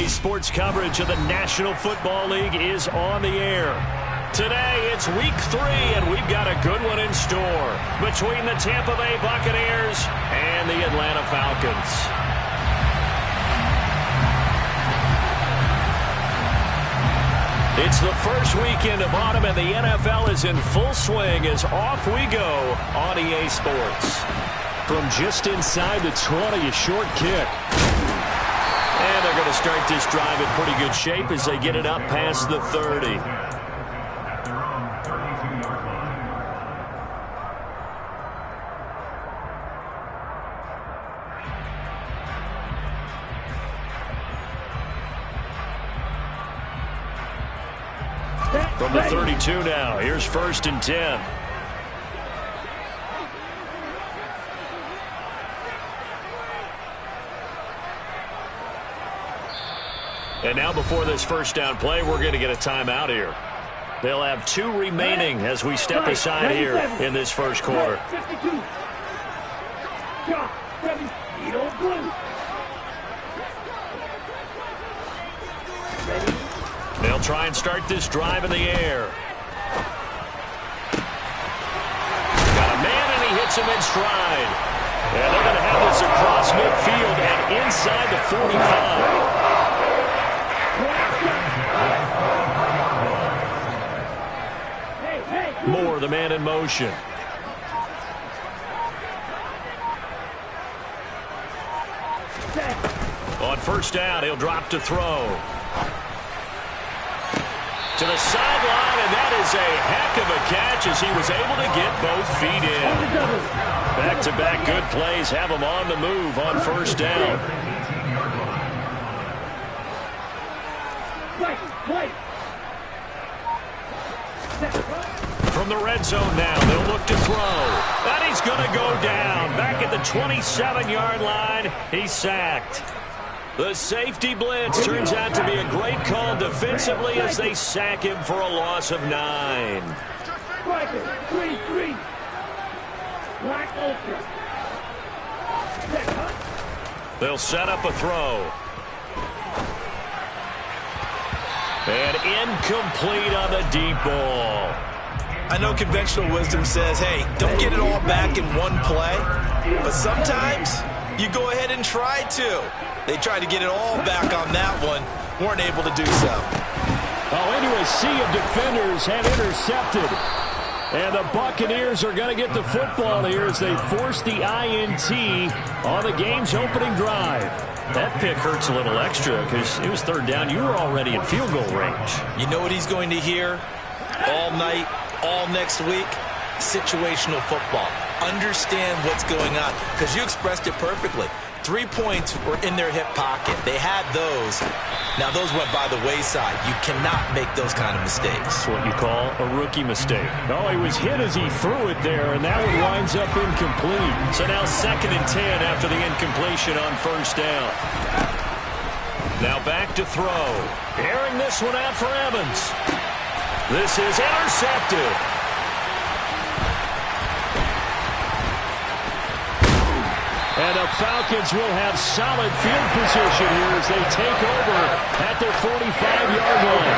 NBA sports coverage of the National Football League is on the air. Today, it's Week 3, and we've got a good one in store between the Tampa Bay Buccaneers and the Atlanta Falcons. It's the first weekend of autumn, and the NFL is in full swing as off we go on EA Sports. From just inside the 20, a short kick. And they're going to start this drive in pretty good shape as they get it up past the 30. From the 32 now, here's 1st and 10. And now before this first down play, we're going to get a timeout here. They'll have 2 remaining as we step aside here in this first quarter. They'll try and start this drive in the air. Got a man, and he hits him in stride. And they're going to have this across midfield and inside the 45. Moore, the man in motion. On first down, he'll drop to throw. To the sideline, and that is a heck of a catch as he was able to get both feet in. Back-to-back good plays have him on the move on first down. From the red zone now, they'll look to throw. And he's going to go down. Back at the 27-yard line, he's sacked. The safety blitz turns out to be a great call defensively as they sack him for a loss of 9. They'll set up a throw. And incomplete on the deep ball. I know conventional wisdom says, hey, don't get it all back in one play. But sometimes you go ahead and try to. They tried to get it all back on that one. Weren't able to do so. Oh, into a sea of defenders and intercepted. And the Buccaneers are going to get the football here as they force the INT on the game's opening drive. That pick hurts a little extra because it was 3rd down. You were already in field goal range. You know what he's going to hear all night, all next week? Situational football. Understand what's going on because you expressed it perfectly. 3 points were in their hip pocket. They had those. Now, those went by the wayside. You cannot make those kind of mistakes. That's what you call a rookie mistake. Oh, he was hit as he threw it there, and that one winds up incomplete. So now 2nd and 10 after the incompletion on first down. Now back to throw. Airing this one out for Evans. This is intercepted. And the Falcons will have solid field position here as they take over at their 45-yard line.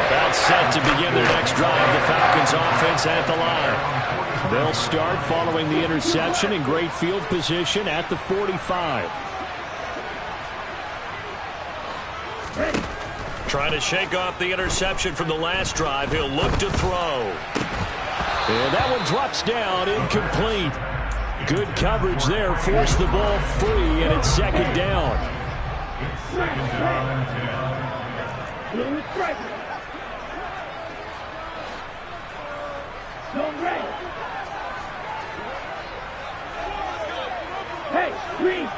About set to begin their next drive. The Falcons offense at the line. They'll start following the interception in great field position at the 45. Trying to shake off the interception from the last drive. He'll look to throw. And that one drops down, incomplete. Good coverage there, forced the ball free, and it's 2nd down. Hey, green.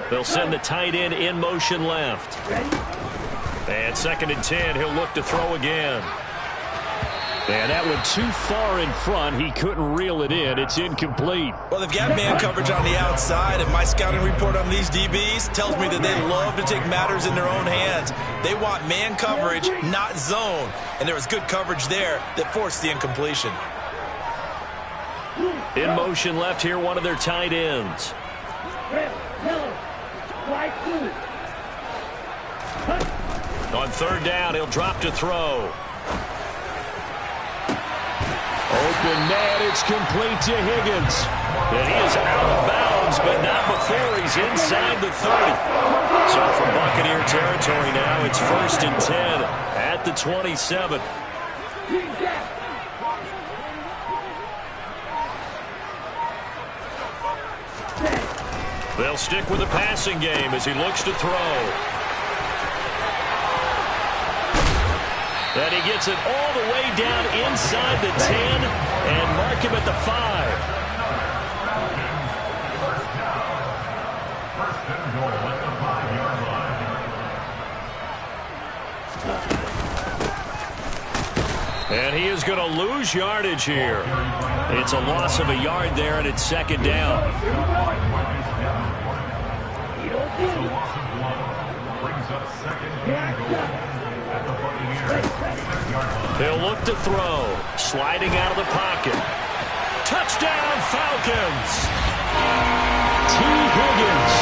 They'll send the tight end in motion left. And 2nd and 10, he'll look to throw again. And that went too far in front. He couldn't reel it in. It's incomplete. Well, they've got man coverage on the outside, and my scouting report on these DBs tells me that they love to take matters in their own hands. They want man coverage, not zone. And there was good coverage there that forced the incompletion. In motion left here, one of their tight ends. On third down, he'll drop to throw. Open man, it's complete to Higgins. And he is out of bounds, but not before he's inside the 30. So from Buccaneer territory now, it's 1st and 10 at the 27. They'll stick with the passing game as he looks to throw. And he gets it all the way down inside the 10 and mark him at the 5. And he is going to lose yardage here. It's a loss of a yard there, and it's 2nd down. He'll look to throw. Sliding out of the pocket. Touchdown, Falcons! T. Higgins,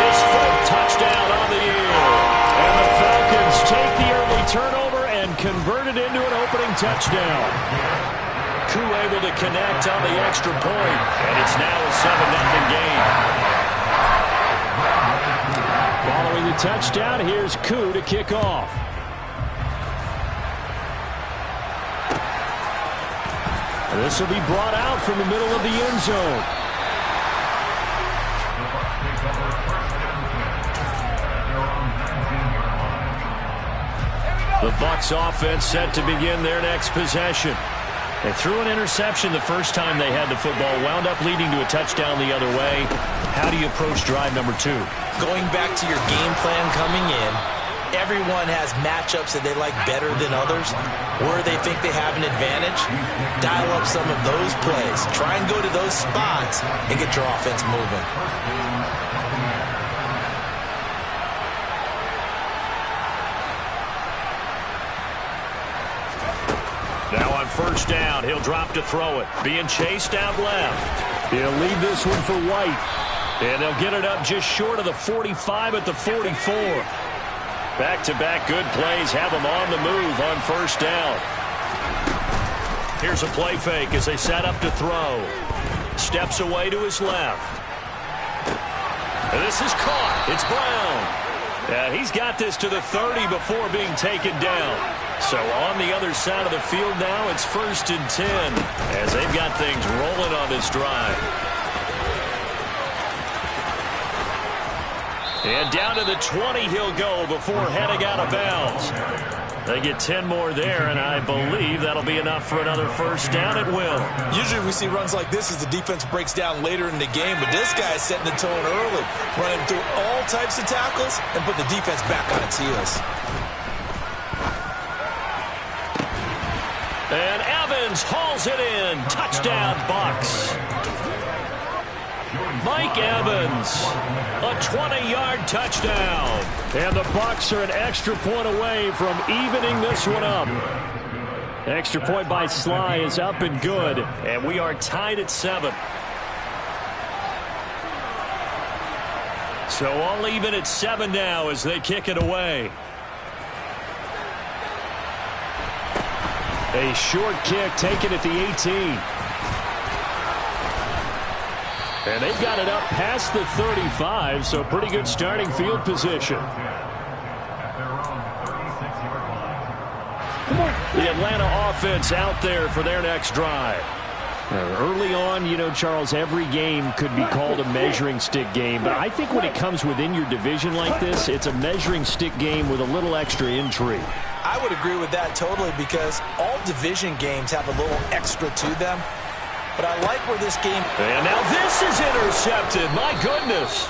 his 4th touchdown on the year. And the Falcons take the early turnover and convert it into an opening touchdown. Koo able to connect on the extra point, and it's now a 7-0 game. Following the touchdown, here's Koo to kick off. This will be brought out from the middle of the end zone. The Bucs offense set to begin their next possession. They threw an interception the first time they had the football, wound up leading to a touchdown the other way. How do you approach drive number 2? Going back to your game plan coming in, everyone has matchups that they like better than others. Where they think they have an advantage, dial up some of those plays. Try and go to those spots and get your offense moving. Now on 1st down, he'll drop to throw it. Being chased out left. He'll leave this one for White. And they'll get it up just short of the 45 at the 44. Back-to-back good plays have them on the move on 1st down. Here's a play fake as they set up to throw. Steps away to his left. And this is caught. It's Brown. And he's got this to the 30 before being taken down. So on the other side of the field now, it's 1st and 10 as they've got things rolling on this drive. And down to the 20 he'll go before heading out of bounds. They get 10 more there, and I believe that'll be enough for another 1st down at will. Usually we see runs like this as the defense breaks down later in the game, but this guy's setting the tone early, running through all types of tackles and put the defense back on its heels. And Evans hauls it in. Touchdown, Bucs. Mike Evans, a 20-yard touchdown. And the Bucs are an extra point away from evening this one up. Extra point by Sly is up and good, and we are tied at 7. So all even at 7 now as they kick it away. A short kick taken at the 18. And they've got it up past the 35, so pretty good starting field position. The Atlanta offense out there for their next drive. Early on, you know, Charles, every game could be called a measuring stick game. But I think when it comes within your division like this, it's a measuring stick game with a little extra intrigue. I would agree with that totally because all division games have a little extra to them. But I like where this game... And now this is intercepted. My goodness.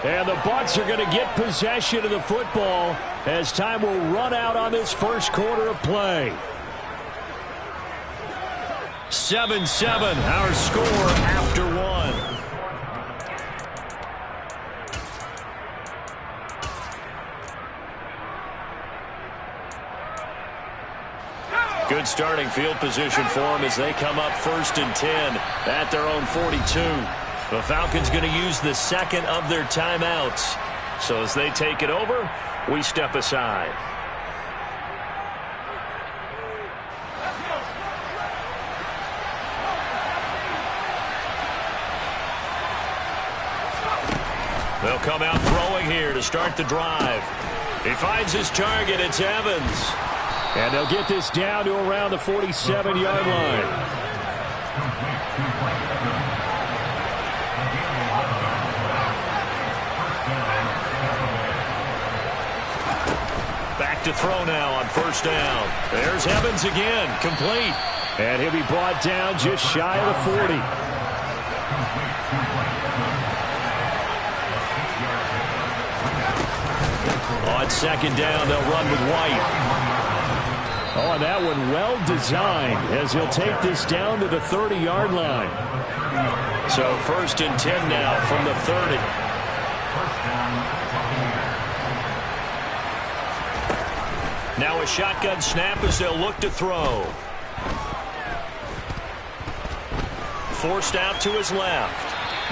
And the Bucs are going to get possession of the football as time will run out on this first quarter of play. 7-7, our score after one. Good starting field position for them as they come up 1st and 10 at their own 42. The Falcons going to use the second of their timeouts. So as they take it over, we step aside. They'll come out throwing here to start the drive. He finds his target. It's Evans. And they'll get this down to around the 47-yard line. Back to throw now on 1st down. There's Evans again, complete. And he'll be brought down just shy of the 40. On 2nd down, they'll run with White. Oh, and that one well designed as he'll take this down to the 30-yard line. So 1st and 10 now from the 30. Now a shotgun snap as they'll look to throw. Forced out to his left.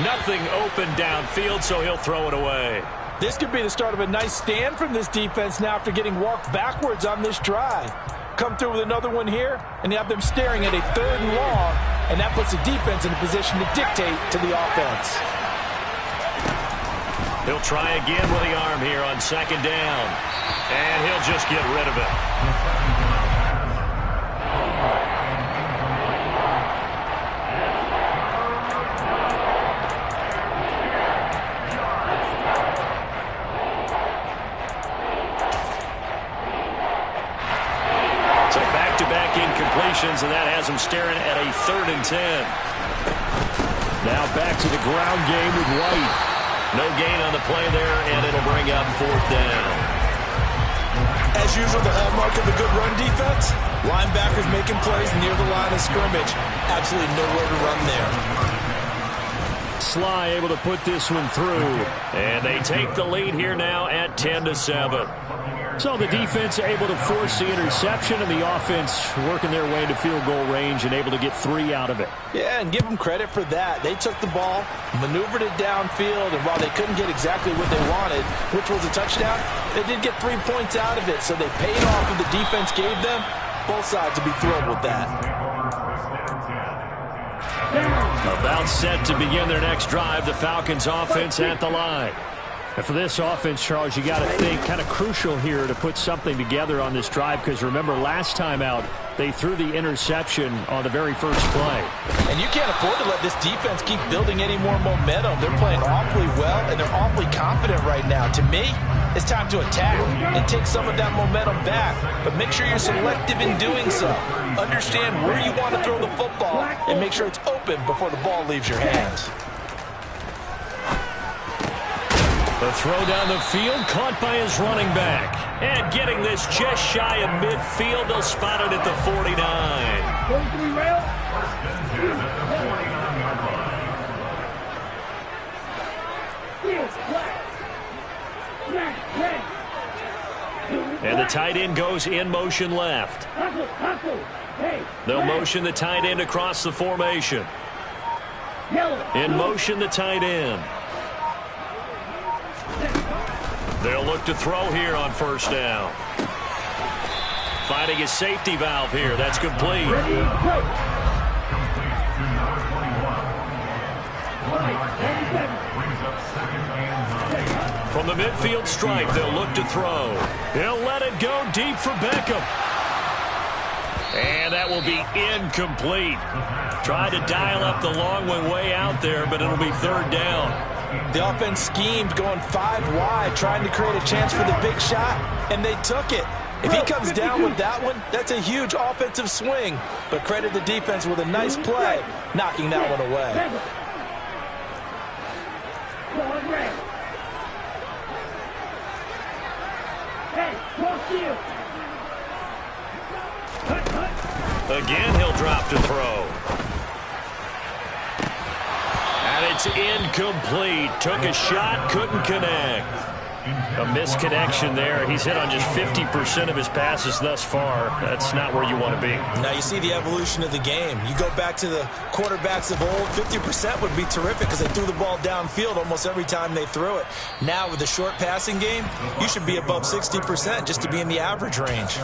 Nothing open downfield, so he'll throw it away. This could be the start of a nice stand from this defense now after getting walked backwards on this drive. Come through with another one here, and you have them staring at a 3rd and long, and that puts the defense in a position to dictate to the offense. He'll try again with the arm here on 2nd down, and he'll just get rid of it. And that has him staring at a 3rd and 10. Now back to the ground game with White. No gain on the play there, and it'll bring up 4th down. As usual, the hallmark of a good run defense, linebackers making plays near the line of scrimmage. Absolutely nowhere to run there. Sly able to put this one through, and they take the lead here now at 10-7. So the defense able to force the interception, and the offense working their way into field goal range and able to get 3 out of it. Yeah, and give them credit for that. They took the ball, maneuvered it downfield, and while they couldn't get exactly what they wanted, which was a touchdown, they did get 3 points out of it. So they paid off what the defense gave them. Both sides will be thrilled with that. About set to begin their next drive, the Falcons offense at the line. And for this offense, Charles, you got to think kind of crucial here to put something together on this drive, because remember last time out they threw the interception on the very first play. And you can't afford to let this defense keep building any more momentum. They're playing awfully well, and they're awfully confident right now. To me, it's time to attack and take some of that momentum back, but make sure you're selective in doing so. Understand where you want to throw the football and make sure it's open before the ball leaves your hands. The throw down the field, caught by his running back. And getting this just shy of midfield, they'll spot it at the 49. And the tight end goes in motion left. They'll motion the tight end across the formation. In motion the tight end. They'll look to throw here on 1st down. Finding his safety valve here. That's complete. From the midfield stripe, they'll look to throw. He'll let it go deep for Beckham. And that will be incomplete. Tried to dial up the long one way out there, but it'll be 3rd down. The offense schemed going 5 wide, trying to create a chance for the big shot, and they took it. If he comes down with that one, that's a huge offensive swing. But credit the defense with a nice play, knocking that one away. Again, he'll drop to throw. It's incomplete. Took a shot, couldn't connect. A misconnection there. He's hit on just 50% of his passes thus far. That's not where you want to be. Now you see the evolution of the game. You go back to the quarterbacks of old, 50% would be terrific because they threw the ball downfield almost every time they threw it. Now with the short passing game, you should be above 60% just to be in the average range.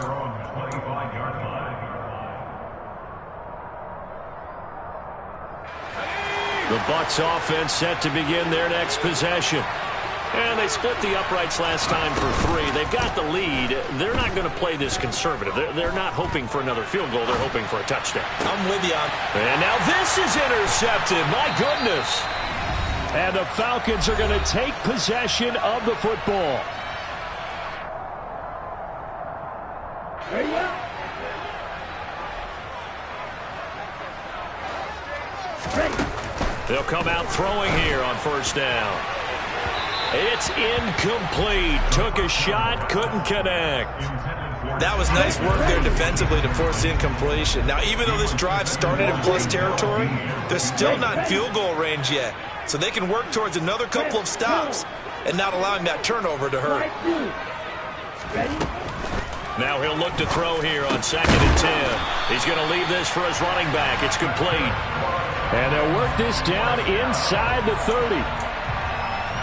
The Bucs offense set to begin their next possession. And they split the uprights last time for 3. They've got the lead. They're not going to play this conservative. They're not hoping for another field goal. They're hoping for a touchdown. I'm with you. And now this is intercepted. My goodness. And the Falcons are going to take possession of the football. There you go. They'll come out throwing here on first down. It's incomplete. Took a shot, couldn't connect. That was nice work there defensively to force the incompletion. Now, even though this drive started in plus territory, they're still not in field goal range yet. So they can work towards another couple of stops and not allowing that turnover to hurt. Now he'll look to throw here on 2nd and 10. He's going to leave this for his running back. It's complete. And they'll work this down inside the 30.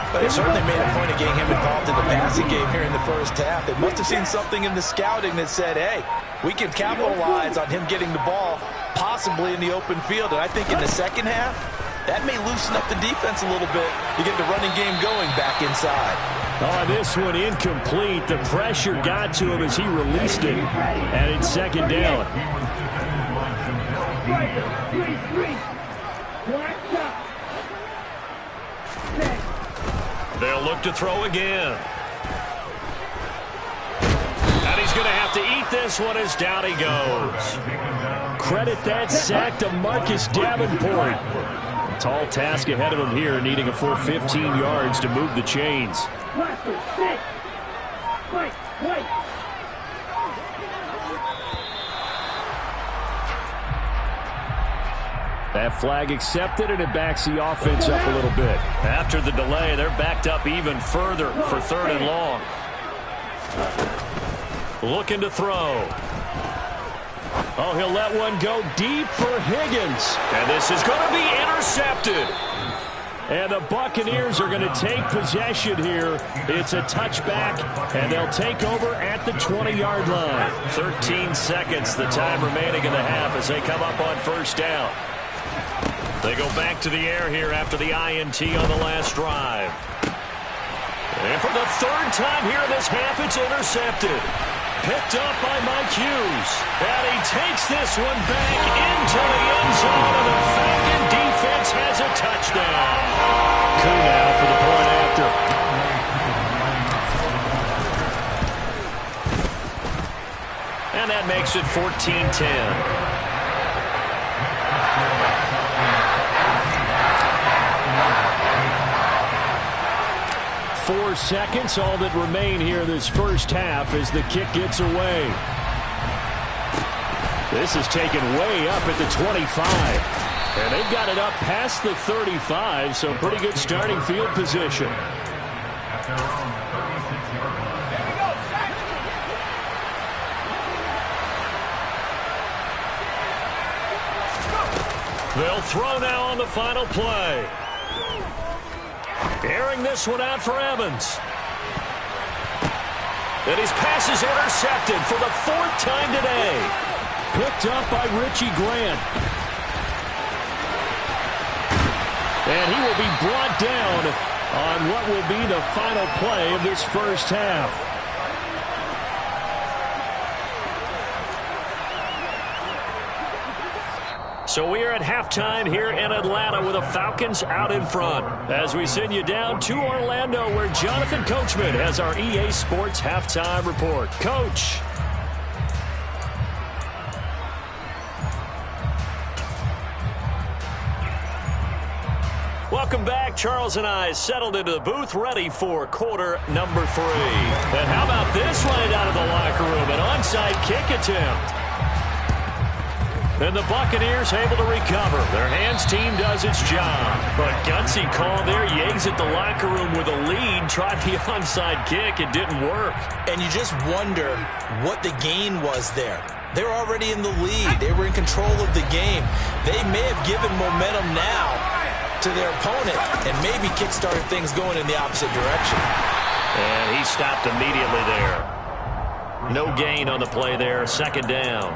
But they certainly made a point of getting him involved in the passing game here in the first half. They must have seen something in the scouting that said, hey, we can capitalize on him getting the ball possibly in the open field. And I think in the second half, that may loosen up the defense a little bit to get the running game going back inside. Oh, this one incomplete. The pressure got to him as he released it. And it's 2nd down. They'll look to throw again. And he's going to have to eat this one as down he goes. Credit that sack to Marcus Davenport. A tall task ahead of him here, needing a full 15 yards to move the chains. That flag accepted, and it backs the offense up a little bit. After the delay, they're backed up even further for 3rd and long. Looking to throw. Oh, he'll let one go deep for Higgins. And this is going to be intercepted. And the Buccaneers are going to take possession here. It's a touchback, and they'll take over at the 20-yard line. 13 seconds, the time remaining in the half as they come up on first down. They go back to the air here after the INT on the last drive. And for the 3rd time here in this half, it's intercepted. Picked up by Mike Hughes. And he takes this one back into the end zone, and the Falcon defense has a touchdown. Coup now for the point after. And that makes it 14-10. 4 seconds, all that remain here this first half as the kick gets away. This is taken way up at the 25. And they've got it up past the 35, so pretty good starting field position. They'll throw now on the final play. Airing this one out for Evans. And his pass is intercepted for the 4th time today. Picked up by Richie Grant. And he will be brought down on what will be the final play of this first half. So we are at halftime here in Atlanta with the Falcons out in front. As we send you down to Orlando where Jonathan Coachman has our EA Sports halftime report. Coach. Welcome back. Charles and I settled into the booth ready for quarter number 3. And how about this right out of the locker room? An onside kick attempt. And the Buccaneers able to recover. Their hands team does its job. But gutsy call there. You exit the locker room with a lead. Tried the onside kick. It didn't work. And you just wonder what the gain was there. They're already in the lead. They were in control of the game. They may have given momentum now to their opponent and maybe kick-started things going in the opposite direction. And he stopped immediately there. No gain on the play there. Second down.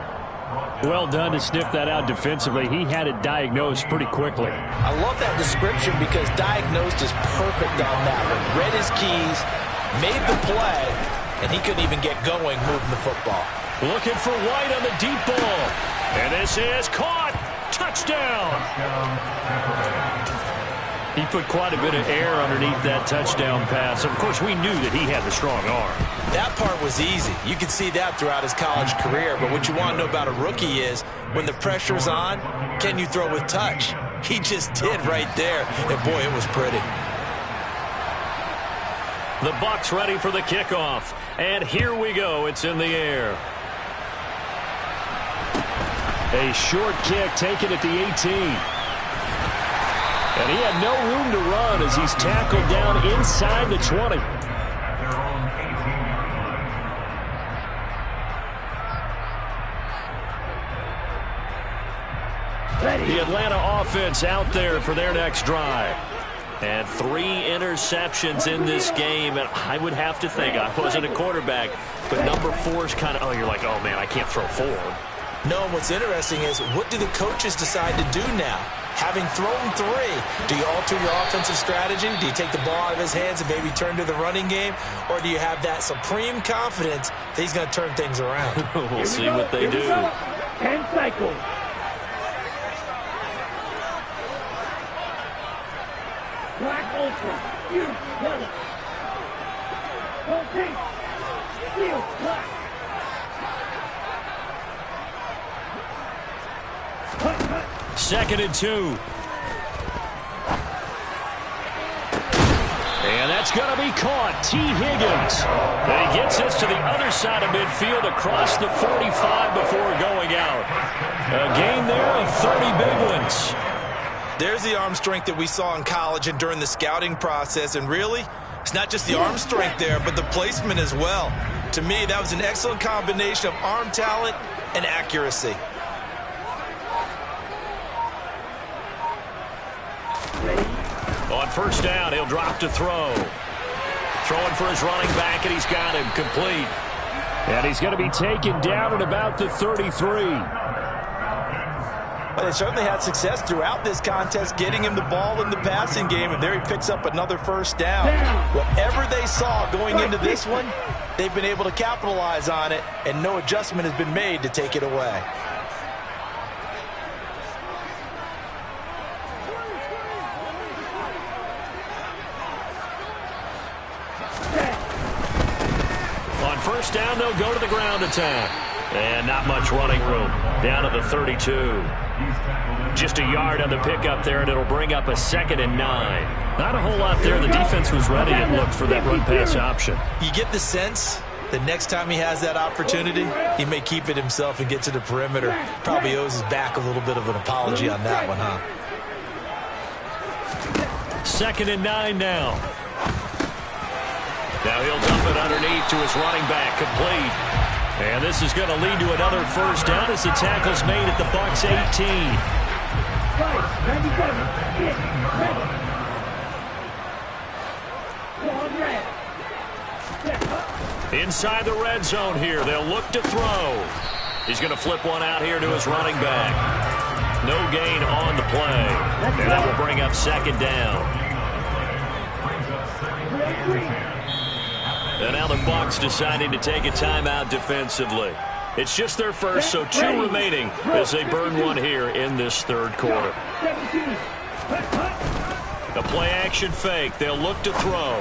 Well done to sniff that out defensively. He had it diagnosed pretty quickly. I love that description because diagnosed is perfect on that one. Read his keys, made the play, and he couldn't even get going moving the football. Looking for White on the deep ball. And this is caught. Touchdown. He put quite a bit of air underneath that touchdown pass. Of course, we knew that he had the strong arm. That part was easy. You could see that throughout his college career. But what you want to know about a rookie is when the pressure's on, can you throw with touch? He just did right there. And, boy, it was pretty. The Bucs ready for the kickoff. And here we go. It's in the air. A short kick taken at the 18. And he had no room to run as he's tackled down inside the 20. The Atlanta offense out there for their next drive. And 3 interceptions in this game. And I would have to think, I wasn't a quarterback, but number 4 is kind of, oh, you're like, oh, man, I can't throw 4. No, what's interesting is what do the coaches decide to do now? Having thrown 3, do you alter your offensive strategy? Do you take the ball out of his hands and maybe turn to the running game? Or do you have that supreme confidence that he's going to turn things around? We'll see what they do. 10 cycles. Black ultra. You yellow. Pink. Steel black. Second and 2. And that's going to be caught. T. Higgins. And he gets us to the other side of midfield across the 45 before going out. A gain there of 30 big ones. There's the arm strength that we saw in college and during the scouting process. And really, it's not just the arm strength there, but the placement as well. To me, that was an excellent combination of arm talent and accuracy. On first down, he'll drop to throw. Throwing for his running back, and he's got him complete. And he's going to be taken down at about the 33. Well, they certainly had success throughout this contest getting him the ball in the passing game, and there he picks up another first down. Whatever they saw going into this one, they've been able to capitalize on it, and no adjustment has been made to take it away. On first down, they'll go to the ground attack. And not much running room. Down to the 32. Just a yard on the pickup there, and it'll bring up a 2nd and 9. Not a whole lot there. The defense was ready and looked for that run-pass option. You get the sense that next time he has that opportunity, he may keep it himself and get to the perimeter. Probably owes his back a little bit of an apology on that one, huh? 2nd and 9 now. Now he'll dump it underneath to his running back, complete. And this is going to lead to another first down as the tackle's made at the Bucs 18. Inside the red zone here, they'll look to throw. He's going to flip one out here to his running back. No gain on the play. And that will bring up 2nd down. And now the Bucs deciding to take a timeout defensively. It's just their first, so 2 remaining as they burn one here in this 3rd quarter. A play-action fake. They'll look to throw.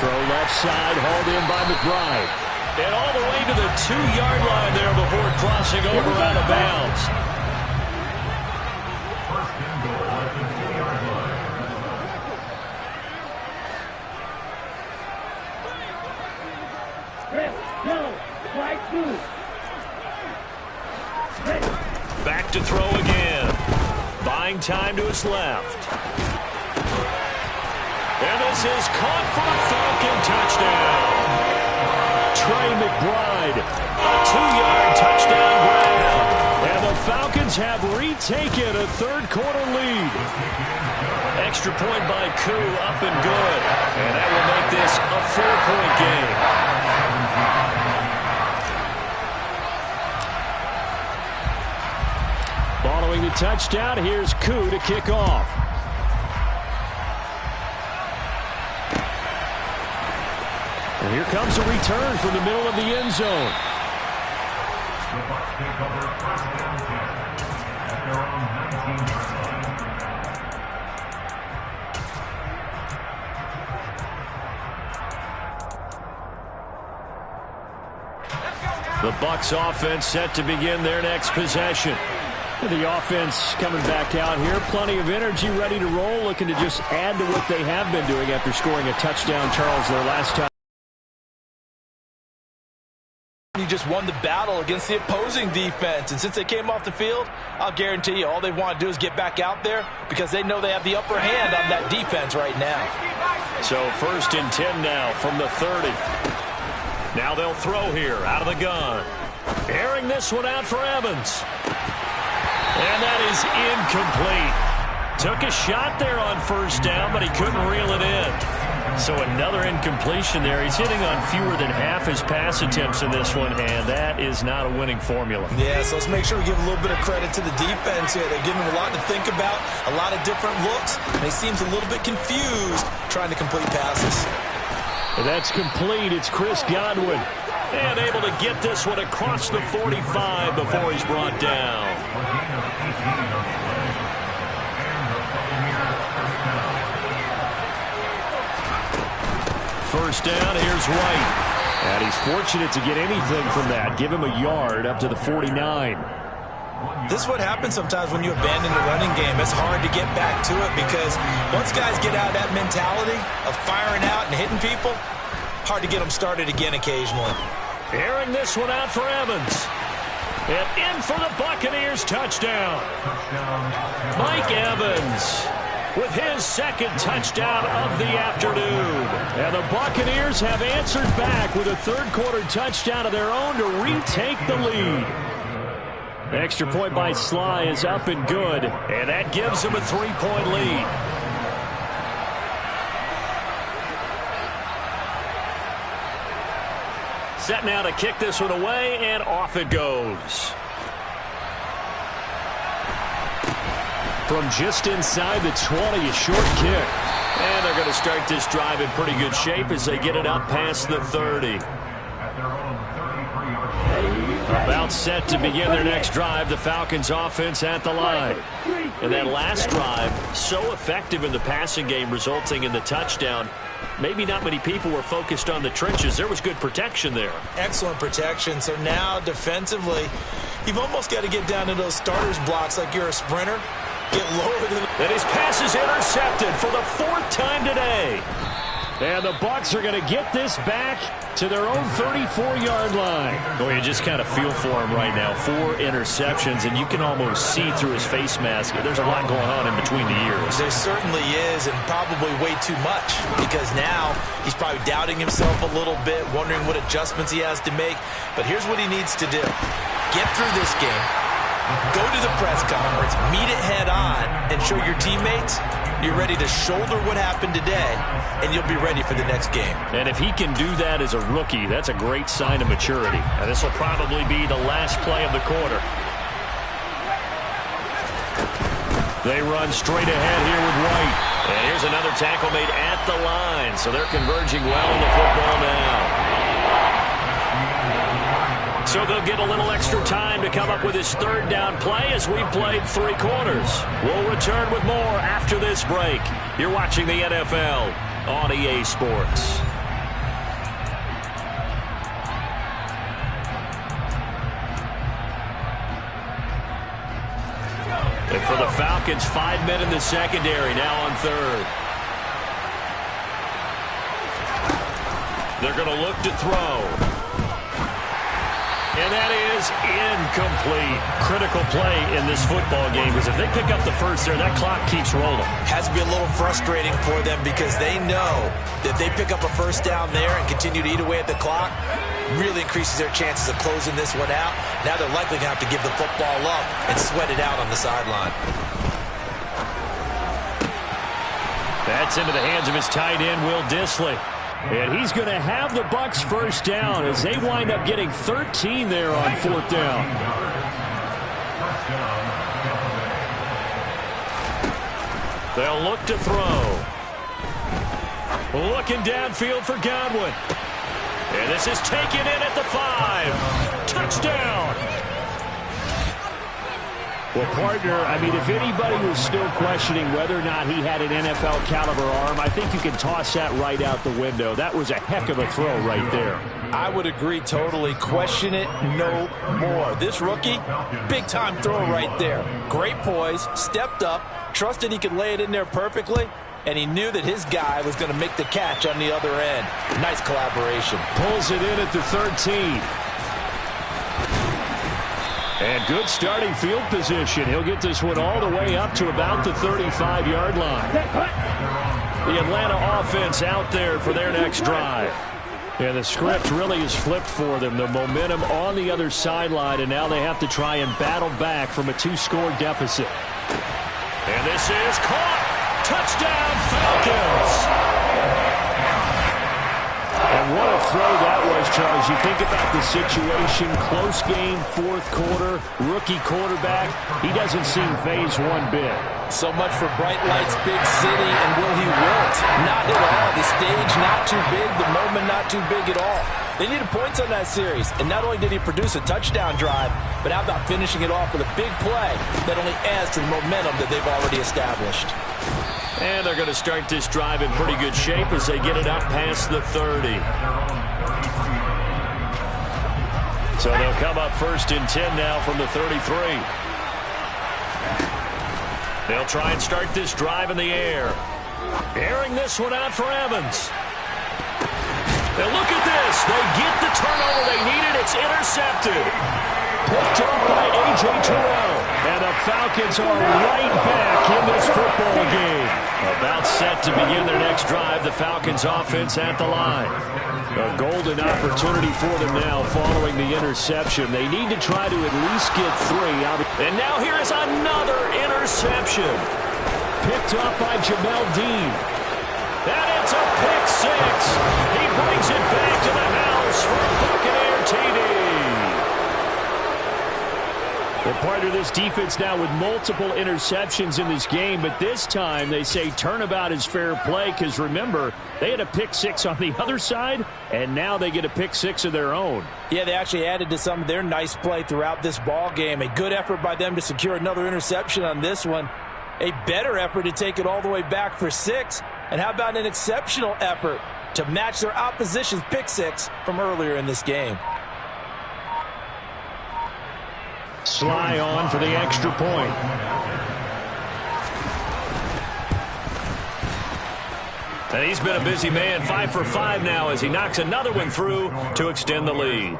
Throw left side, hauled in by McBride. And all the way to the 2-yard line there before crossing over out of bounds. buying time to his left. And this is caught for a Falcon touchdown. Trey McBride, a 2-yard touchdown grab. And the Falcons have retaken a third-quarter lead. Extra point by Koo, up and good. And that will make this a 4-point game. Following the touchdown, here's Koo to kick off. And here comes a return from the middle of the end zone. The Bucs offense set to begin their next possession. The offense coming back out here. Plenty of energy, ready to roll, looking to just add to what they have been doing after scoring a touchdown, Charles, their last time. You just won the battle against the opposing defense. And since they came off the field, I'll guarantee you all they want to do is get back out there because they know they have the upper hand on that defense right now. So 1st and 10 now from the 30. Now they'll throw here out of the gun. Airing this one out for Evans. And that is incomplete. Took a shot there on 1st down, but he couldn't reel it in. So another incompletion there. He's hitting on fewer than half his pass attempts in this one, and that is not a winning formula. Yeah, so let's make sure we give a little bit of credit to the defense here. They're giving him a lot to think about, a lot of different looks, and he seems a little bit confused trying to complete passes. And that's complete. It's Chris Godwin. And able to get this one across the 45 before he's brought down. First down, here's White. And he's fortunate to get anything from that. Give him a yard up to the 49. This is what happens sometimes when you abandon the running game. It's hard to get back to it because once guys get out of that mentality of firing out and hitting people, hard to get them started again occasionally. Airing this one out for Evans. And in for the Buccaneers touchdown. Mike Evans with his 2nd touchdown of the afternoon. And the Buccaneers have answered back with a third-quarter touchdown of their own to retake the lead. The extra point by Sly is up and good, and that gives them a 3-point lead. Set now to kick this one away, and off it goes. From just inside the 20, a short kick. And they're going to start this drive in pretty good shape as they get it up past the 30. About set to begin their next drive, the Falcons offense at the line. And that last drive, so effective in the passing game, resulting in the touchdown. Maybe not many people were focused on the trenches. There was good protection there. Excellent protection. So now defensively, you've almost got to get down to those starters blocks like you're a sprinter. Get lower than... And his pass is intercepted for the 4th time today. And the Bucs are going to get this back to their own 34-yard line. Boy, you just kind of feel for him right now. 4 interceptions, and you can almost see through his face mask. There's a lot going on in between the ears. There certainly is, and probably way too much, because now he's probably doubting himself a little bit, wondering what adjustments he has to make. But here's what he needs to do. Get through this game. Go to the press conference, meet it head on, and show your teammates you're ready to shoulder what happened today, and you'll be ready for the next game. And if he can do that as a rookie, that's a great sign of maturity. And this will probably be the last play of the quarter. They run straight ahead here with White. And here's another tackle made at the line, so they're converging well in the football now. So they'll get a little extra time to come up with his 3rd down play as we've played 3 quarters. We'll return with more after this break. You're watching the NFL on EA Sports. And for the Falcons, 5 men in the secondary, now on 3rd. They're going to look to throw. And that is incomplete. Critical play in this football game, because if they pick up the first there, that clock keeps rolling. Has to be a little frustrating for them because they know that they pick up a first down there and continue to eat away at the clock, really increases their chances of closing this one out. Now they're likely going to have to give the football up and sweat it out on the sideline. That's into the hands of his tight end, Will Dissly. And he's going to have the Bucs first down as they wind up getting 13 there on fourth down. They'll look to throw. Looking downfield for Godwin. And this is taken in at the 5. Touchdown. Well, partner, I mean, if anybody was still questioning whether or not he had an NFL caliber arm, I think you can toss that right out the window. That was a heck of a throw right there. I would agree totally. Question it no more. This rookie, big-time throw right there. Great poise, stepped up, trusted he could lay it in there perfectly, and he knew that his guy was going to make the catch on the other end. Nice collaboration. Pulls it in at the 13. And good starting field position. He'll get this one all the way up to about the 35-yard line. The Atlanta offense out there for their next drive. And the script really is flipped for them. The momentum on the other sideline, and now they have to try and battle back from a 2-score deficit. And this is caught. Touchdown, Falcons. And what a throw that was, Charles. You think about the situation, close game, fourth quarter, rookie quarterback. He doesn't seem phased one bit. So much for bright lights, big city, and will he wilt? Not at all. The stage not too big, the moment not too big at all. They needed points on that series, and not only did he produce a touchdown drive, but how about finishing it off with a big play that only adds to the momentum that they've already established. And they're going to start this drive in pretty good shape as they get it up past the 30. So they'll come up first and 10 now from the 33. They'll try and start this drive in the air. Airing this one out for Evans. And look at this. They get the turnover they needed. It's intercepted. Picked up by A.J. Terrell. And the Falcons are right back in this football game. About set to begin their next drive. The Falcons offense at the line. A golden opportunity for them now following the interception. They need to try to at least get 3. And now here is another interception. Picked up by Jamel Dean. And it's a pick 6. He brings it back to the house for a Buccaneer TD. Well, part of this defense now with multiple interceptions in this game, but this time they say turnabout is fair play because, remember, they had a pick 6 on the other side, and now they get a pick 6 of their own. Yeah, they actually added to some of their nice play throughout this ball game. A good effort by them to secure another interception on this one. A better effort to take it all the way back for 6. And how about an exceptional effort to match their opposition's pick 6 from earlier in this game? Sly on for the extra point. And he's been a busy man, 5 for 5 now as he knocks another one through to extend the lead.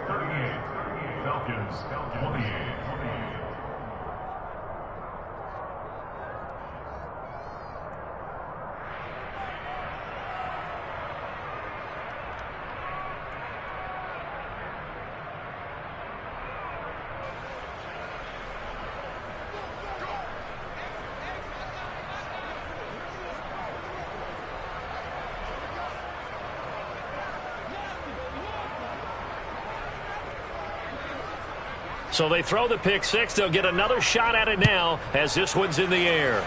So they throw the pick 6. They'll get another shot at it now as this one's in the air.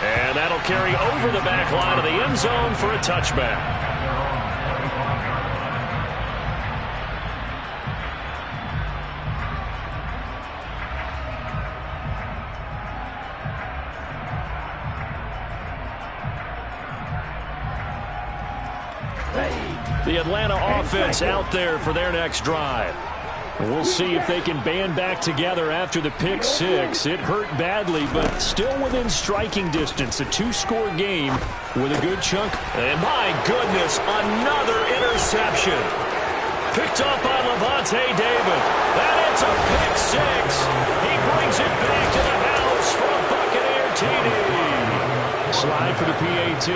And that'll carry over the back line of the end zone for a touchback. The Atlanta offense out there for their next drive. We'll see if they can band back together after the pick 6. It hurt badly, but still within striking distance. A 2-score game with a good chunk. And my goodness, another interception. Picked off by Levante David. And it's a pick six. He brings it back to the house for a Buccaneer TD. Slide for the PAT.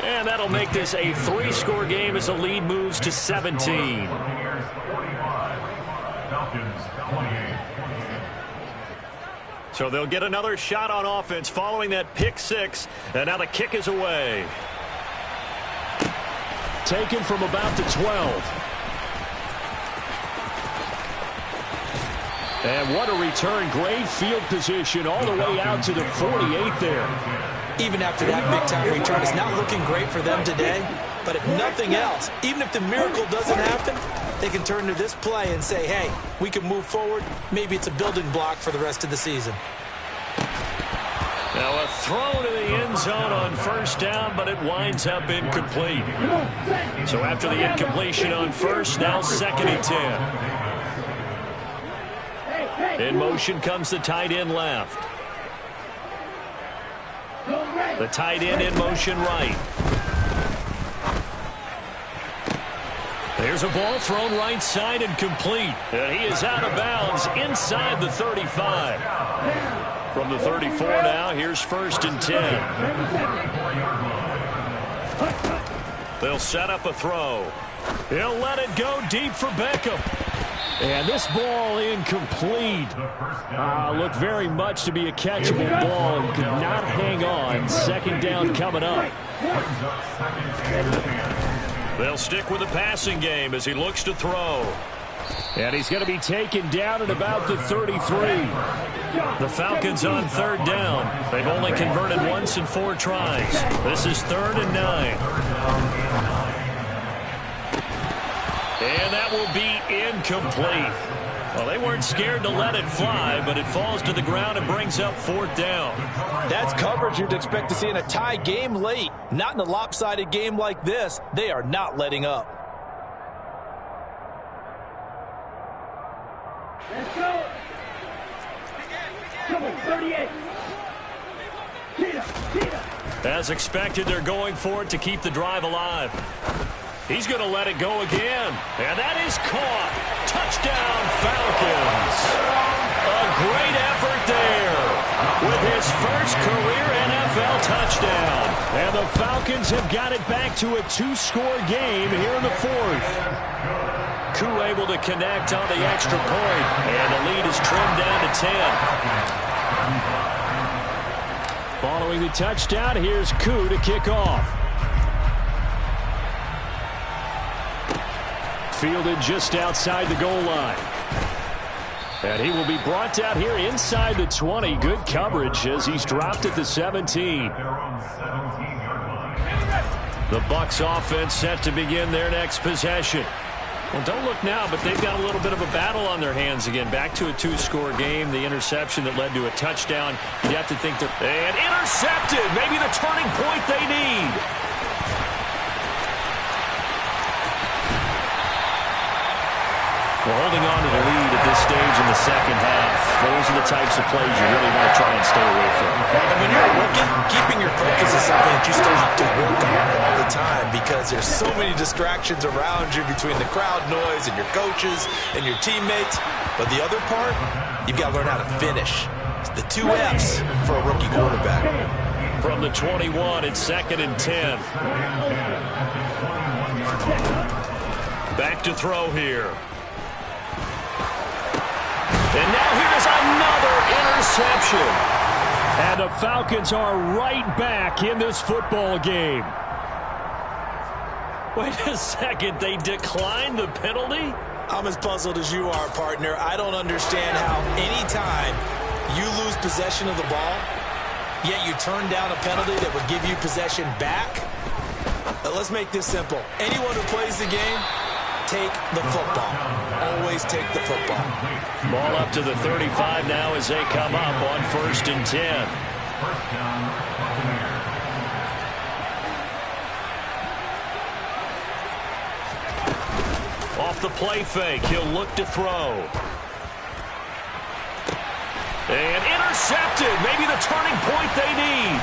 And that'll make this a 3-score game as the lead moves to 17. So they'll get another shot on offense following that pick six. And now the kick is away. Taken from about the 12. And what a return. Great field position all the way out to the 48 there. Even after that big-time return, it's not looking great for them today. But if nothing else, even if the miracle doesn't happen, they can turn to this play and say, hey, we can move forward. Maybe it's a building block for the rest of the season. Now a throw to the end zone on first down, but it winds up incomplete. So after the incompletion on first, now 2nd and 10. In motion comes the tight end left. The tight end in motion right. There's a ball thrown right side and complete. And he is out of bounds inside the 35. From the 34 now, here's 1st and 10. They'll set up a throw. He'll let it go deep for Beckham. And this ball incomplete. Looked very much to be a catchable ball and could not hang on. 2nd down coming up. They'll stick with the passing game as he looks to throw. And he's going to be taken down at about the 33. The Falcons on 3rd down. They've only converted once in 4 tries. This is 3rd and 9. And that will be incomplete. Well, they weren't scared to let it fly, but it falls to the ground and brings up 4th down. That's coverage you'd expect to see in a tie game late. Not in a lopsided game like this. They are not letting up. Let's go. Come on, 38. As expected, they're going for it to keep the drive alive. He's going to let it go again. And that is caught. Touchdown, Falcons. A great effort there with his first career NFL touchdown. And the Falcons have got it back to a 2-score game here in the 4th. Koo able to connect on the extra point. And the lead is trimmed down to 10. Following the touchdown, here's Koo to kick off. Fielded just outside the goal line. And he will be brought down here inside the 20. Good coverage as he's dropped at the 17. The Bucs offense set to begin their next possession. Well, don't look now, but they've got a little bit of a battle on their hands again. Back to a 2-score game. The interception that led to a touchdown. You have to think they're... And intercepted! Maybe the turning point they need. Well, holding on to the lead at this stage in the 2nd half, those are the types of plays you really want to try and stay away from. And when you're a rookie, keeping your focus is something that you still have to work on all the time because there's so many distractions around you between the crowd noise and your coaches and your teammates. But the other part, you've got to learn how to finish. It's the 2 F's for a rookie quarterback. From the 21, it's 2nd and 10. Back to throw here. And now here's another interception. And the Falcons are right back in this football game. Wait a second, they declined the penalty? I'm as puzzled as you are, partner. I don't understand how any time you lose possession of the ball, yet you turn down a penalty that would give you possession back. Let's make this simple. Anyone who plays the game, take the football. Always take the football. Ball up to the 35 now as they come up on 1st and 10. Off the play fake, he'll look to throw. And intercepted. Maybe the turning point they need.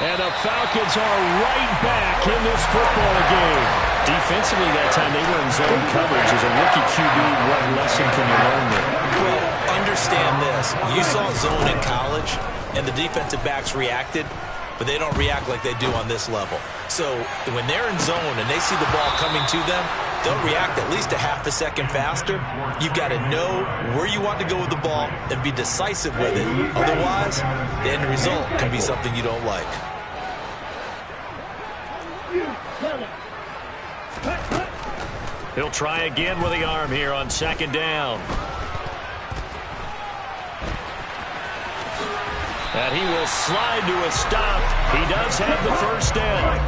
And the Falcons are right back in this football game. Defensively that time, they were in zone coverage. As a rookie QB, what lesson can you learn there? Well, understand this. You saw zone in college, and the defensive backs reacted, but they don't react like they do on this level. So when they're in zone and they see the ball coming to them, they'll react at least a half a second faster. You've got to know where you want to go with the ball and be decisive with it. Otherwise, the end result can be something you don't like. He'll try again with the arm here on second down. And he will slide to a stop. He does have the first down.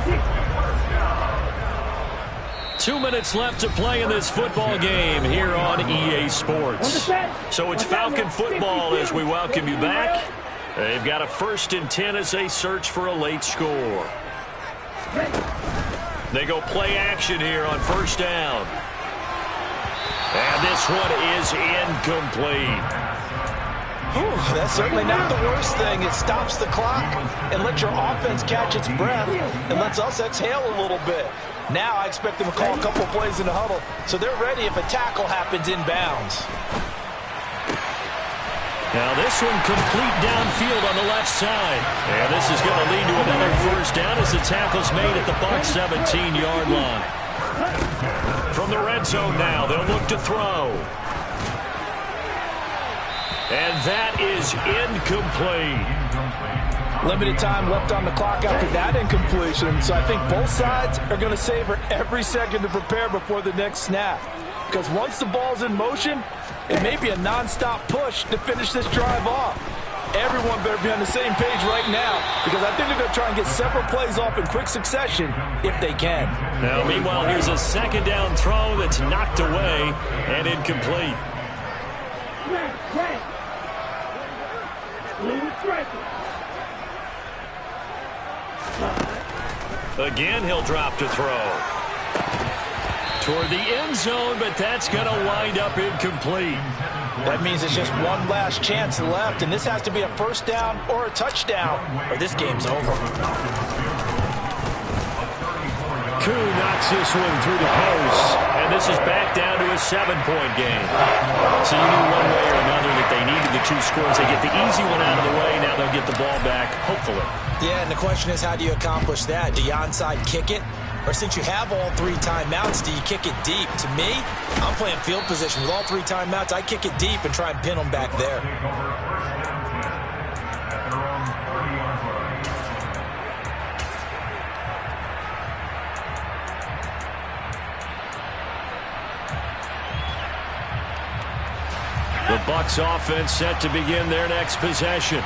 2 minutes left to play in this football game here on EA Sports. So it's Falcon football as we welcome you back. They've got a 1st and 10 as they search for a late score. They go play action here on first down. And this one is incomplete. Whew, that's certainly not the worst thing. It stops the clock and lets your offense catch its breath and lets us exhale a little bit. Now I expect them to call a couple plays in the huddle so they're ready if a tackle happens inbounds. Now this one complete downfield on the left side. And this is going to lead to another first down as the tackle's made at the Bucs 17-yard line. From the red zone now, they'll look to throw. And that is incomplete. Limited time left on the clock after that incompletion, so I think both sides are going to savor every second to prepare before the next snap. Because once the ball's in motion, it may be a non-stop push to finish this drive off. Everyone better be on the same page right now because I think they're going to try and get several plays off in quick succession if they can. Now, meanwhile, here's a second down throw that's knocked away and incomplete. Again, he'll drop to throw. Toward the end zone, but that's going to wind up incomplete. That means it's just one last chance left, and this has to be a first down or a touchdown, or this game's over. Koo knocks this one through the post, and this is back down to a 7-point game. So you knew one way or another that they needed the 2 scores. They get the easy one out of the way. Now they'll get the ball back, hopefully. Yeah, and the question is, how do you accomplish that? Do you onside kick it? Or since you have all 3 timeouts, do you kick it deep? To me, I'm playing field position with all 3 timeouts. I kick it deep and try and pin them back there. The Bucs offense set to begin their next possession.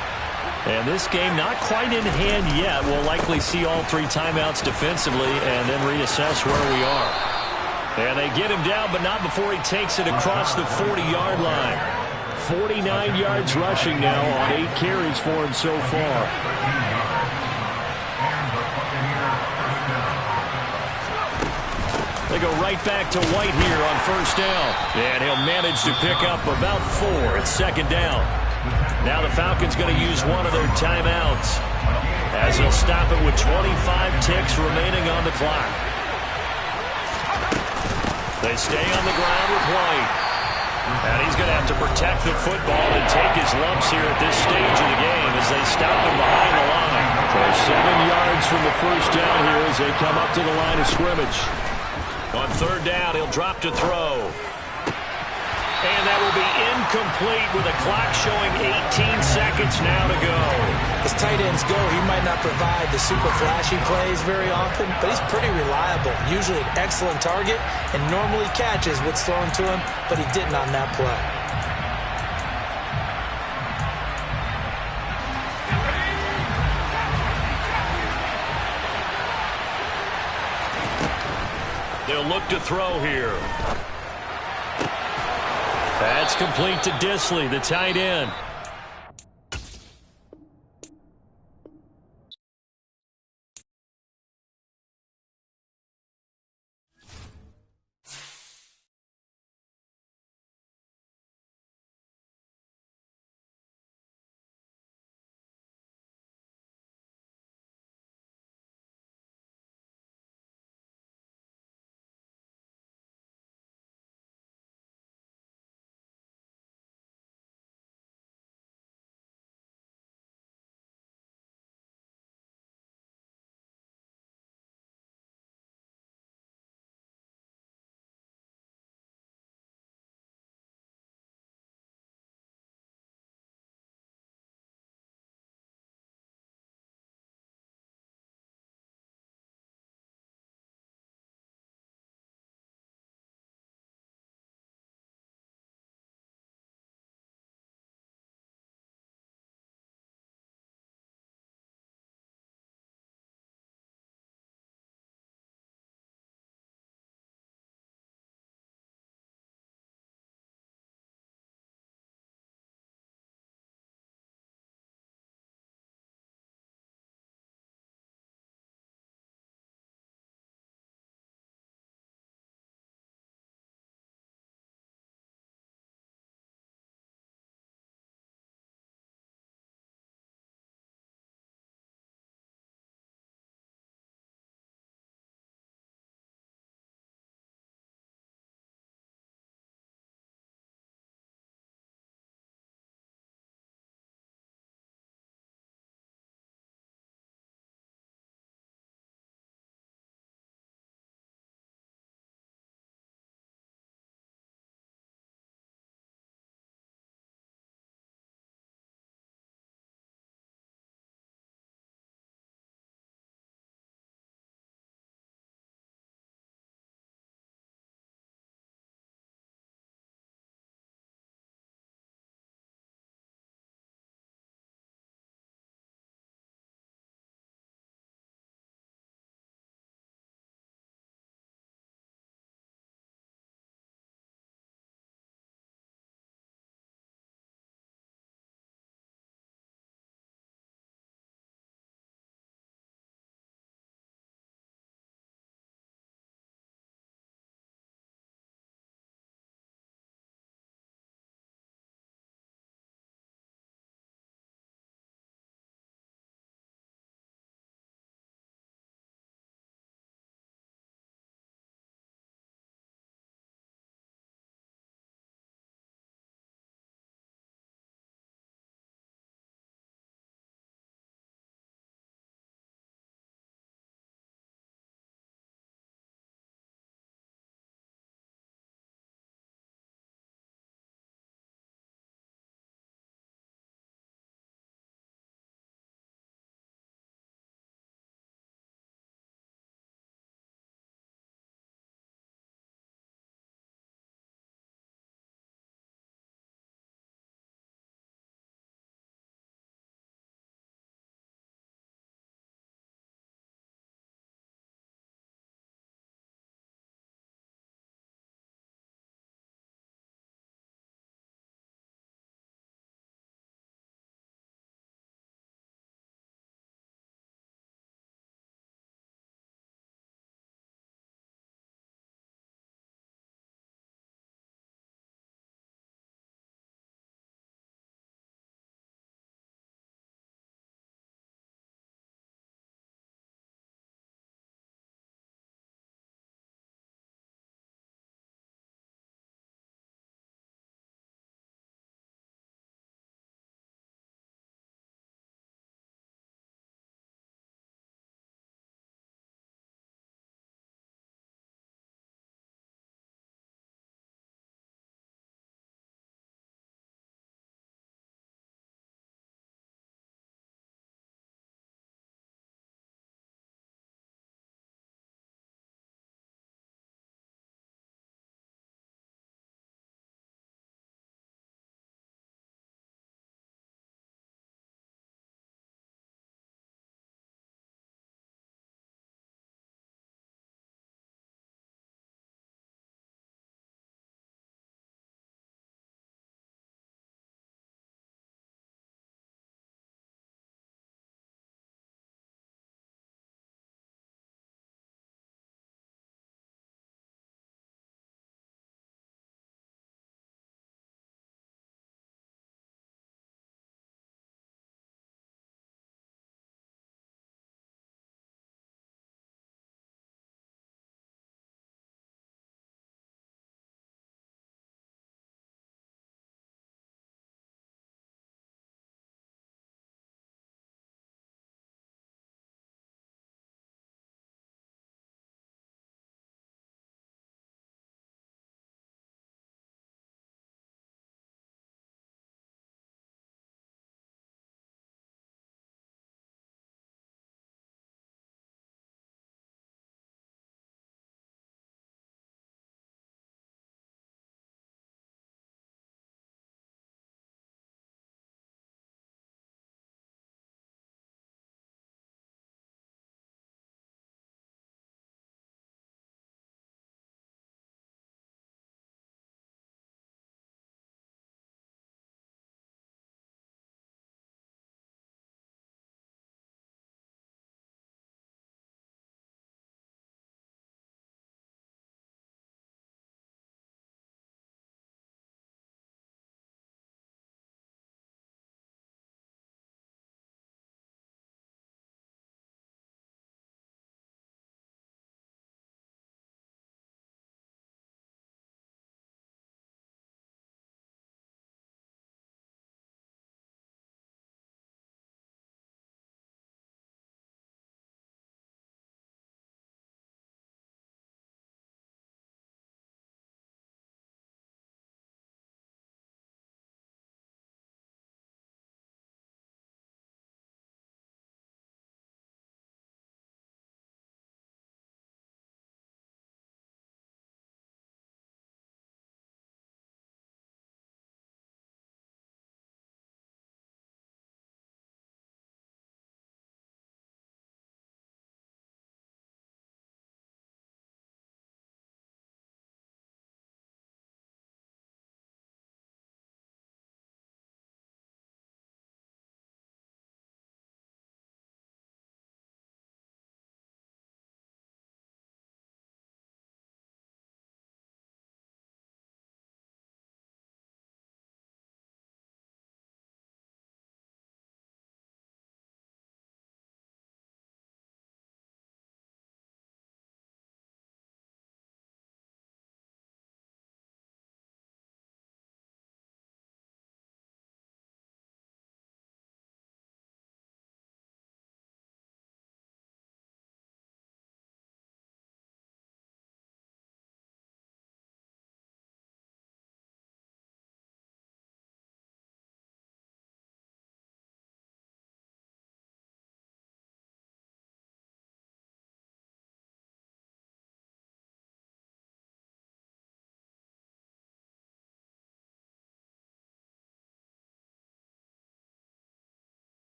And this game not quite in hand yet. We'll likely see all 3 timeouts defensively and then reassess where we are. And they get him down, but not before he takes it across the 40-yard line. 49 yards rushing now on 8 carries for him so far. They go right back to White here on first down. And he'll manage to pick up about 4 at second down. Now the Falcons going to use one of their timeouts as he'll stop it with 25 ticks remaining on the clock. They stay on the ground with White. And he's going to have to protect the football and take his lumps here at this stage of the game as they stop him behind the line. So 7 yards from the first down here as they come up to the line of scrimmage. On third down, he'll drop to throw. And that will be incomplete with a clock showing 18 seconds now to go. As tight ends go, he might not provide the super flashy plays very often, but he's pretty reliable. Usually an excellent target and normally catches what's thrown to him, but he didn't on that play. They'll look to throw here. That's complete to Disley, the tight end.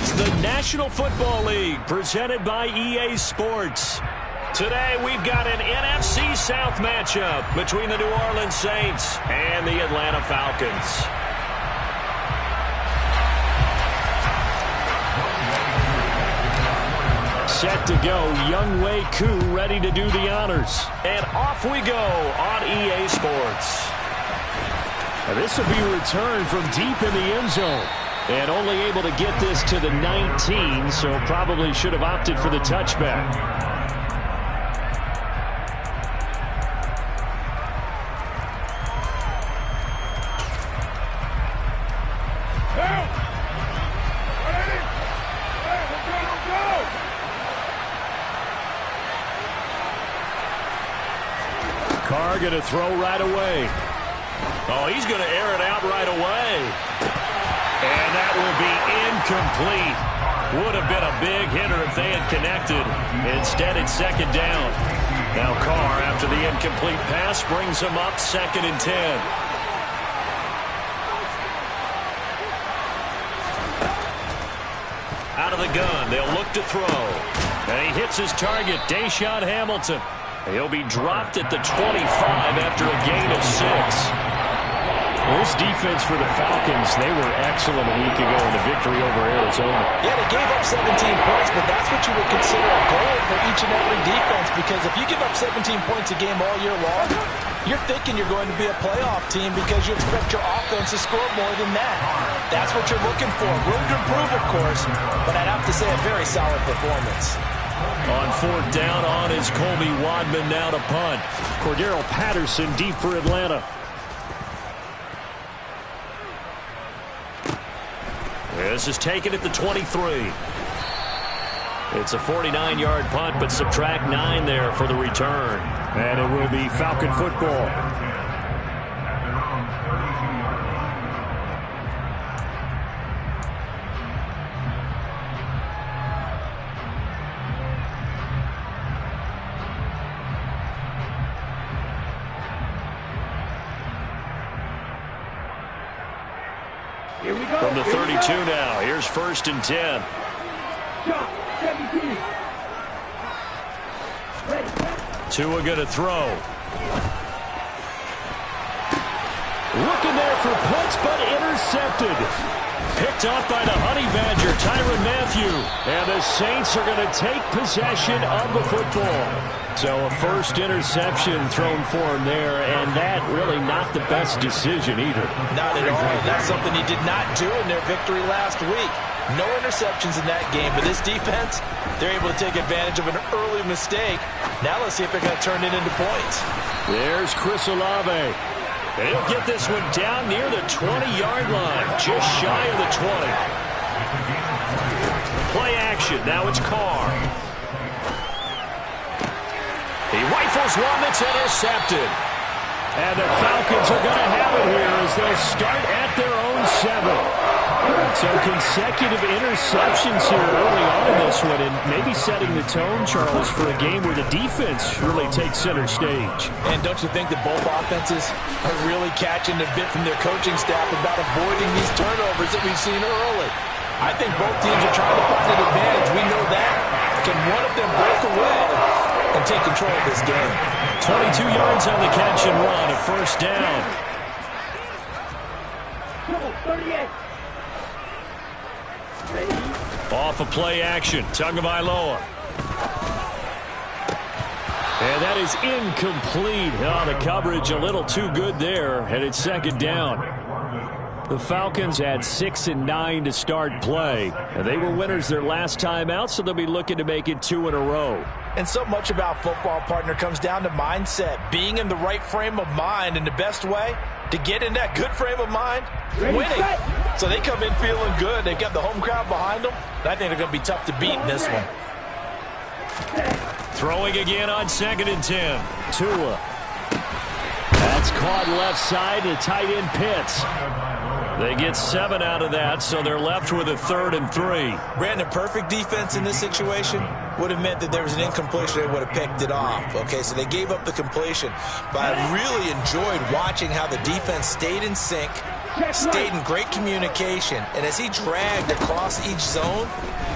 It's the National Football League presented by EA Sports. Today we've got an NFC South matchup between the New Orleans Saints and the Atlanta Falcons. Set to go, Younghoe Koo ready to do the honors. And off we go on EA Sports. Now this will be a return from deep in the end zone. And only able to get this to the 19, so probably should have opted for the touchback. Carr going to throw right away. Oh, he's going to air it out right away. And that will be incomplete. Would have been a big hitter if they had connected. Instead, it's second down. Now Carr, after the incomplete pass, brings him up 2nd and 10. Out of the gun, they'll look to throw. And he hits his target, Deshaun Hamilton. He'll be dropped at the 25 after a gain of 6. This defense for the Falcons, they were excellent a week ago in the victory over Arizona. Yeah, they gave up 17 points, but that's what you would consider a goal for each and every defense, because if you give up 17 points a game all year long, you're thinking you're going to be a playoff team because you expect your offense to score more than that. That's what you're looking for. Room to improve, of course, but I'd have to say a very solid performance. On 4th down, on is Colby Wadman now to punt. Cordero Patterson deep for Atlanta. This is taken at the 23. It's a 49-yard punt, but subtract 9 there for the return. And it will be Falcon football. Here we go. From the 32 now, here's 1st and 10. Shot, 17. Ready. Tua going to throw. Looking there for punts, but intercepted. Picked off by the Honey Badger, Tyrann Mathieu. And the Saints are going to take possession of the football. So a first interception thrown for him there, and that really not the best decision either. Not at all. That's something he did not do in their victory last week. No interceptions in that game, but this defense, they're able to take advantage of an early mistake. Now let's see if they're going to turn it into points. There's Chris Olave. And he'll get this one down near the 20-yard line, just shy of the 20. Play action. Now it's Carr. He rifles one that's intercepted. And the Falcons are going to have it here as they'll start at their own 7. So consecutive interceptions here early on in this one, and maybe setting the tone, Charles, for a game where the defense really takes center stage. And don't you think that both offenses are really catching the bit from their coaching staff about avoiding these turnovers that we've seen early? I think both teams are trying to find an advantage. We know that. Can one of them break away and take control of this game? 22 yards on the catch and run, a 1st down. 38. Off a play action, Tagovailoa. And that is incomplete. Oh, the coverage a little too good there, and it's 2nd down. The Falcons had 6 and 9 to start play, and they were winners their last time out, so they'll be looking to make it 2 in a row. And so much about football, partner, comes down to mindset, being in the right frame of mind, and the best way to get in that good frame of mind, winning. So they come in feeling good. They've got the home crowd behind them. I think they're going to be tough to beat in this one. Throwing again on 2nd and 10. Tua. That's caught left side to tight end Pitts. They get 7 out of that, so they're left with a 3rd and 3. Brandon, perfect defense in this situation would have meant that there was an incompletion. They would have picked it off. Okay, so they gave up the completion. But I really enjoyed watching how the defense stayed in sync, stayed in great communication. And as he dragged across each zone,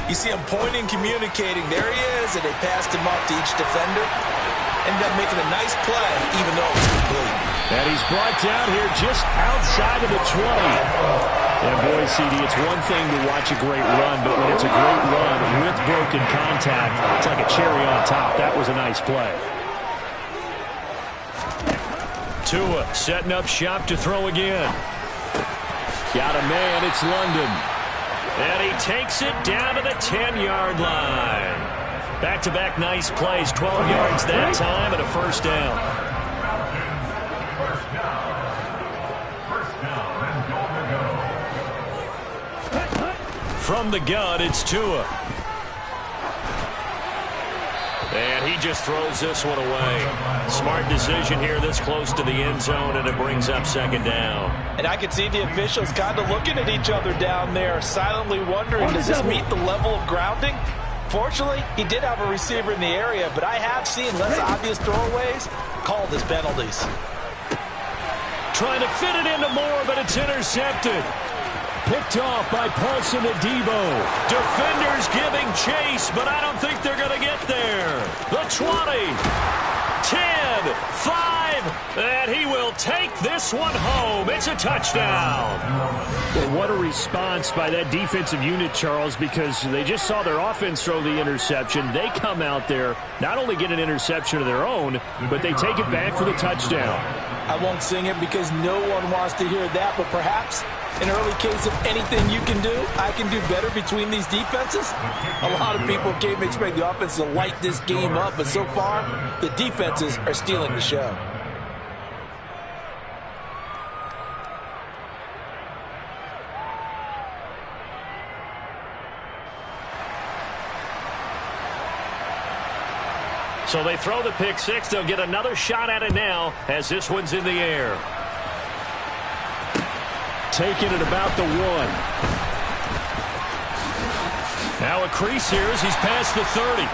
you see him pointing, communicating. There he is, and they passed him up to each defender. Ended up making a nice play, even though it was complete. And he's brought down here just outside of the 20. And boy, CD, it's one thing to watch a great run, but when it's a great run with broken contact, it's like a cherry on top. That was a nice play. Tua setting up shop to throw again. Got a man, it's London. And he takes it down to the 10-yard line. Back-to-back nice plays, 12 yards that time and a first down. From the gun, it's Tua. And he just throws this one away. Smart decision here this close to the end zone, and it brings up 2nd down. And I can see the officials kind of looking at each other down there, silently wondering, does this meet the level of grounding? Fortunately, he did have a receiver in the area, but I have seen less obvious throwaways called as penalties. Trying to fit it into Moore, but it's intercepted. Picked off by Paulson Adebo. Defenders giving chase, but I don't think they're going to get there. The 20, 10, 5, and he will take this one home. It's a touchdown. Well, what a response by that defensive unit, Charles, because they just saw their offense throw the interception. They come out there, not only get an interception of their own, but they take it back for the touchdown. I won't sing it because no one wants to hear that, but perhaps an early case of anything you can do, I can do better between these defenses. A lot of people came to expect the offense to light this game up, but so far, the defenses are stealing the show. So they throw the pick six. They'll get another shot at it now as this one's in the air. Taking it about the 1. Now a crease here as he's past the 30.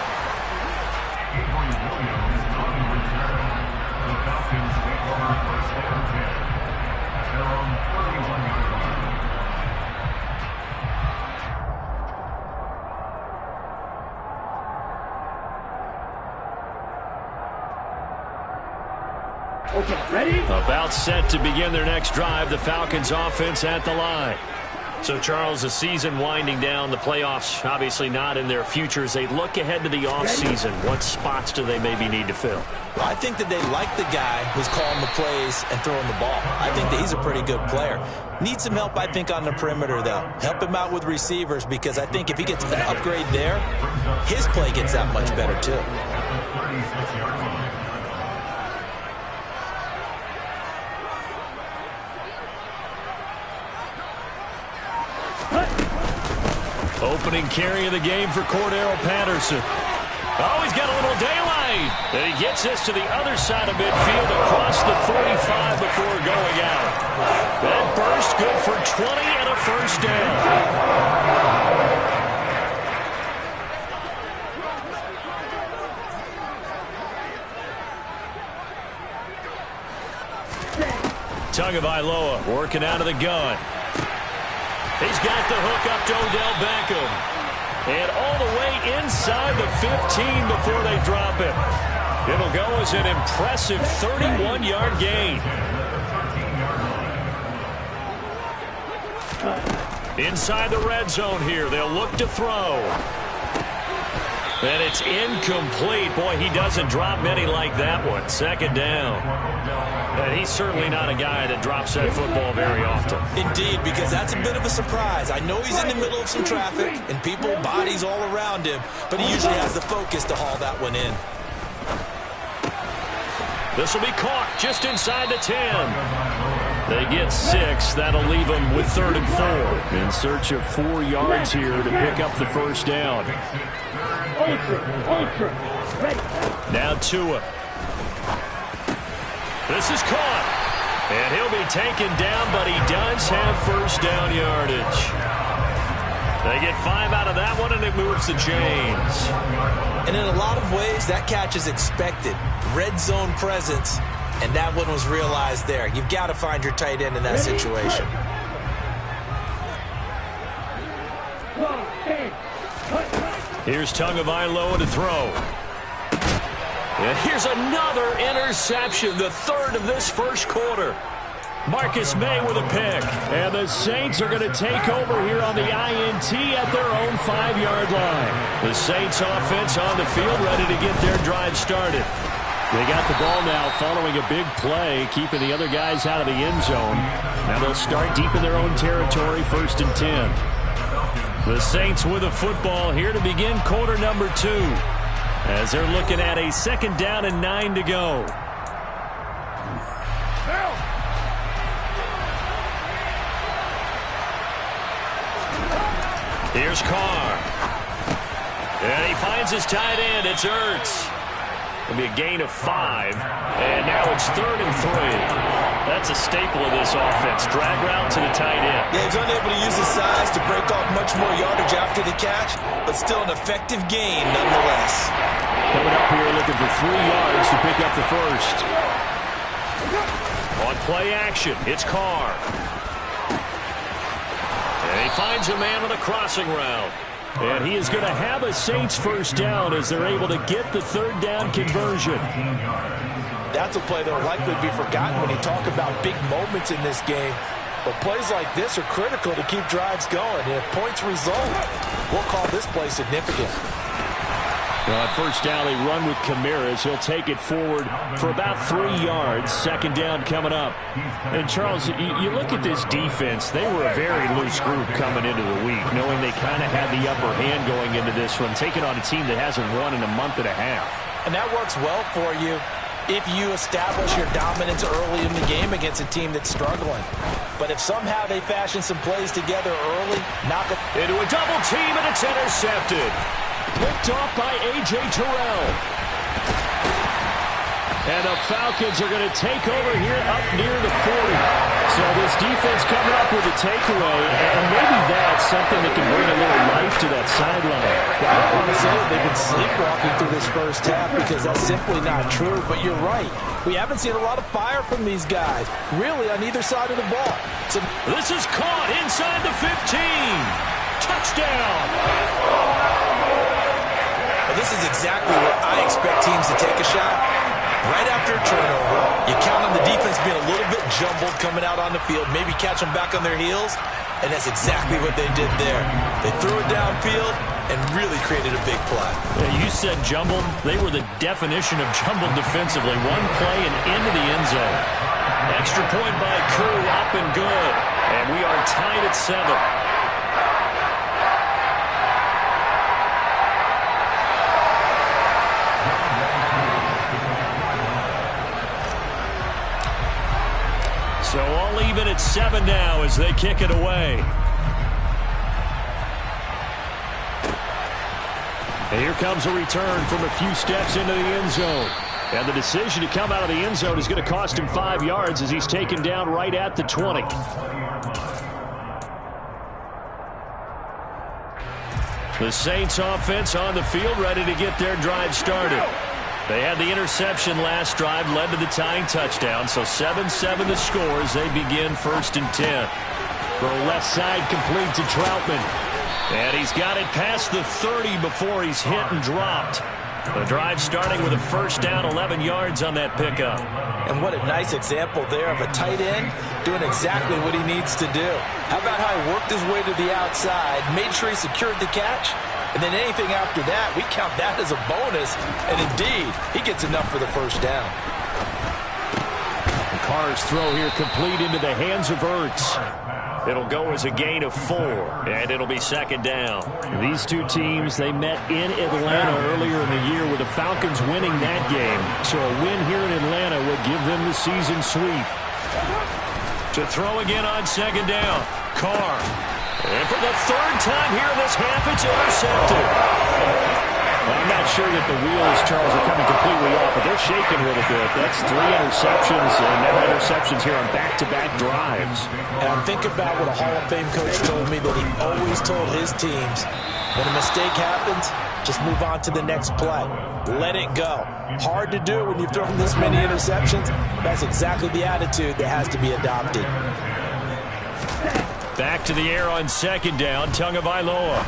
Okay, ready? About set to begin their next drive. The Falcons offense at the line. So, Charles, the season winding down, the playoffs obviously not in their futures. They look ahead to the offseason. What spots do they maybe need to fill? Well, I think that they like the guy who's calling the plays and throwing the ball. I think that he's a pretty good player. Needs some help, I think, on the perimeter, though. Help him out with receivers because I think if he gets an upgrade there, his play gets that much better, too. Opening carry of the game for Cordero Patterson. Oh, he's got a little daylight. And he gets this to the other side of midfield across the 45 before going out. That burst good for 20 and a first down. Tagovailoa working out of the gun. He's got the hook up to Odell Beckham. And all the way inside the 15 before they drop it. It'll go as an impressive 31-yard gain. Inside the red zone here. They'll look to throw. And it's incomplete. Boy, he doesn't drop many like that one. Second down. And he's certainly not a guy that drops that football very often. Indeed, because that's a bit of a surprise. I know he's in the middle of some traffic and people, bodies all around him, but he usually has the focus to haul that one in. This will be caught just inside the 10. They get 6. That'll leave them with 3rd and 4. In search of 4 yards here to pick up the first down. Ultra, ready. Now Tua. This is caught. And he'll be taken down, but he does have first down yardage. They get 5 out of that one, and it moves the chains. And in a lot of ways, that catch is expected. Red zone presence, and that one was realized there. You've got to find your tight end in that situation. Here's Tagovailoa to throw. And here's another interception, the third of this first quarter. Marcus May with a pick. And the Saints are going to take over here on the INT at their own 5-yard line. The Saints offense on the field ready to get their drive started. They got the ball now following a big play, keeping the other guys out of the end zone. Now they'll start deep in their own territory, 1st and 10. The Saints with the football here to begin quarter number 2. As they're looking at a 2nd down and 9 to go. Here's Carr. And he finds his tight end. It's Ertz. It'll be a gain of 5. And now it's 3rd and 3. That's a staple of this offense. Drag route to the tight end. Yeah, he's unable to use his size to break off much more yardage after the catch, but still an effective gain nonetheless. Coming up here looking for 3 yards to pick up the first. On play action, it's Carr. And he finds a man on a crossing route. And he is going to have a Saints first down as they're able to get the 3rd down conversion. That's a play that will likely be forgotten when you talk about big moments in this game. But plays like this are critical to keep drives going. And if points result, we'll call this play significant. Well, at first down, they run with Camaras. He'll take it forward for about 3 yards. 2nd down coming up. And, Charles, you look at this defense. They were a very loose group coming into the week, knowing they kind of had the upper hand going into this one, taking on a team that hasn't won in a month and a half. And that works well for you if you establish your dominance early in the game against a team that's struggling. But if somehow they fashion some plays together early, knock it into a double team, and it's intercepted. Picked off by A.J. Terrell. And the Falcons are going to take over here up near the 40. So this defense coming up with a takeaway, and maybe that's something that can bring a little life to that sideline. I don't want to say that they've been sleepwalking through this first half because that's simply not true, but you're right. We haven't seen a lot of fire from these guys, really on either side of the ball. So this is caught inside the 15. Touchdown. This is exactly where I expect teams to take a shot. Right after a turnover, you count on the defense being a little bit jumbled coming out on the field, maybe catch them back on their heels, and that's exactly what they did there. They threw it downfield and really created a big play. Yeah, you said jumbled. They were the definition of jumbled defensively. One play and into the end zone. Extra point by Koo, up and good. And we are tied at 7. So all even at 7 now as they kick it away. And here comes a return from a few steps into the end zone. And the decision to come out of the end zone is going to cost him 5 yards as he's taken down right at the 20. The Saints offense on the field ready to get their drive started. They had the interception last drive, led to the tying touchdown, so 7-7 the score as they begin 1st and 10. Throw left side complete to Troutman. And he's got it past the 30 before he's hit and dropped. The drive starting with a first down, 11 yards on that pickup. And what a nice example there of a tight end doing exactly what he needs to do. How about how he worked his way to the outside, made sure he secured the catch, and then anything after that, we count that as a bonus. And indeed, he gets enough for the first down. Carr's throw here complete into the hands of Ertz. It'll go as a gain of 4, and it'll be 2nd down. These two teams, they met in Atlanta earlier in the year with the Falcons winning that game. So a win here in Atlanta would give them the season sweep. To throw again on 2nd down, Carr. And for the 3rd time here in this half, it's intercepted. Well, I'm not sure that the wheels, Charles, are coming completely off, but they're shaking a little bit. That's 3 interceptions, and now interceptions here on back-to-back drives. And I think about what a Hall of Fame coach told me that he always told his teams, when a mistake happens, just move on to the next play. Let it go. Hard to do when you've thrown this many interceptions. That's exactly the attitude that has to be adopted. Back to the air on second down, Tagovailoa.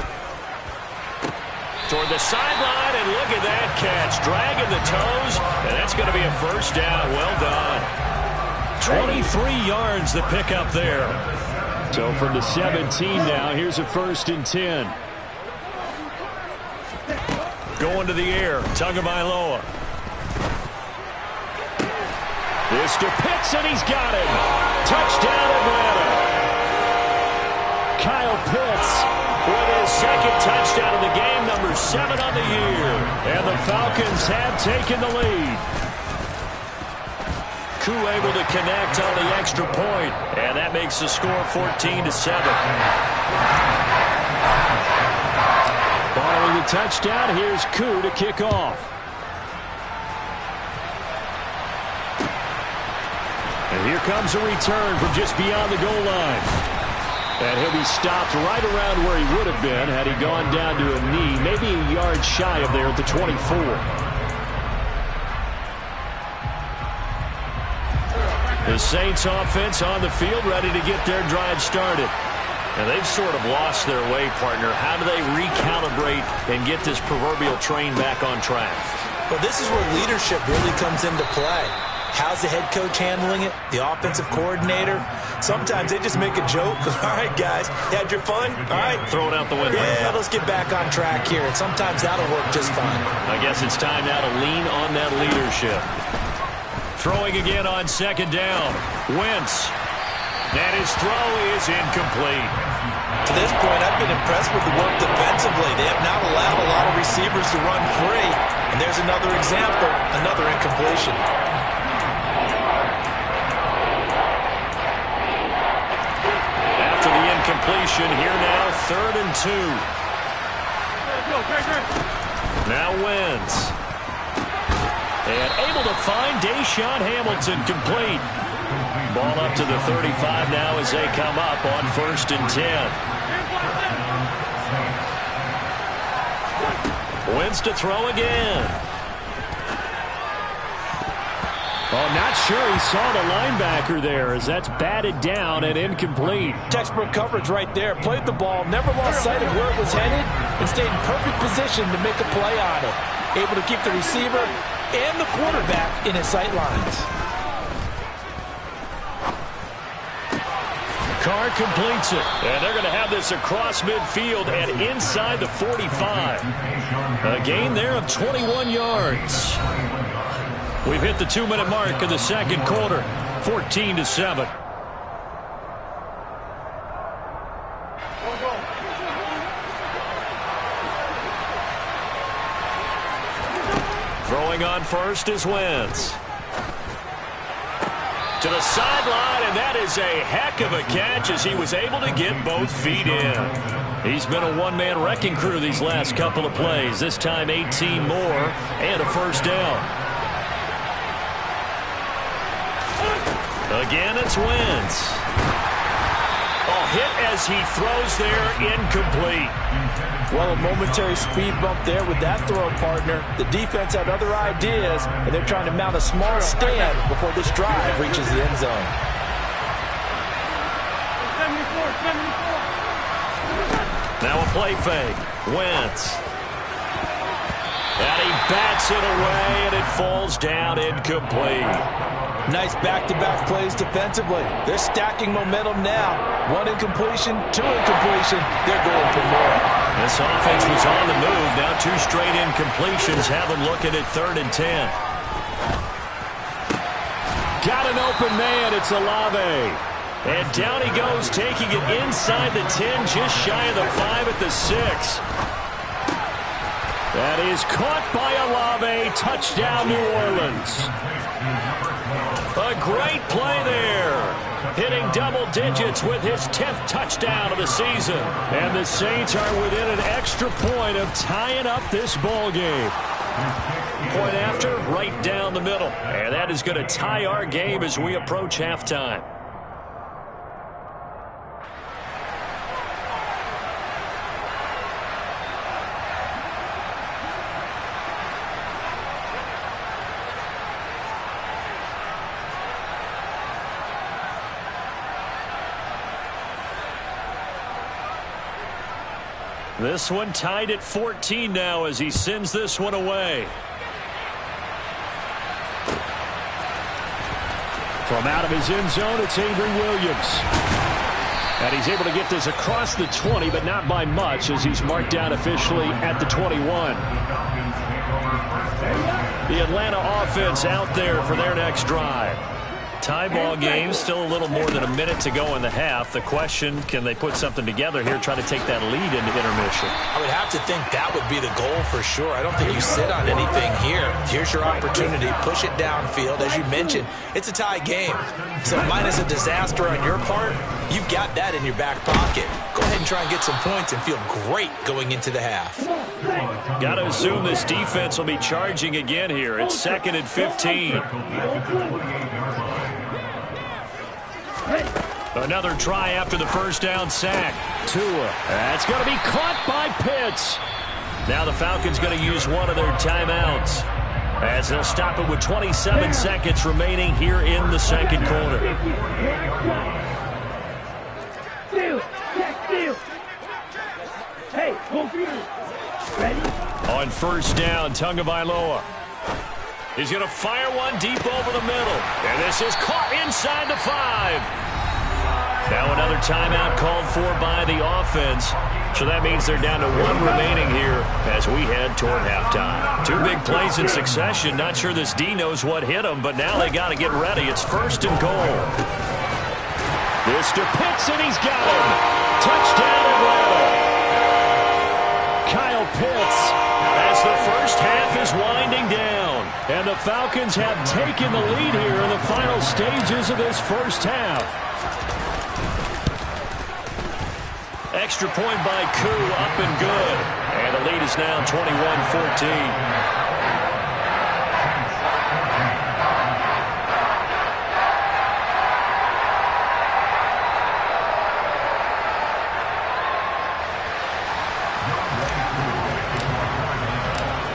Toward the sideline, and look at that catch. Dragging the toes, and that's going to be a first down. Well done. 23 yards the pickup there. So from the 17 now, here's a 1st and 10. Going to the air, Tagovailoa. This to Pitts, and he's got him. Touchdown, Atlanta. Kyle Pitts with his 2nd touchdown of the game, number 7 on the year. And the Falcons have taken the lead. Koo able to connect on the extra point, and that makes the score 14-7. Following the touchdown, here's Koo to kick off. And here comes a return from just beyond the goal line. And he'll be stopped right around where he would have been had he gone down to a knee, maybe a yard shy of there at the 24. The Saints offense on the field, ready to get their drive started. And they've sort of lost their way, partner. How do they recalibrate and get this proverbial train back on track? Well, this is where leadership really comes into play. How's the head coach handling it? The offensive coordinator? Sometimes they just make a joke. All right, guys, you had your fun? All right. Throw it out the window. Yeah, let's get back on track here. And sometimes that'll work just fine. I guess it's time now to lean on that leadership. Throwing again on second down. Wentz. And his throw is incomplete. To this point, I've been impressed with the work defensively. They have not allowed a lot of receivers to run free. And there's another example, another incompletion. Completion here now, 3rd and 2. Now Wentz. And able to find Deshaun Hamilton complete. Ball up to the 35 now as they come up on 1st and 10. Wentz to throw again. Oh, not sure he saw the linebacker there as that's batted down and incomplete. Textbook coverage right there. Played the ball, never lost sight of where it was headed, and stayed in perfect position to make a play on it. Able to keep the receiver and the quarterback in his sight lines. Carr completes it, and they're going to have this across midfield and inside the 45. A gain there of 21 yards. We've hit the 2-minute mark in the second quarter, 14-7. Throwing on first is Wentz. To the sideline, and that is a heck of a catch as he was able to get both feet in. He's been a one-man wrecking crew these last couple of plays. This time 18 more and a first down. Again, it's Wentz. Oh, hit as he throws there, incomplete. Well, a momentary speed bump there with that throw, partner. The defense had other ideas, and they're trying to mount a small stand before this drive reaches the end zone. 74. Now a play fake. Wentz. And he bats it away, and it falls down incomplete. Nice back-to-back plays defensively. They're stacking momentum now. 1 incompletion, 2 incompletion. They're going for more. This offense was on the move. Now 2 straight incompletions have them looking at 3rd and 10. Got an open man. It's Olave. And down he goes, taking it inside the 10, just shy of the 5 at the 6. That is caught by Olave. Touchdown, New Orleans. A great play there. Hitting double digits with his 10th touchdown of the season. And the Saints are within an extra point of tying up this ball game. Point after, right down the middle. And that is going to tie our game as we approach halftime. This one tied at 14 now as he sends this one away. From out of his end zone, it's Avery Williams. And he's able to get this across the 20, but not by much as he's marked down officially at the 21. The Atlanta offense out there for their next drive. Tie ball game, still a little more than a minute to go in the half. The question, can they put something together here, try to take that lead into intermission? I would have to think that would be the goal for sure. I don't think you sit on anything here. Here's your opportunity. Push it downfield. As you mentioned, it's a tie game. So minus a disaster on your part, you've got that in your back pocket. Go ahead and try and get some points and feel great going into the half. Got to assume this defense will be charging again here. It's 2nd and 15. Another try after the first down sack. Tua. That's going to be caught by Pitts. Now the Falcons going to use one of their timeouts as they'll stop it with 27 seconds remaining here in the second quarter. Hey, go green. Ready? On first down, Tagovailoa. He's going to fire one deep over the middle. And this is caught inside the 5. Now another timeout called for by the offense. So that means they're down to one remaining here as we head toward halftime. Two big plays in succession. Not sure this D knows what hit him, but now they got to get ready. It's 1st and goal. This to Pitts, and he's got him. Touchdown, Atlanta. Kyle Pitts as the first half is winding down. And the Falcons have taken the lead here in the final stages of this first half. Extra point by Koo, up and good. And the lead is now 21-14.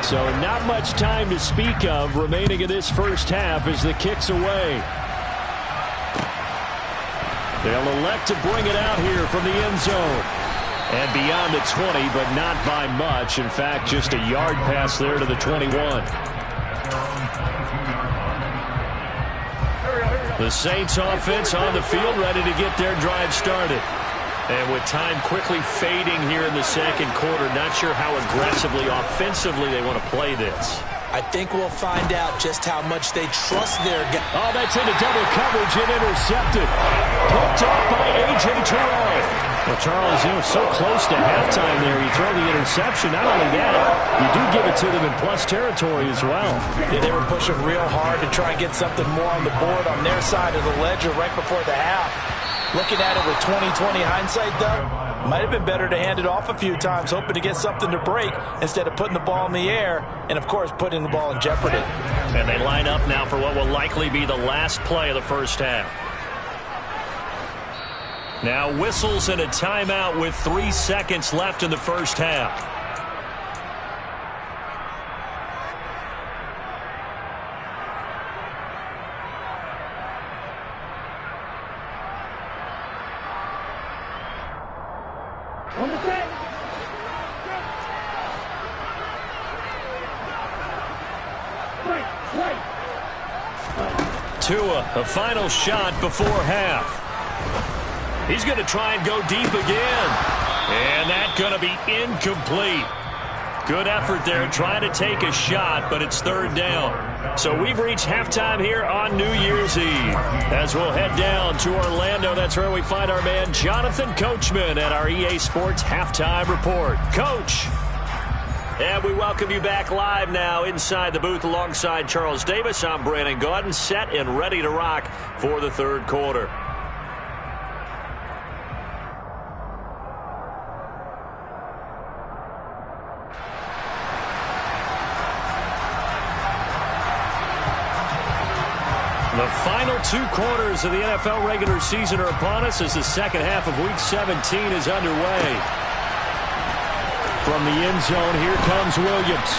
So not much time to speak of remaining in this first half as the kick's away. They'll elect to bring it out here from the end zone. And beyond the 20, but not by much. In fact, just a yard pass there to the 21. The Saints offense on the field, ready to get their drive started. And with time quickly fading here in the second quarter, not sure how aggressively, offensively they want to play this. I think we'll find out just how much they trust their guy. Oh, that's into double coverage and intercepted. Picked up by A.J. Terrell. Well, Charles, you know, so close to halftime there. You throw the interception. Not only that, you do give it to them in plus territory as well. Yeah, they were pushing real hard to try and get something more on the board on their side of the ledger right before the half. Looking at it with 20/20 hindsight, though, might have been better to hand it off a few times, hoping to get something to break instead of putting the ball in the air and, of course, putting the ball in jeopardy. And they line up now for what will likely be the last play of the first half. Now whistles and a timeout with 3 seconds left in the first half. On the set. Right. Tua, a final shot before half. He's going to try and go deep again. And that's going to be incomplete. Good effort there trying to take a shot, but it's 3rd down. So we've reached halftime here on New Year's Eve. As we'll head down to Orlando, that's where we find our man Jonathan Coachman at our EA Sports Halftime Report. Coach. And we welcome you back live now inside the booth alongside Charles Davis. I'm Brandon Gaudin, set and ready to rock for the third quarter. The final 2 quarters of the NFL regular season are upon us as the second half of Week 17 is underway. From the end zone, here comes Williams.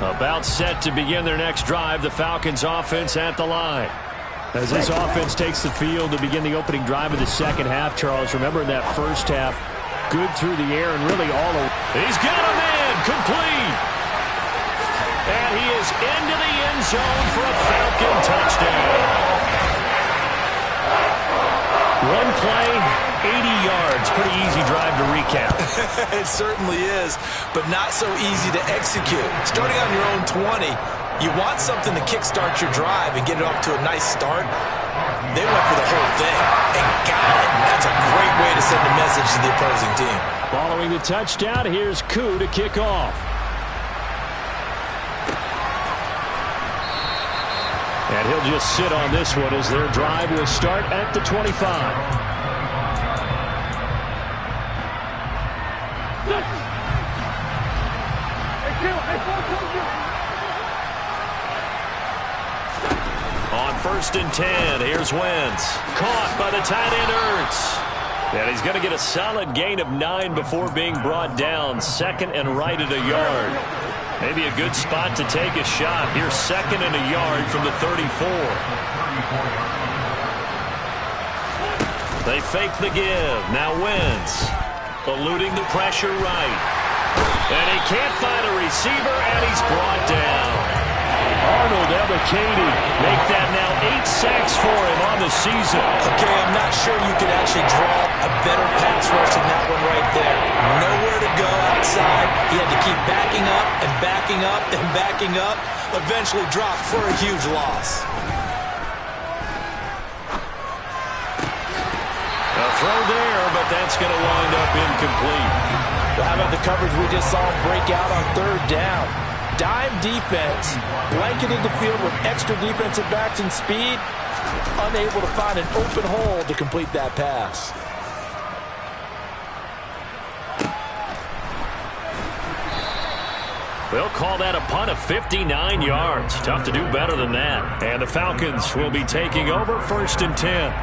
About set to begin their next drive, the Falcons offense at the line. As this offense takes the field to begin the opening drive of the second half, Charles, remember in that first half, good through the air and really all over. He's got a man, complete. And he is into the end zone for a Falcon touchdown. One play, 80 yards. Pretty easy drive to recap. It certainly is, but not so easy to execute. Starting on your own 20, you want something to kickstart your drive and get it off to a nice start. They went for the whole thing and got it. That's a great way to send a message to the opposing team. Following the touchdown, here's Koo to kick off. And he'll just sit on this one as their drive will start at the 25. On 1st and 10, here's Wentz. Caught by the tight end Ertz. And he's going to get a solid gain of 9 before being brought down. Second and right at a yard. Maybe a good spot to take a shot. Here's 2nd and a yard from the 34. They fake the give. Now Wentz eluding the pressure right. And he can't find a receiver, and he's brought down. Arnold Ebiketie make that now 8 sacks for him on the season. Okay, I'm not sure you could actually draw a better pass rush than that one right there. Nowhere to go outside. He had to keep backing up and backing up and backing up. Eventually dropped for a huge loss. A throw there, but that's going to wind up incomplete. Well, how about the coverage we just saw break out on 3rd down? Dime defense, blanketed the field with extra defensive backs and speed, unable to find an open hole to complete that pass. They'll call that a punt of 59 yards. Tough to do better than that. And the Falcons will be taking over 1st and 10.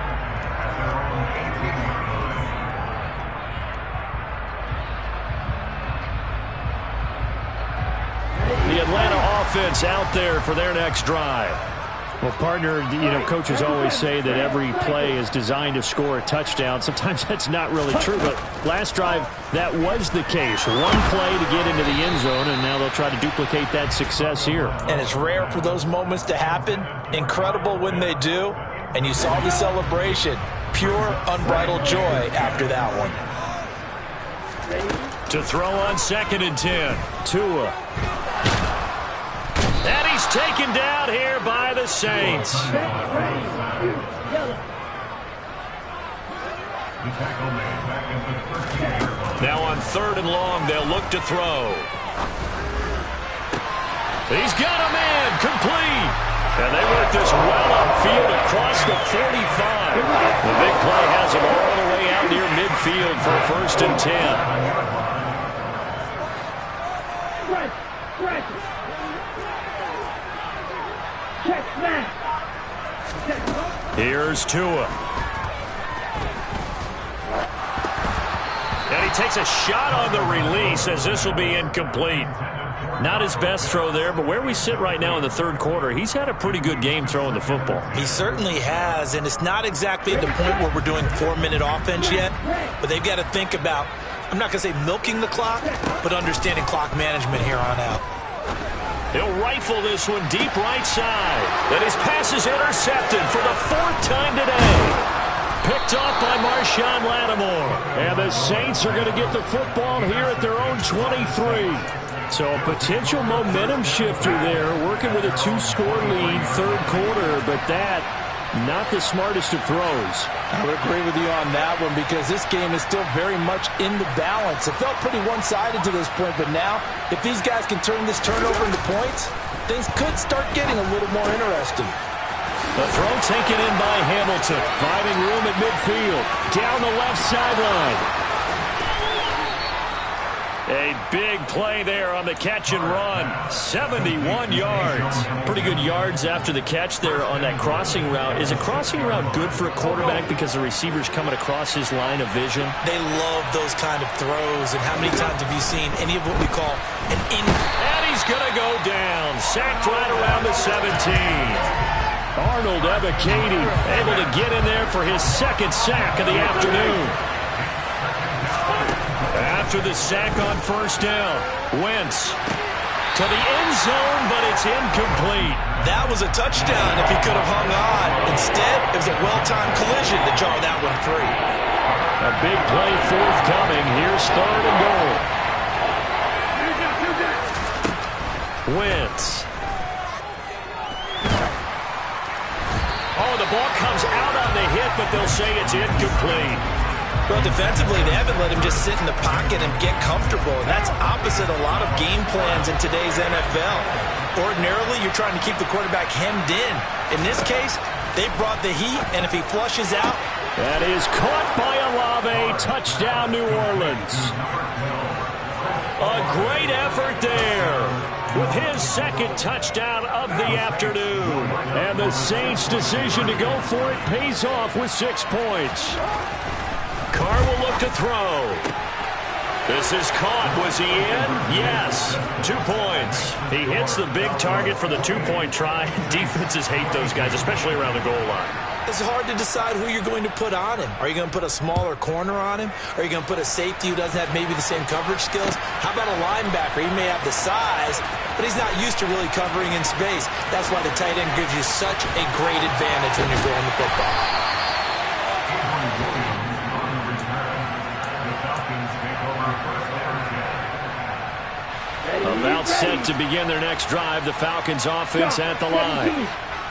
The Atlanta offense out there for their next drive. Well, partner, coaches always say that every play is designed to score a touchdown. Sometimes that's not really true, but last drive, that was the case. One play to get into the end zone, and now they'll try to duplicate that success here. And it's rare for those moments to happen. Incredible when they do. And you saw the celebration. Pure, unbridled joy after that one. To throw on 2nd and 10, Tua. And he's taken down here by the Saints. Now on 3rd and long, they'll look to throw. He's got a man, complete. And they work this well upfield across the 45. The big play has him all the way out near midfield for 1st and 10. Here's Tua. And he takes a shot on the release as this will be incomplete. Not his best throw there, but where we sit right now in the 3rd quarter, he's had a pretty good game throwing the football. He certainly has, and it's not exactly at the point where we're doing 4-minute offense yet, but they've got to think about, I'm not going to say milking the clock, but understanding clock management here on out. He'll rifle this one deep right side. And his pass is intercepted for the 4th time today. Picked off by Marshawn Lattimore. And the Saints are going to get the football here at their own 23. So a potential momentum shifter there, working with a 2-score lead, third quarter, but that, not the smartest of throws. I would agree with you on that one because this game is still very much in the balance. It felt pretty one-sided to this point, but now, if these guys can turn this turnover into points, things could start getting a little more interesting. The throw taken in by Hamilton, finding room at midfield, down the left sideline. A big play there on the catch and run. 71 yards. Pretty good yards after the catch there on that crossing route. Is a crossing route good for a quarterback because the receiver's coming across his line of vision? They love those kind of throws. And how many times have you seen any of what we call an in? And he's going to go down. Sacked right around the 17. Arnold Ebiketie able to get in there for his second sack of the afternoon. After the sack on first down, Wentz to the end zone, but it's incomplete. That was a touchdown if he could have hung on. Instead, it was a well-timed collision to jar that one free. A big play forthcoming. Here's third and goal. Wentz. Oh, the ball comes out on the hit, but they'll say it's incomplete. Well, defensively, they haven't let him just sit in the pocket and get comfortable, and that's opposite a lot of game plans in today's NFL. Ordinarily, you're trying to keep the quarterback hemmed in. In this case, they brought the heat, and if he flushes out... That is caught by Olave. Touchdown, New Orleans. A great effort there with his second touchdown of the afternoon. And the Saints' decision to go for it pays off with 6 points. Carr will look to throw. This is caught. Was he in? Yes. 2 points. He hits the big target for the 2-point try. Defenses hate those guys, especially around the goal line. It's hard to decide who you're going to put on him. Are you going to put a smaller corner on him? Are you going to put a safety who doesn't have maybe the same coverage skills? How about a linebacker? He may have the size, but he's not used to really covering in space. That's why the tight end gives you such a great advantage when you're throwing the football. About set to begin their next drive, the Falcons offense at the line.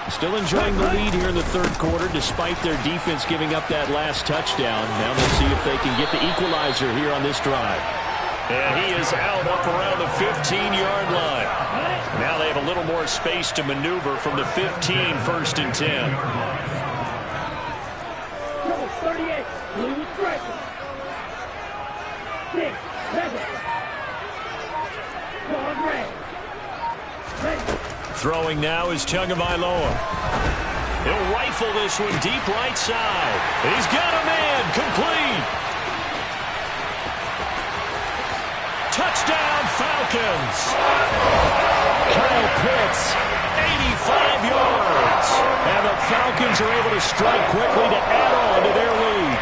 Still enjoying the lead here in the third quarter despite their defense giving up that last touchdown. Now they'll see if they can get the equalizer here on this drive. And he is out up around the 15-yard line. Now they have a little more space to maneuver from the 15, 1st and 10. Number 38, blue striker. 6, 7. Guard red. Throwing now is Tagovailoa. He'll rifle this one deep right side. He's got a man. Complete. Touchdown, Falcons. Kyle Pitts, 85 yards. And the Falcons are able to strike quickly to add on to their lead.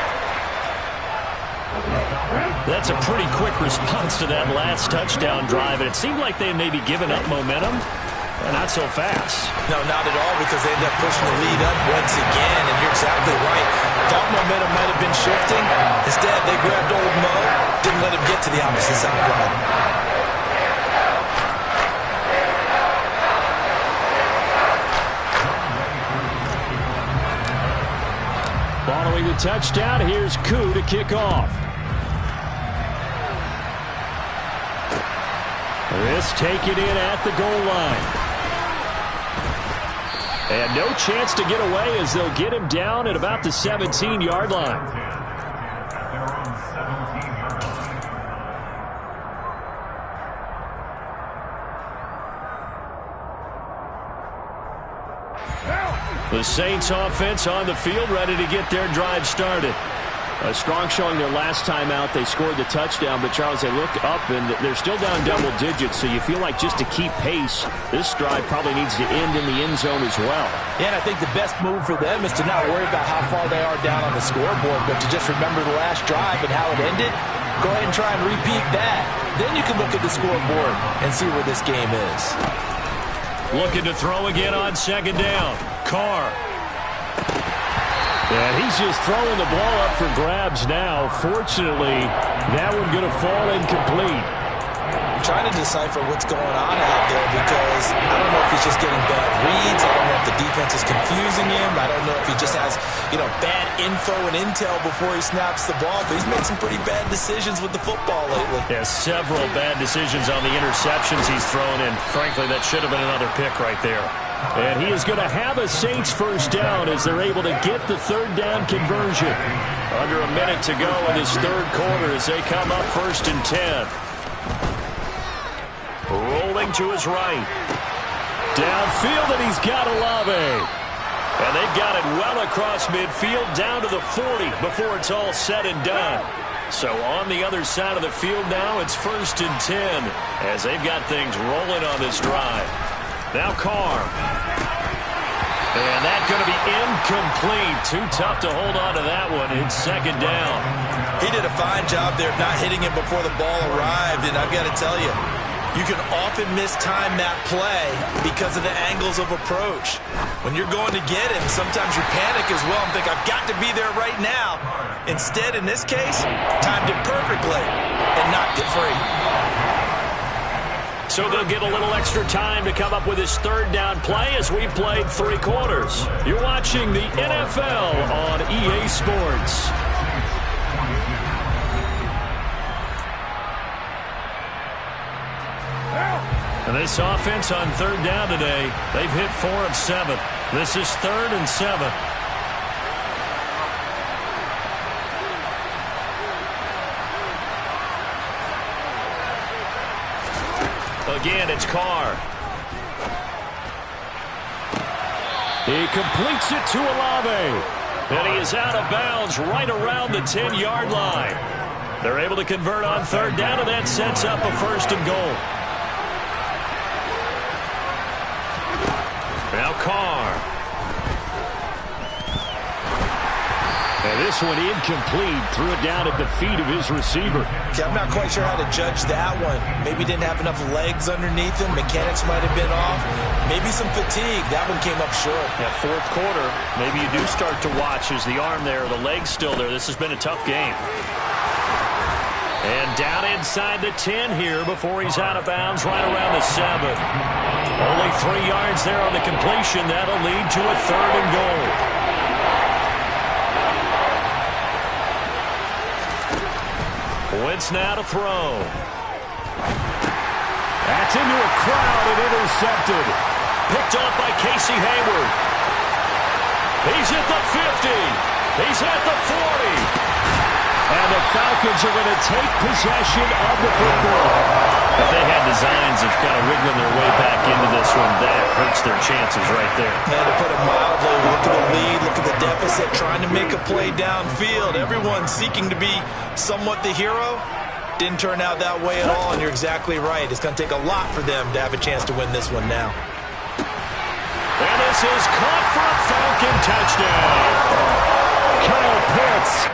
That's a pretty quick response to that last touchdown drive. And it seemed like they had maybe given up momentum. Not so fast. No, not at all, because they ended up pushing the lead up once again, and you're exactly right. Thought momentum might have been shifting. Instead, they grabbed old Mo, didn't let him get to the opposite sideline. Following the touchdown, here's Koo to kick off. This taken in at the goal line. And no chance to get away as they'll get him down at about the 17-yard line. The Saints offense on the field, ready to get their drive started. A strong showing their last time out. They scored the touchdown, but Charles, they look up and they're still down double digits, so you feel like just to keep pace, this drive probably needs to end in the end zone as well. Yeah, and I think the best move for them is to not worry about how far they are down on the scoreboard, but to just remember the last drive and how it ended. Go ahead and try and repeat that. Then you can look at the scoreboard and see where this game is. Looking to throw again on second down. Carr. And he's just throwing the ball up for grabs now. Fortunately, that one going to fall incomplete. I'm trying to decipher what's going on out there because I don't know if he's just getting bad reads. I don't know if the defense is confusing him. I don't know if he just has, bad info and intel before he snaps the ball. But he's made some pretty bad decisions with the football lately. Yeah, several bad decisions on the interceptions he's thrown in. Frankly, that should have been another pick right there. And he is going to have a Saints first down as they're able to get the third down conversion. Under a minute to go in this third quarter as they come up 1st and 10. Rolling to his right. Downfield, and he's got Olave. And they've got it well across midfield down to the 40 before it's all said and done. So on the other side of the field now, it's 1st and 10 as they've got things rolling on this drive. Now Carr. And that's going to be incomplete. Too tough to hold on to that one. It's 2nd down. He did a fine job there of not hitting it before the ball arrived. And I've got to tell you, you can often mistime that play because of the angles of approach. When you're going to get him, sometimes you panic as well and think, I've got to be there right now. Instead, in this case, timed it perfectly and knocked it free. So they'll get a little extra time to come up with his third down play as we've played 3 quarters. You're watching the NFL on EA Sports. And this offense on 3rd down today, they've hit 4 of 7. This is 3rd and 7. Again, it's Carr. He completes it to Olave. And he is out of bounds right around the 10-yard line. They're able to convert on 3rd down, and that sets up a 1st and goal. Now Carr. And this one incomplete. Threw it down at the feet of his receiver. Okay, I'm not quite sure how to judge that one. Maybe didn't have enough legs underneath him. Mechanics might have been off. Maybe some fatigue. That one came up short. That 4th quarter, maybe you do start to watch as the arm there, the leg's still there. This has been a tough game. And down inside the 10 here before he's out of bounds right around the 7. Only 3 yards there on the completion. That'll lead to a 3rd and goal. Wentz now to throw. That's into a crowd and intercepted. Picked off by Casey Hayward. He's at the 50. He's at the 40. And the Falcons are going to take possession of the football. If they had designs of kind of wiggling their way back into this one, that hurts their chances right there. And to put it mildly, look at the lead, look at the deficit, trying to make a play downfield. Everyone seeking to be somewhat the hero. Didn't turn out that way at all, and you're exactly right. It's going to take a lot for them to have a chance to win this one now. And this is caught for a Falcon touchdown. Kyle Pitts.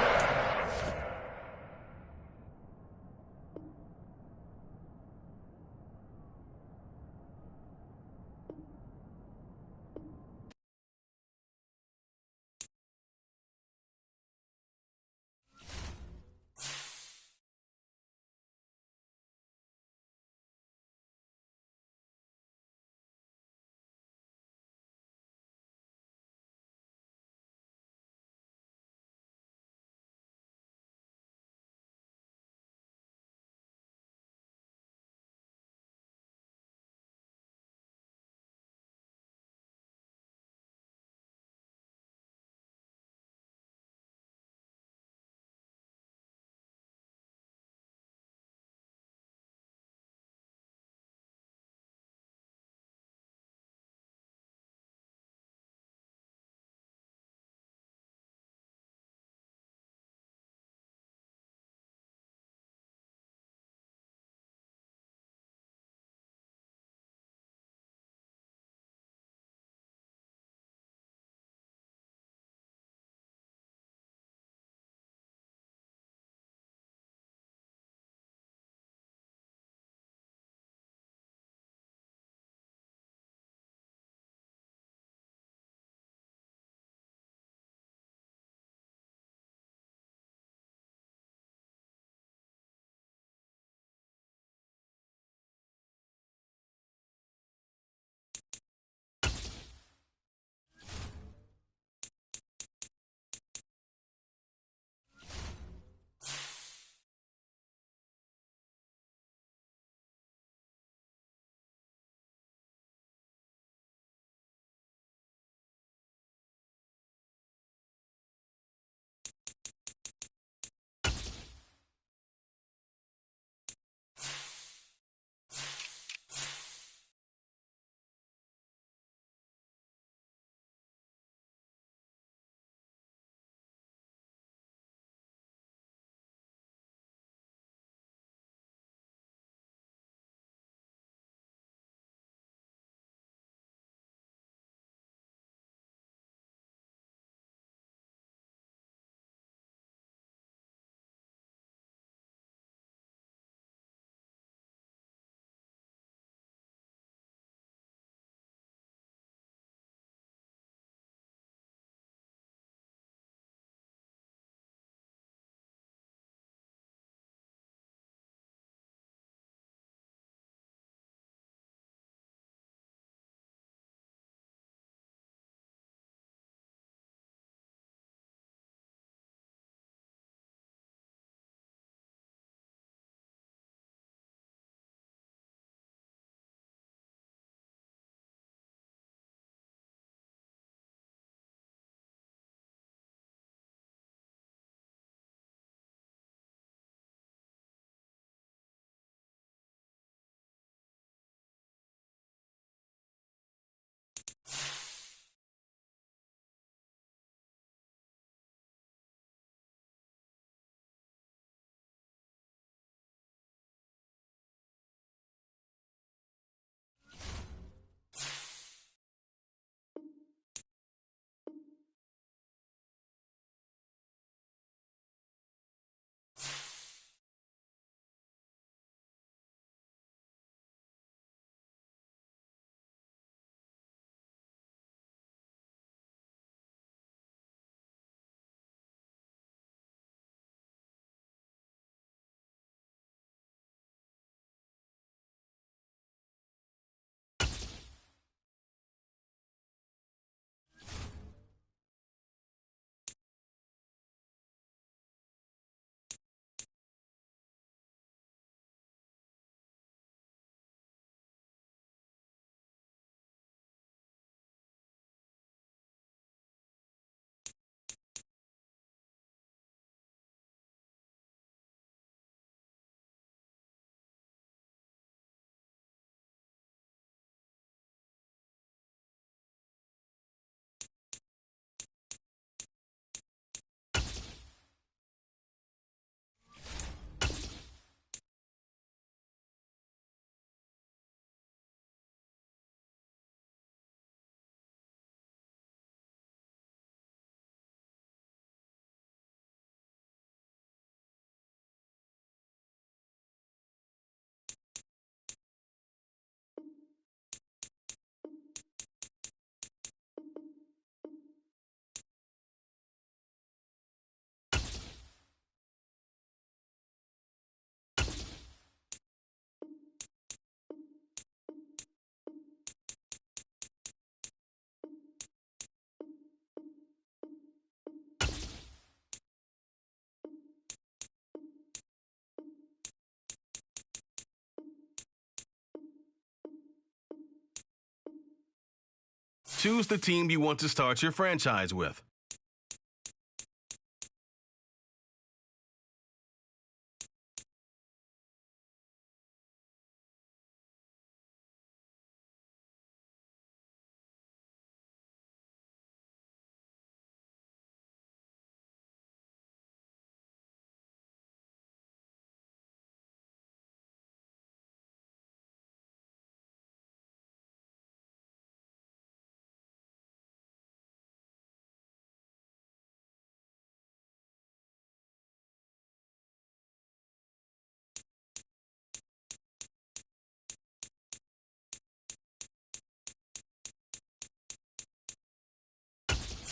Choose the team you want to start your franchise with.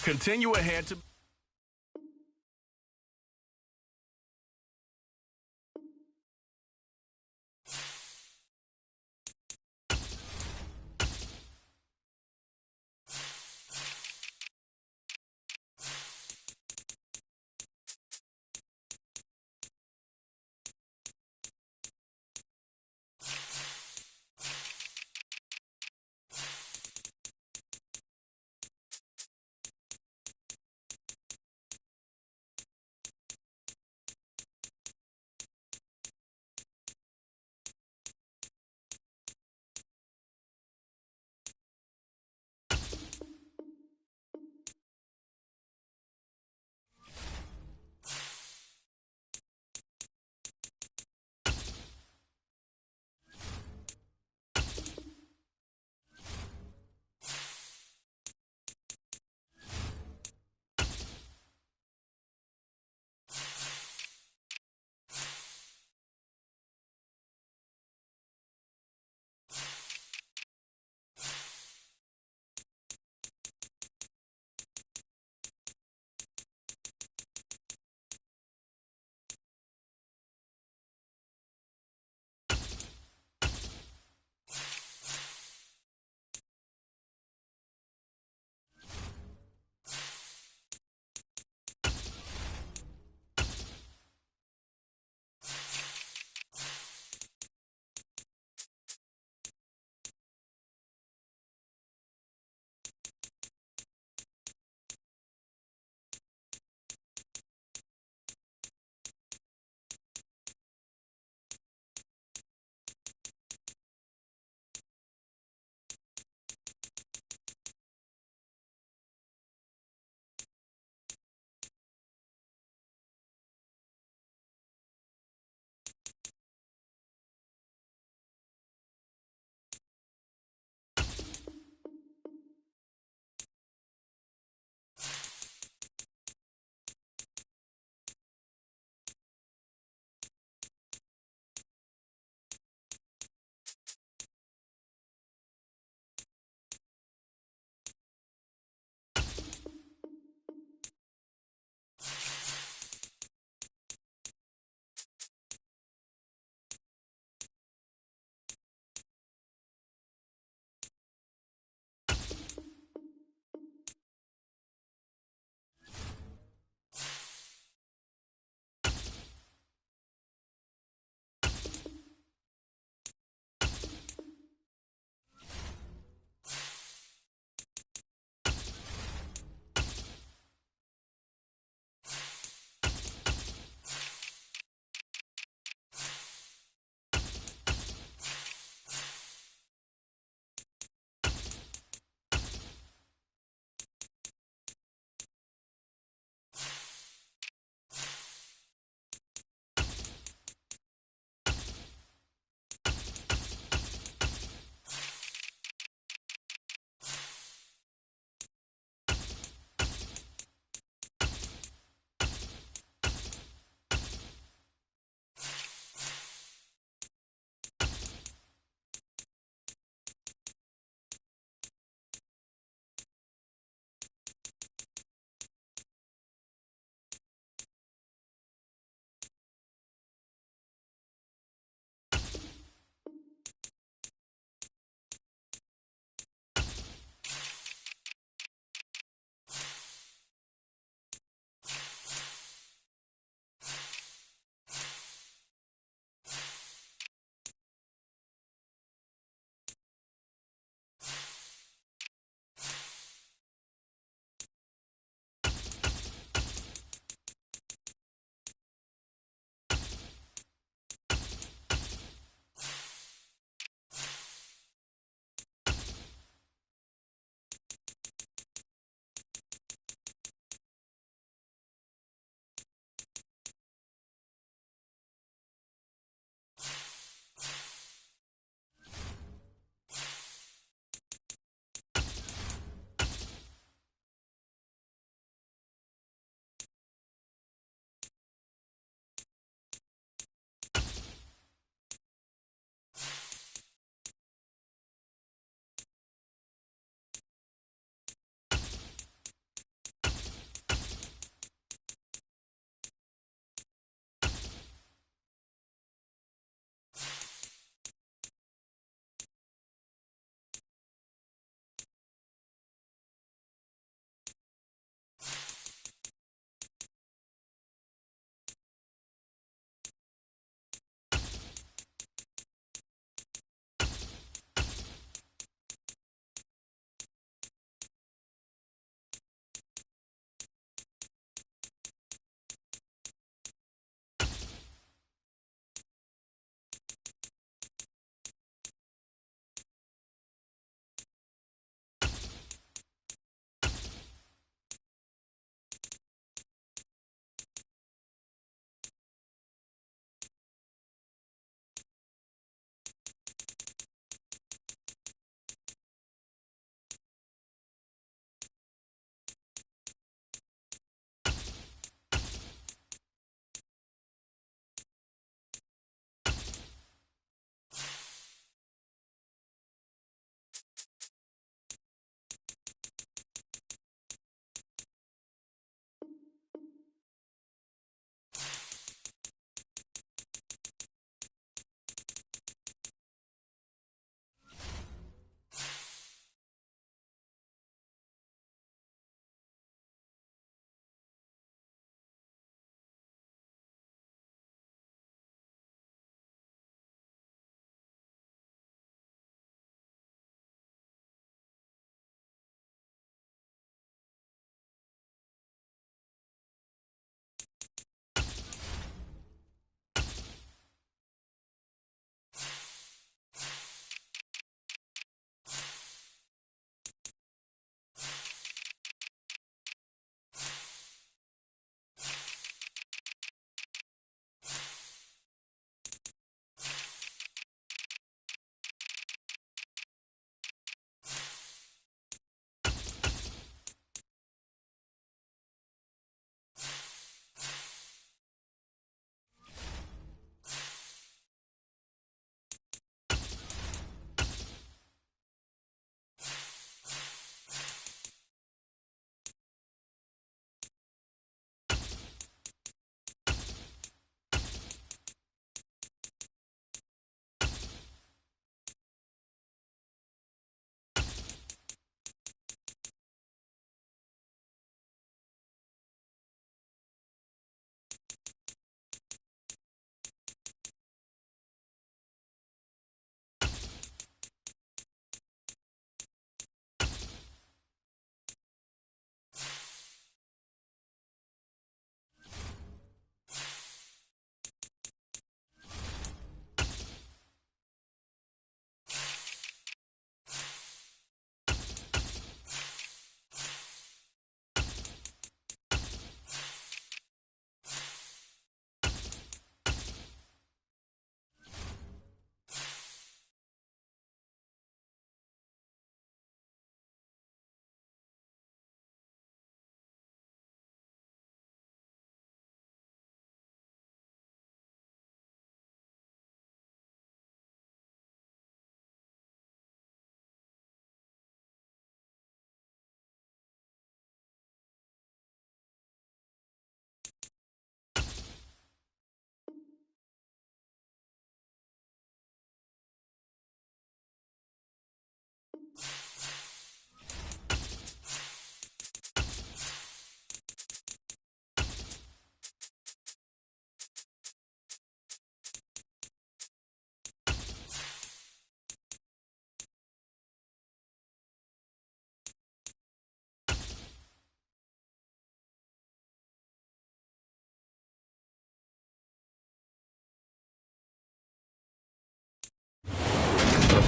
Continue ahead to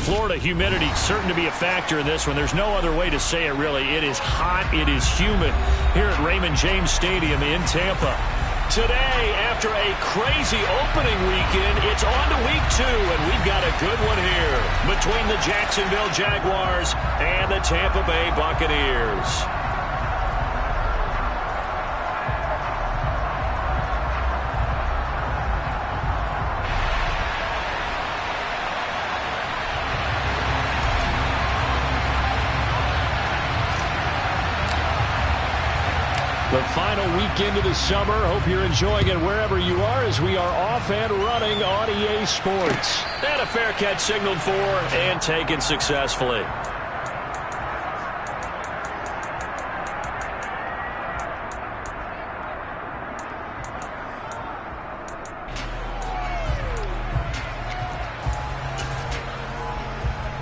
Florida humidity certain to be a factor in this one. There's no other way to say it, really. It is hot. It is humid here at Raymond James Stadium in Tampa. Today, after a crazy opening weekend, it's on to week 2, and we've got a good one here between the Jacksonville Jaguars and the Tampa Bay Buccaneers. The final weekend of the summer. Hope you're enjoying it wherever you are as we are off and running on EA Sports. And a fair catch signaled for and taken successfully.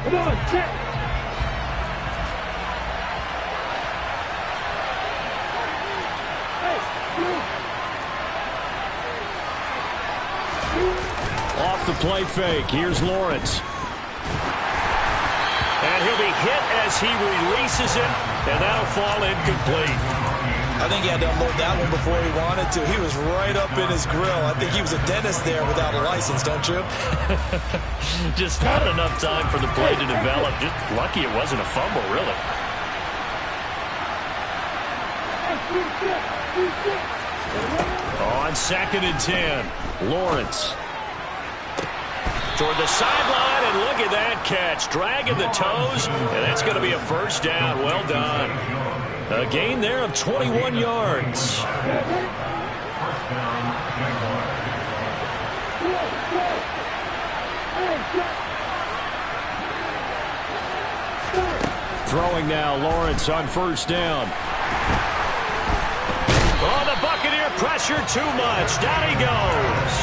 Come on, set. Off the play fake. Here's Lawrence. And he'll be hit as he releases it, and that'll fall incomplete. I think he had to unload that one before he wanted to. He was right up in his grill. I think he was a dentist there without a license, don't you? Just not enough time for the play to develop. Just lucky it wasn't a fumble, really. On 2nd and 10, Lawrence. Toward the sideline, and look at that catch. Dragging the toes, and that's going to be a first down. Well done. A gain there of 21 yards. Throwing now, Lawrence on first down. Oh, the Buccaneer pressure too much. Down he goes.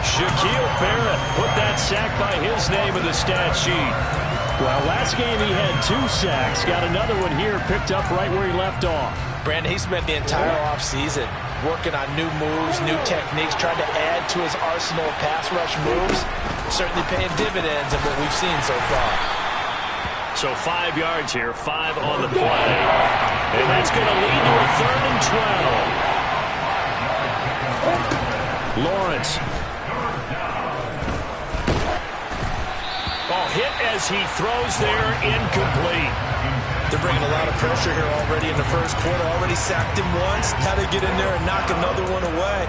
Shaquille Barrett put that sack by his name in the stat sheet. Well, last game he had 2 sacks. Got another one here, picked up right where he left off. Brandon, he spent the entire offseason working on new moves, new techniques, trying to add to his arsenal of pass rush moves. Certainly paying dividends in what we've seen so far. So 5 yards here, 5 on the play. And that's going to lead to a 3rd and 12. Lawrence. Ball hit as he throws there, incomplete. They're bringing a lot of pressure here already in the first quarter. Already sacked him once. Got to get in there and knock another one away.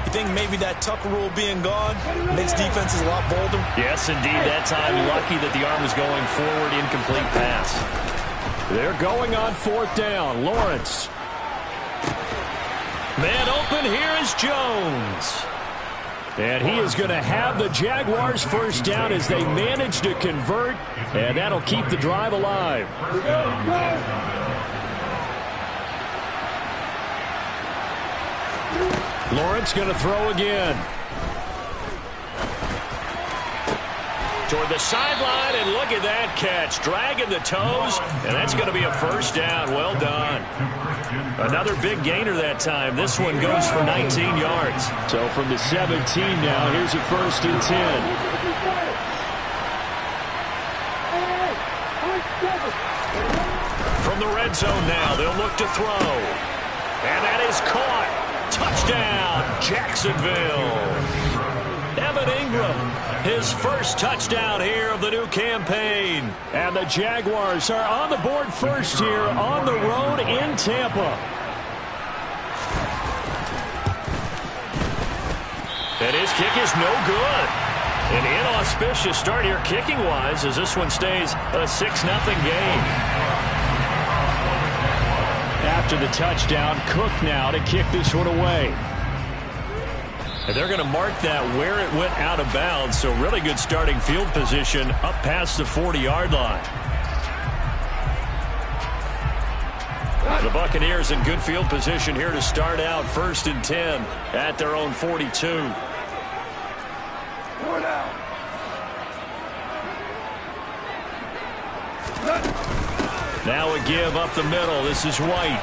You think maybe that Tucker rule being gone makes defenses a lot bolder? Yes, indeed. That time, lucky that the arm was going forward, incomplete pass. They're going on 4th down. Lawrence. Man open, here is Jones. And he is going to have the Jaguars first down as they manage to convert, and that'll keep the drive alive. Lawrence going to throw again. Toward the sideline, and look at that catch. Dragging the toes, and that's going to be a first down. Well done. Another big gainer that time. This one goes for 19 yards. So from the 17 now, here's a 1st and 10. From the red zone now, they'll look to throw. And that is caught. Touchdown, Jacksonville. Evan Ingram, his first touchdown here of the new campaign. And the Jaguars are on the board first here on the road in Tampa. And his kick is no good. An inauspicious start here kicking-wise as this one stays a 6-0 game. After the touchdown, Cook now to kick this one away. And they're going to mark that where it went out of bounds, so really good starting field position up past the 40-yard line. The Buccaneers in good field position here to start out 1st and 10 at their own 42. Now a give up the middle. This is White.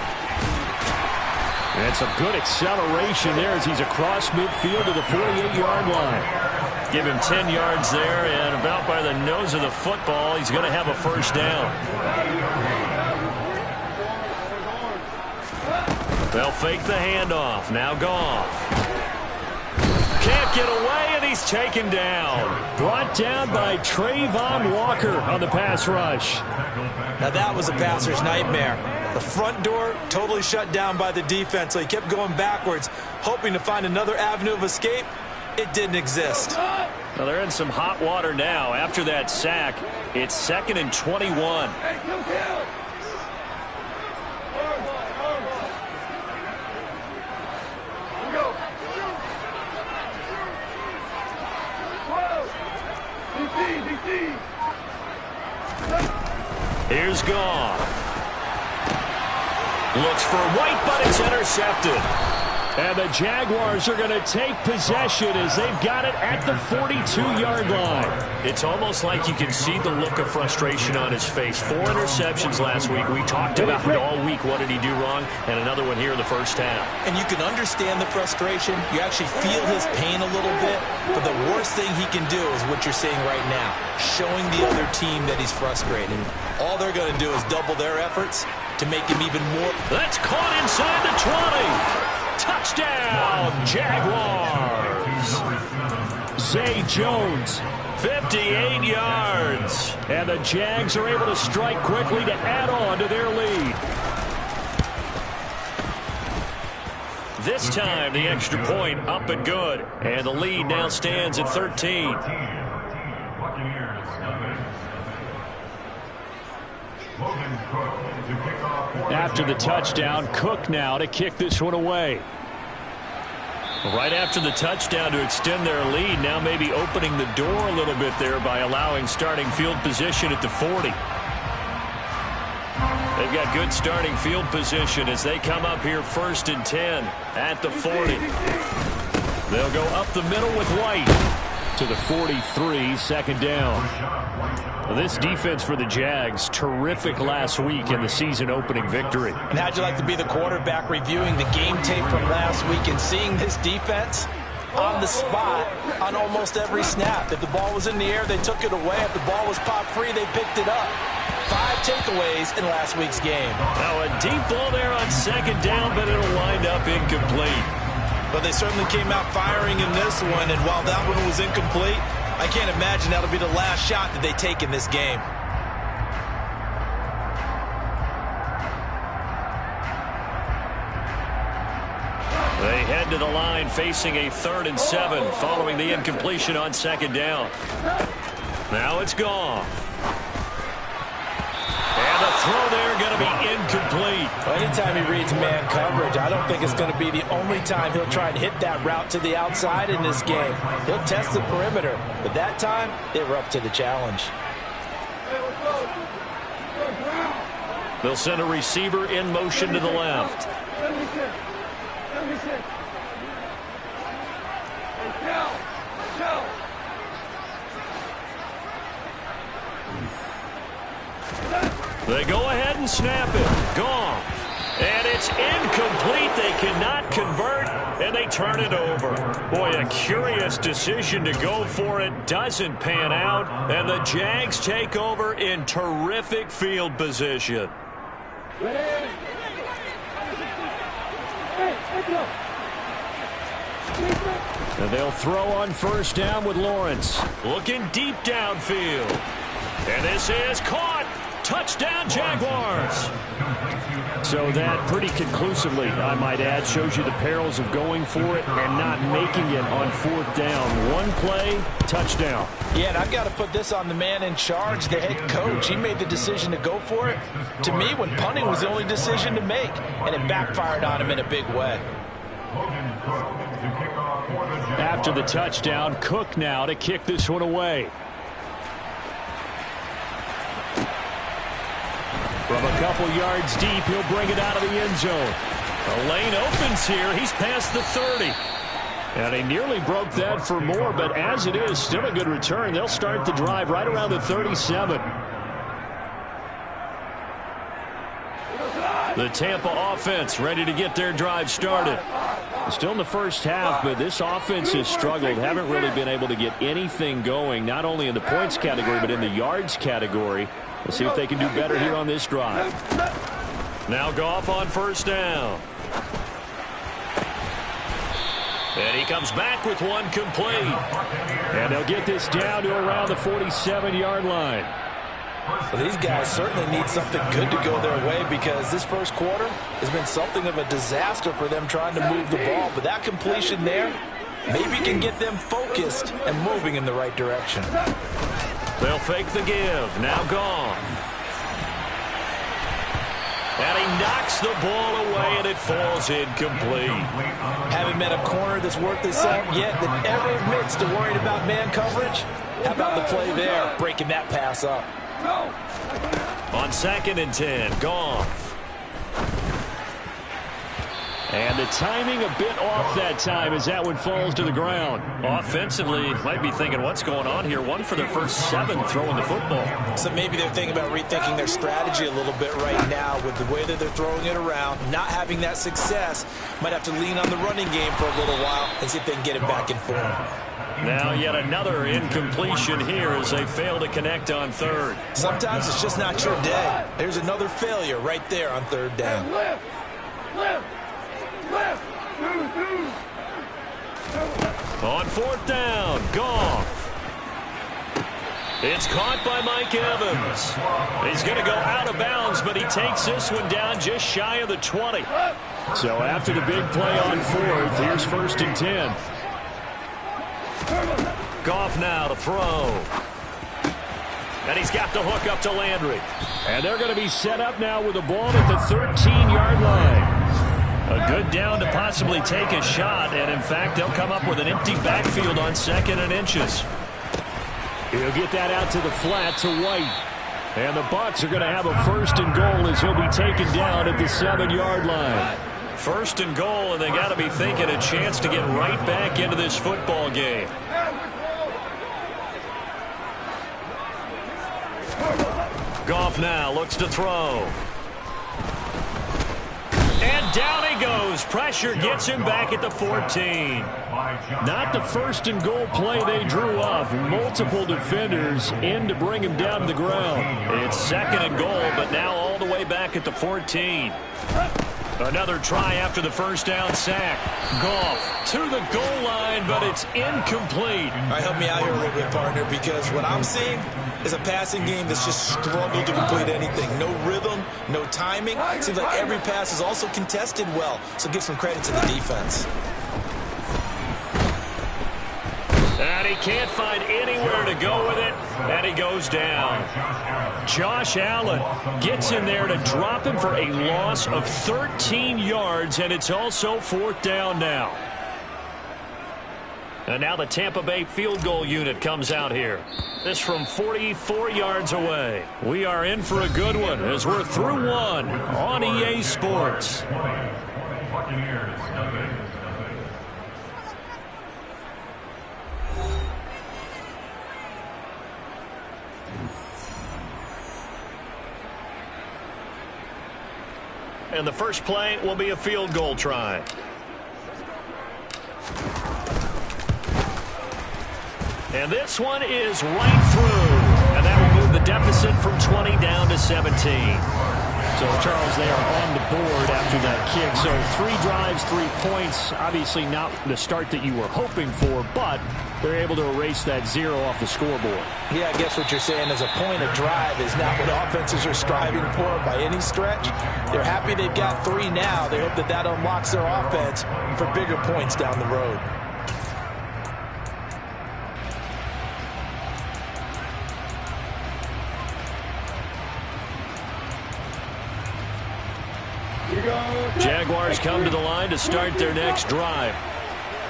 And it's a good acceleration there as he's across midfield to the 48-yard line. Give him 10 yards there, and about by the nose of the football, he's going to have a first down. They'll fake the handoff. Now Goff. Can't get away, and he's taken down. Brought down by Trayvon Walker on the pass rush. Now that was a passer's nightmare. The front door totally shut down by the defense, so he kept going backwards, hoping to find another avenue of escape. It didn't exist. Well, they're in some hot water now. After that sack, it's 2nd and 21. Here's Goff. Looks for White, but it's intercepted. And the Jaguars are going to take possession as they've got it at the 42-yard line. It's almost like you can see the look of frustration on his face. 4 interceptions last week. We talked about it all week. What did he do wrong? And another one here in the first half. And you can understand the frustration. You actually feel his pain a little bit. But the worst thing he can do is what you're seeing right now, showing the other team that he's frustrated. All they're going to do is double their efforts to make him even more. That's caught inside the 20. Touchdown, Jaguars. Zay Jones, 58 yards. And the Jags are able to strike quickly to add on to their lead. This time, the extra point up and good. And the lead now stands at 13. After the touchdown, Cook now to kick this one away. Right after the touchdown to extend their lead, now maybe opening the door a little bit there by allowing starting field position at the 40. They've got good starting field position as they come up here 1st and 10 at the 40. They'll go up the middle with White to the 43, 2nd down. This defense for the Jags, terrific last week in the season-opening victory. And how'd you like to be the quarterback reviewing the game tape from last week and seeing this defense on the spot on almost every snap? If the ball was in the air, they took it away. If the ball was pop free, they picked it up. 5 takeaways in last week's game. Now a deep ball there on 2nd down, but it'll wind up incomplete. But they certainly came out firing in this one, and while that one was incomplete, I can't imagine that'll be the last shot that they take in this game. They head to the line facing a 3rd and 7 following the incompletion on 2nd down. Now it's gone. And the throw there going to be incomplete. Well, anytime he reads man coverage, I don't think it's going to be the only time he'll try and hit that route to the outside in this game. He'll test the perimeter, but that time they were up to the challenge. They'll send a receiver in motion to the left. They go ahead and snap it. Gone. And it's incomplete. They cannot convert, and they turn it over. Boy, a curious decision to go for it. Doesn't pan out, and the Jags take over in terrific field position. And they'll throw on 1st down with Lawrence. Looking deep downfield. And this is caught. Touchdown, Jaguars. So that pretty conclusively, I might add, shows you the perils of going for it and not making it on 4th down. One play, touchdown. Yeah, and I've got to put this on the man in charge, the head coach. He made the decision to go for it. To me, when punting was the only decision to make, and it backfired on him in a big way. After the touchdown, Cook now to kick this one away. From a couple yards deep, he'll bring it out of the end zone. The lane opens here. He's past the 30. And he nearly broke that for more, but as it is, still a good return. They'll start the drive right around the 37. The Tampa offense ready to get their drive started. Still in the first half, but this offense has struggled. Haven't really been able to get anything going, not only in the points category, but in the yards category. We'll see if they can do better here on this drive. Now Goff on first down. And he comes back with one complete. And they'll get this down to around the 47-yard line. Well, these guys certainly need something good to go their way because this first quarter has been something of a disaster for them trying to move the ball. But that completion there maybe can get them focused and moving in the right direction. They'll fake the give. Now Goff. And he knocks the ball away, and it falls incomplete. Haven't met a corner that's worth his salt yet that ever admits to worrying about man coverage. How about the play there, breaking that pass up? On 2nd and 10, Goff. And the timing a bit off that time as that one falls to the ground. Offensively, might be thinking, what's going on here? One for their first 7 throwing the football. So maybe they're thinking about rethinking their strategy a little bit right now with the way that they're throwing it around, not having that success. Might have to lean on the running game for a little while and see if they can get it back in form. Now yet another incompletion here as they fail to connect on 3rd. Sometimes it's just not your day. There's another failure right there on 3rd down. On 4th down, Goff. It's caught by Mike Evans. He's going to go out of bounds, but he takes this one down just shy of the 20. So after the big play on 4th, here's 1st and 10. Goff now to throw. And he's got the hook up to Landry. And they're going to be set up now with the ball at the 13-yard line. A good down to possibly take a shot, and in fact, they'll come up with an empty backfield on 2nd and inches. He'll get that out to the flat to White. And the Bucs are going to have a 1st and goal as he'll be taken down at the 7-yard line. 1st and goal, and they got to be thinking a chance to get right back into this football game. Goff now looks to throw. And down he goes. Pressure gets him back at the 14. Not the 1st and goal play they drew up. Multiple defenders in to bring him down to the ground. It's 2nd and goal, but now all the way back at the 14. Another try after the first down sack. Goff to the goal line, but it's incomplete. All right, help me out here a little bit, partner, because what I'm seeing is a passing game that's just struggled to complete anything. No rhythm, no timing. Seems like every pass is also contested well, so give some credit to the defense. And he can't find anywhere to go with it, and he goes down. Josh Allen gets in there to drop him for a loss of 13 yards, and it's also 4th down now. And now the Tampa Bay field goal unit comes out here. This from 44 yards away. We are in for a good one as we're through one on EA Sports. And the first play will be a field goal try. And this one is right through. And that will move the deficit from 20 down to 17. So, Charles, they are on the board after that kick. So 3 drives, 3 points. Obviously not the start that you were hoping for, but they're able to erase that 0 off the scoreboard. Yeah, I guess what you're saying is a point of drive is not what offenses are striving for by any stretch. They're happy they've got 3 now. They hope that that unlocks their offense for bigger points down the road. Jaguars come to the line to start their next drive.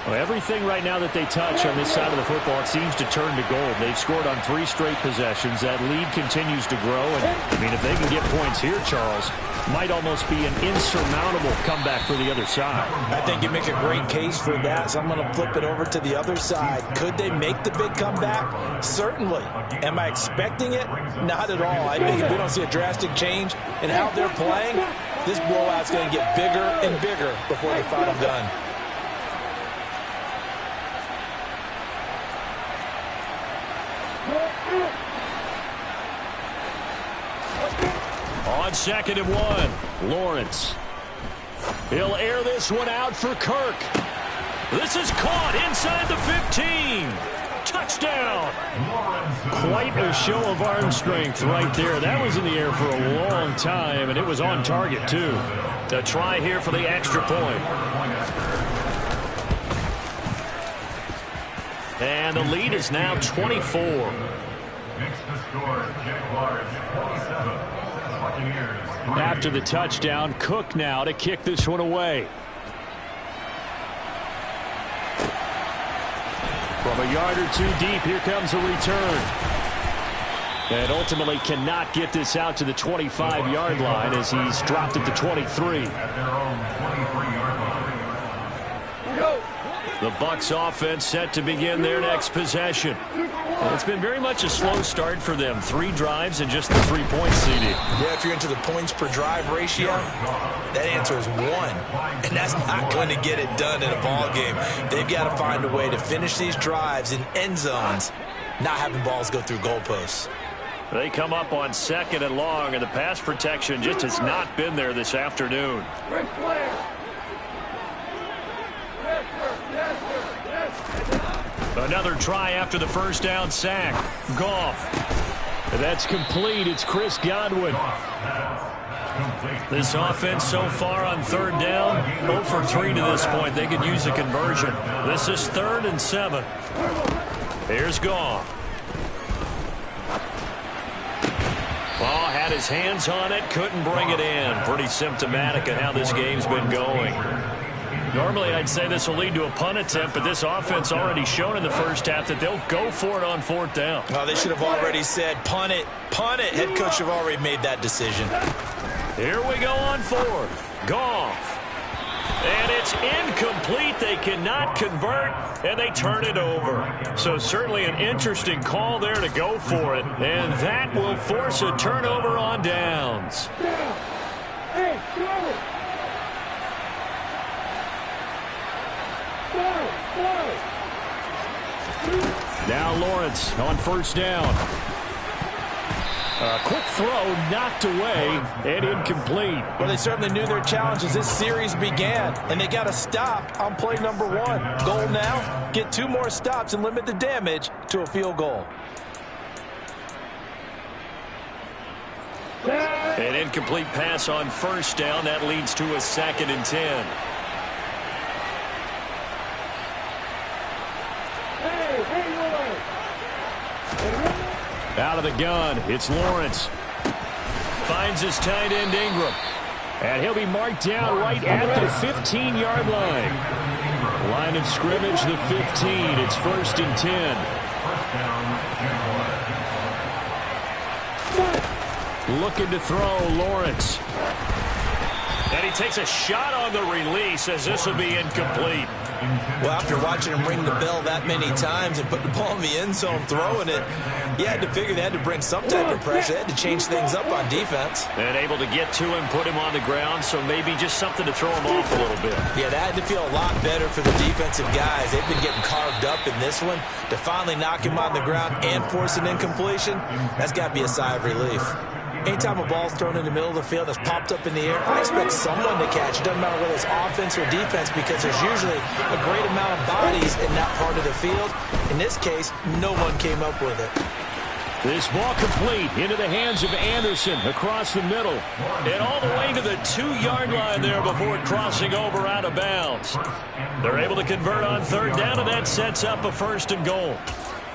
Well, everything right now that they touch on this side of the football, it seems to turn to gold. They've scored on 3 straight possessions. That lead continues to grow. And, I mean, if they can get points here, Charles, might almost be an insurmountable comeback for the other side. I think you make a great case for that, so I'm going to flip it over to the other side. Could they make the big comeback? Certainly. Am I expecting it? Not at all. I think if we don't see a drastic change in how they're playing, this blowout's going to get bigger and bigger before the final gun. on 2nd and 1. Lawrence. He'll air this one out for Kirk. This is caught inside the 15. Touchdown. Quite a show of arm strength right there. That was in the air for a long time, and it was on target, too. The try here for the extra point. And the lead is now 24. After the touchdown, Cook now to kick this one away. From a yard or two deep, here comes a return. And ultimately cannot get this out to the 25-yard line as he's dropped at the 23. The Bucs offense set to begin their next possession. It's been very much a slow start for them. 3 drives and just the 3 points, CD. Yeah, if you're into the points per drive ratio, that answer is 1. And that's not going to get it done in a ball game. They've got to find a way to finish these drives in end zones, not having balls go through goalposts. They come up on 2nd and long, and the pass protection just has not been there this afternoon. Another try after the first down sack. Goff. That's complete. It's Chris Godwin. This offense so far on 3rd down, 0 for 3 to this point. They could use a conversion. This is 3rd and 7. Here's Goff. Ball had his hands on it, couldn't bring it in. Pretty symptomatic of how this game's been going. Normally, I'd say this will lead to a punt attempt, but this offense already shown in the first half that they'll go for it on 4th down. Well, they should have already said, punt it, punt it. Head coach should have already made that decision. Here we go on 4th. Goff. And it's incomplete. They cannot convert, and they turn it over. So certainly an interesting call there to go for it, and that will force a turnover on downs. Hey, go! Now Lawrence on 1st down. A quick throw knocked away and incomplete. Well, they certainly knew their challenge as this series began, and they got to stop on play number 1. Goal now, get 2 more stops and limit the damage to a field goal. An incomplete pass on 1st down. That leads to a 2nd and 10. Out of the gun, it's Lawrence. Finds his tight end Ingram. And he'll be marked down right at the 15-yard line. Line of scrimmage, the 15. It's 1st and 10. Looking to throw, Lawrence. And he takes a shot on the release as this will be incomplete. Well, after watching him ring the bell that many times and put the ball in the end zone throwing it, you had to figure they had to bring some type of pressure. They had to change things up on defense. And able to get to him, put him on the ground, so maybe just something to throw him off a little bit. Yeah, that had to feel a lot better for the defensive guys. They've been getting carved up in this one. To finally knock him on the ground and force an incompletion, that's got to be a sigh of relief. Anytime a ball's thrown in the middle of the field that's popped up in the air, I expect someone to catch. It doesn't matter whether it's offense or defense because there's usually a great amount of bodies in that part of the field. In this case, no one came up with it. This ball complete into the hands of Anderson across the middle. And all the way to the 2-yard line there before crossing over out of bounds. They're able to convert on 3rd down, and that sets up a 1st and goal.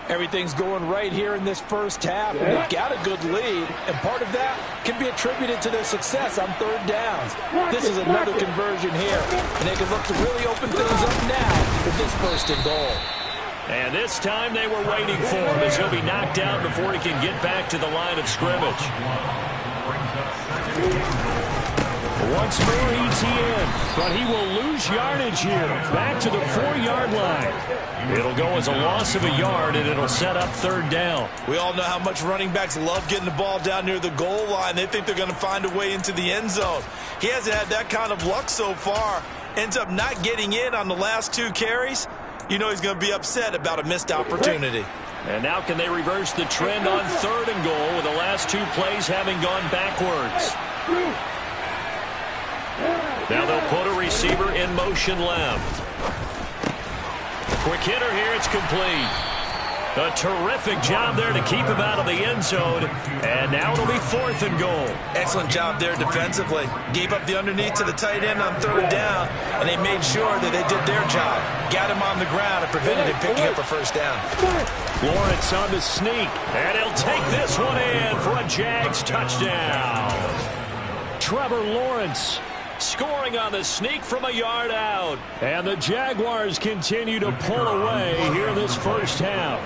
Everything's going right here in this first half, and they've got a good lead, and part of that can be attributed to their success on 3rd downs. This is another conversion here, and they can look to really open things up now with this 1st and goal. And this time they were waiting for him as he'll be knocked out before he can get back to the line of scrimmage. Once more ETN, but he will lose yardage here. Back to the 4-yard line. It'll go as a loss of a yard, and it'll set up 3rd down. We all know how much running backs love getting the ball down near the goal line. They think they're going to find a way into the end zone. He hasn't had that kind of luck so far. Ends up not getting in on the last 2 carries. You know he's going to be upset about a missed opportunity. And now can they reverse the trend on 3rd and goal with the last 2 plays having gone backwards? Now they'll put a receiver in motion left. Quick hitter here. It's complete. A terrific job there to keep him out of the end zone. And now it'll be 4th and goal. Excellent job there defensively. Gave up the underneath to the tight end on 3rd down, and they made sure that they did their job. Got him on the ground and prevented him picking up a 1st down. Lawrence on the sneak, and he'll take this one in for a Jags touchdown. Trevor Lawrence scoring on the sneak from a yard out. And the Jaguars continue to pull away here in this first half.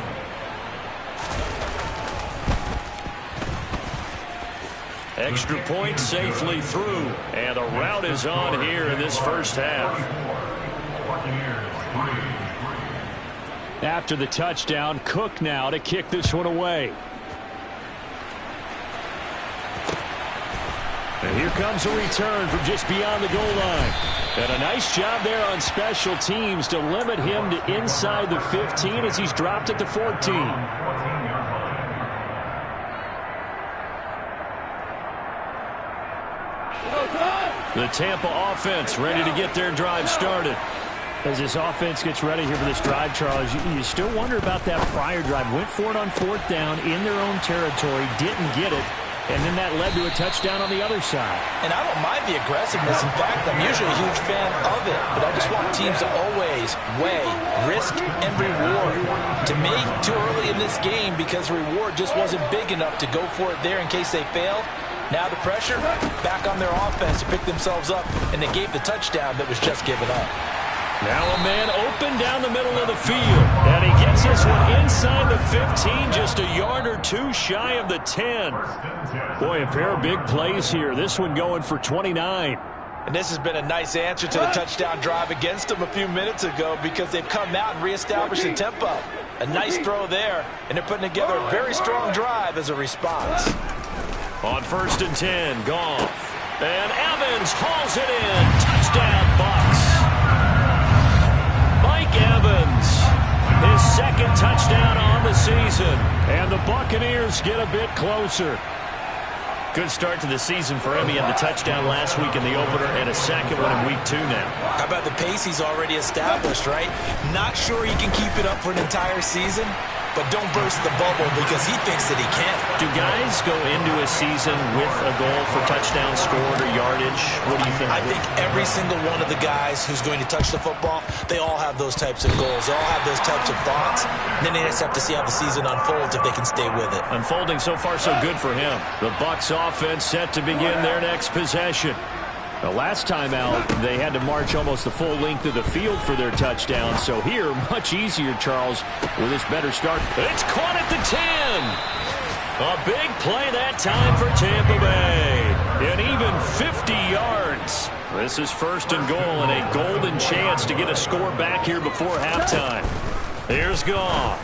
Extra point safely through, and the route is on here in this first half. After the touchdown, Cook now to kick this one away. And here comes a return from just beyond the goal line. And a nice job there on special teams to limit him to inside the 15 as he's dropped at the 14. The Tampa offense ready to get their drive started. As this offense gets ready here for this drive, Charles, you still wonder about that prior drive. Went for it on 4th down in their own territory, didn't get it, and then that led to a touchdown on the other side. And I don't mind the aggressiveness. In fact, I'm usually a huge fan of it, but I just want teams to always weigh risk and reward. To me, too early in this game because the reward just wasn't big enough to go for it there in case they fail. Now the pressure back on their offense to pick themselves up, and they gave the touchdown that was just given up. Now a man open down the middle of the field, and he gets this one inside the 15, just a yard or two shy of the 10. Boy, a pair of big plays here. This one going for 29. And this has been a nice answer to the touchdown drive against them a few minutes ago because they've come out and reestablished the tempo. A nice throw there, and they're putting together a very strong drive as a response. On 1st and 10, Goff. And Evans hauls it in. Touchdown, Bucs. Mike Evans, his 2nd touchdown on the season. And the Buccaneers get a bit closer. Good start to the season for him. He had the touchdown last week in the opener and a 2nd one in week 2 now. How about the pace he's already established, right? Not sure he can keep it up for an entire season, but don't burst the bubble because he thinks that he can. Do guys go into a season with a goal for touchdown scored or yardage? What do you think? I think every single one of the guys who's going to touch the football, they all have those types of goals. They all have those types of thoughts. And then they just have to see how the season unfolds if they can stay with it. Unfolding so far so good for him. The Bucs offense set to begin their next possession. The last time out, they had to march almost the full length of the field for their touchdown. So here, much easier, Charles, with this better start. It's caught at the 10. A big play that time for Tampa Bay. An even 50 yards. This is 1st and goal and a golden chance to get a score back here before halftime. Here's Goff.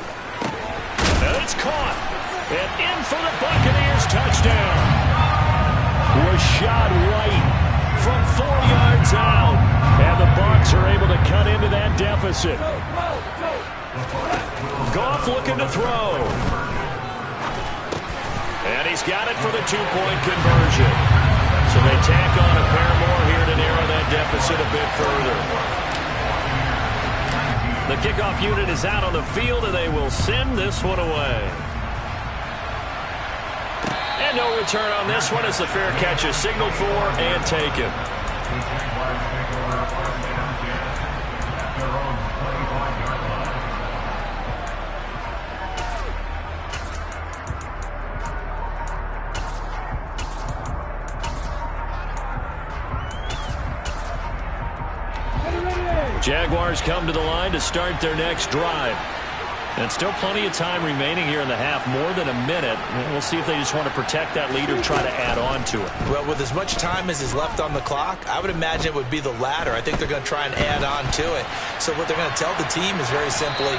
And it's caught. And in for the Buccaneers touchdown. Was shot right from 4 yards out, and the Bucs are able to cut into that deficit. Goff looking to throw. And he's got it for the 2-point conversion. So they tack on a pair more here to narrow that deficit a bit further. The kickoff unit is out on the field, and they will send this one away. And no return on this one as the fair catch is signaled for and taken. Jaguars come to the line to start their next drive. And still plenty of time remaining here in the half, more than a minute. We'll see if they just want to protect that lead or try to add on to it. Well, with as much time as is left on the clock, I would imagine it would be the latter. I think they're going to try and add on to it. So what they're going to tell the team is very simply,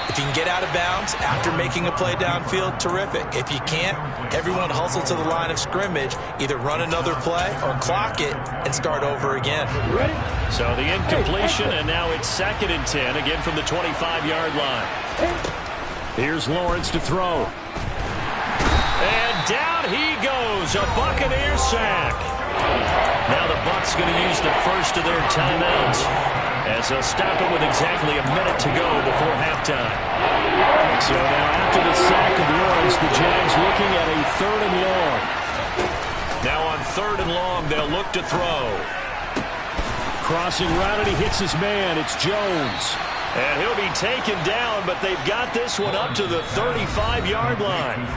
if you can get out of bounds after making a play downfield, terrific. If you can't, everyone hustle to the line of scrimmage, either run another play or clock it and start over again. So the incompletion, and now it's 2nd and 10, again from the 25-yard line. Here's Lawrence to throw. And down he goes, a Buccaneer sack. Now the Bucs going to use the first of their timeouts as they'll stop it with exactly a minute to go before halftime. So now after the sack of Lawrence, the Jags looking at a 3rd and long. Now on 3rd and long, they'll look to throw. Crossing route, and he hits his man. It's Jones. And he'll be taken down, but they've got this one up to the 35-yard line.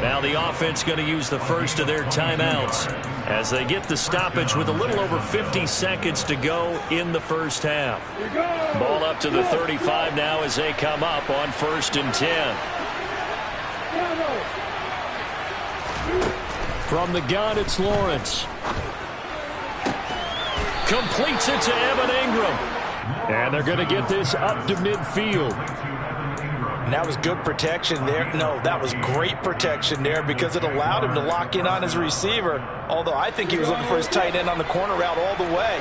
Now the offense going to use the first of their timeouts as they get the stoppage with a little over 50 seconds to go in the first half. Ball up to the 35 now as they come up on 1st and 10. From the gun, it's Lawrence. Completes it to Evan Ingram. And they're going to get this up to midfield. And that was good protection there. No, that was great protection there because it allowed him to lock in on his receiver. Although I think he was looking for his tight end on the corner route all the way.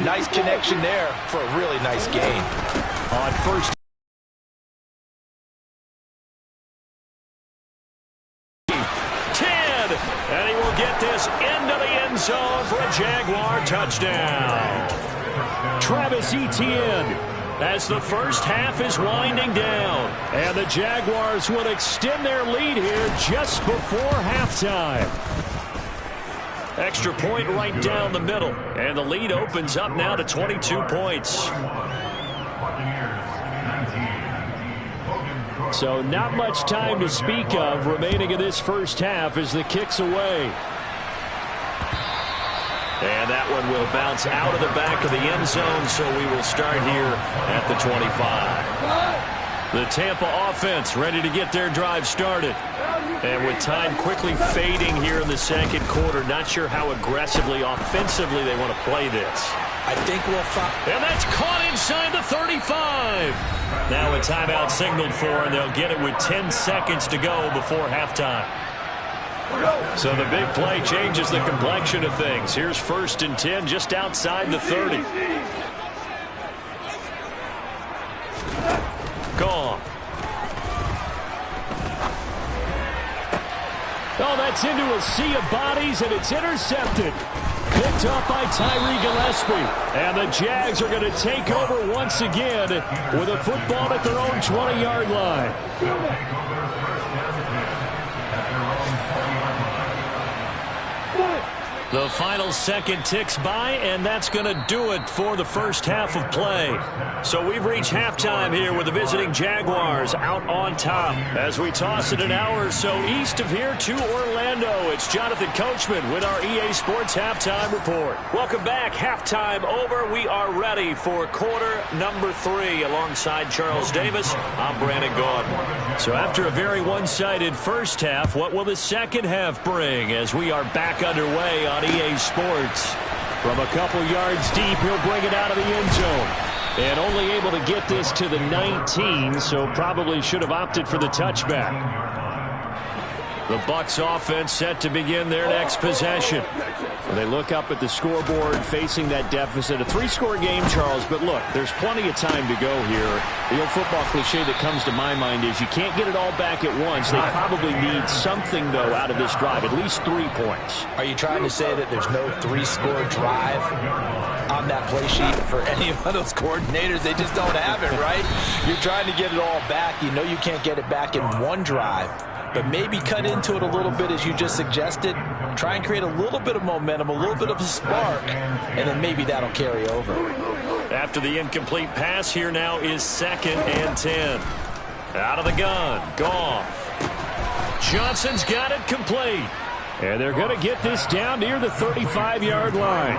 Nice connection there for a really nice gain. On 1st. And he will get this into the end zone for a Jaguar touchdown. Travis Etienne as the first half is winding down. And the Jaguars will extend their lead here just before halftime. Extra point right down the middle. And the lead opens up now to 22 points. So not much time to speak of remaining in this first half as the kick's away. And that one will bounce out of the back of the end zone, so we will start here at the 25. The Tampa offense ready to get their drive started. And with time quickly fading here in the second quarter, not sure how aggressively, offensively they want to play this. I think we'll find. And that's caught inside the 35. Now a timeout signaled for, and they'll get it with 10 seconds to go before halftime. So the big play changes the complexion of things. Here's 1st and 10 just outside the 30. Gone. Oh, that's into a sea of bodies, and it's intercepted. Picked up by Tyree Gillespie. And the Jags are going to take over once again with a football at their own 20-yard line. The final second ticks by, and that's going to do it for the first half of play. So we've reached halftime here with the visiting Jaguars out on top. As we toss it an hour or so east of here to Orlando, it's Jonathan Coachman with our EA Sports Halftime Report. Welcome back. Halftime over. We are ready for quarter number 3. Alongside Charles Davis, I'm Brandon Gaudin. So after a very one-sided first half, what will the second half bring as we are back underway on EA Sports? From a couple yards deep, he'll bring it out of the end zone. And only able to get this to the 19, so probably should have opted for the touchback. The Bucs offense set to begin their next possession. They look up at the scoreboard facing that deficit. A 3-score game, Charles, but look, there's plenty of time to go here. The old football cliche that comes to my mind is you can't get it all back at once. They probably need something, though, out of this drive, at least 3 points. Are you trying to say that there's no 3-score drive on that play sheet for any of those coordinators? They just don't have it, right? You're trying to get it all back. You know you can't get it back in one drive. But maybe cut into it a little bit, as you just suggested. Try and create a little bit of momentum, a little bit of a spark, and then maybe that'll carry over. After the incomplete pass, here now is 2nd and 10. Out of the gun, Goff. Johnson's got it complete. And they're going to get this down near the 35-yard line.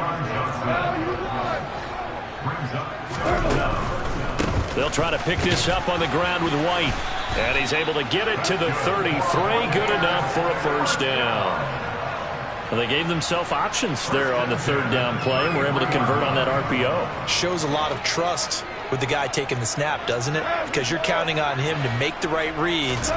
They'll try to pick this up on the ground with White. And he's able to get it to the 33. Good enough for a first down. Well, they gave themselves options there on the 3rd down play, and were able to convert on that RPO. Shows a lot of trust with the guy taking the snap, doesn't it? Because you're counting on him to make the right reads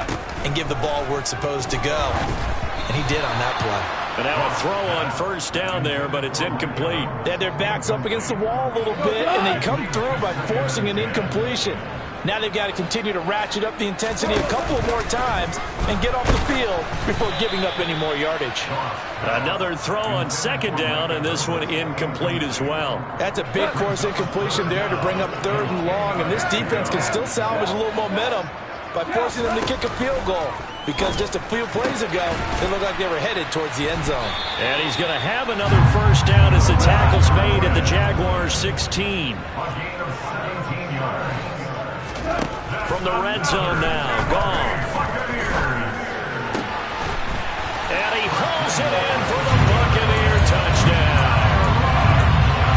and give the ball where it's supposed to go. And he did on that play. And now a throw on 1st down there, but it's incomplete. They had their backs up against the wall a little bit, and they come through by forcing an incompletion. Now they've got to continue to ratchet up the intensity a couple more times and get off the field before giving up any more yardage. Another throw on second down, and this one incomplete as well. That's a big force incompletion there to bring up 3rd and long, and this defense can still salvage a little momentum by forcing them to kick a field goal, because just a few plays ago, they looked like they were headed towards the end zone. And he's going to have another first down as the tackle's made at the Jaguars' 16. From the red zone now, Goff. And he hauls it in for the Buccaneer touchdown.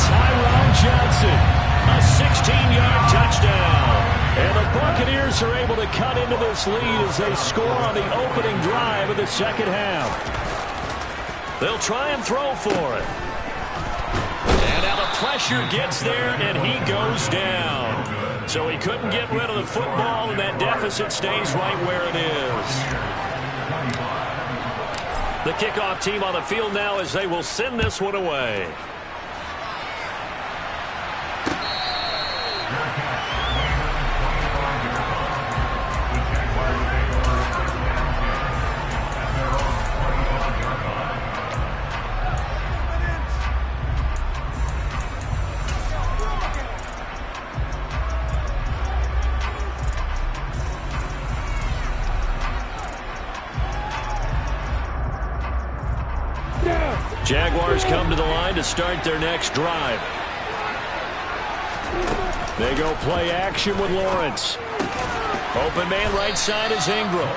Tyrone Johnson, a 16-yard touchdown. And the Buccaneers are able to cut into this lead as they score on the opening drive of the second half. They'll try and throw for it. And now the pressure gets there, and he goes down. So he couldn't get rid of the football, and that deficit stays right where it is. The kickoff team on the field now as they will send this one away. Jaguars come to the line to start their next drive. They go play action with Lawrence. Open man right side is Ingram.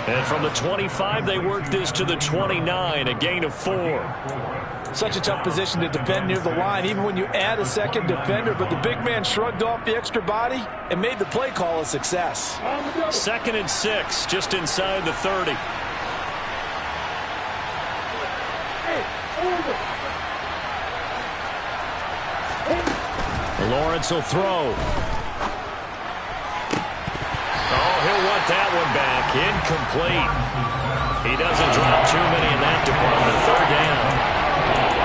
And from the 25, they work this to the 29, a gain of 4. Such a tough position to defend near the line, even when you add a second defender. But the big man shrugged off the extra body and made the play call a success. 2nd and 6, just inside the 30. Lawrence will throw. Oh, he'll want that one back. Incomplete. He doesn't drop too many in that department. 3rd down.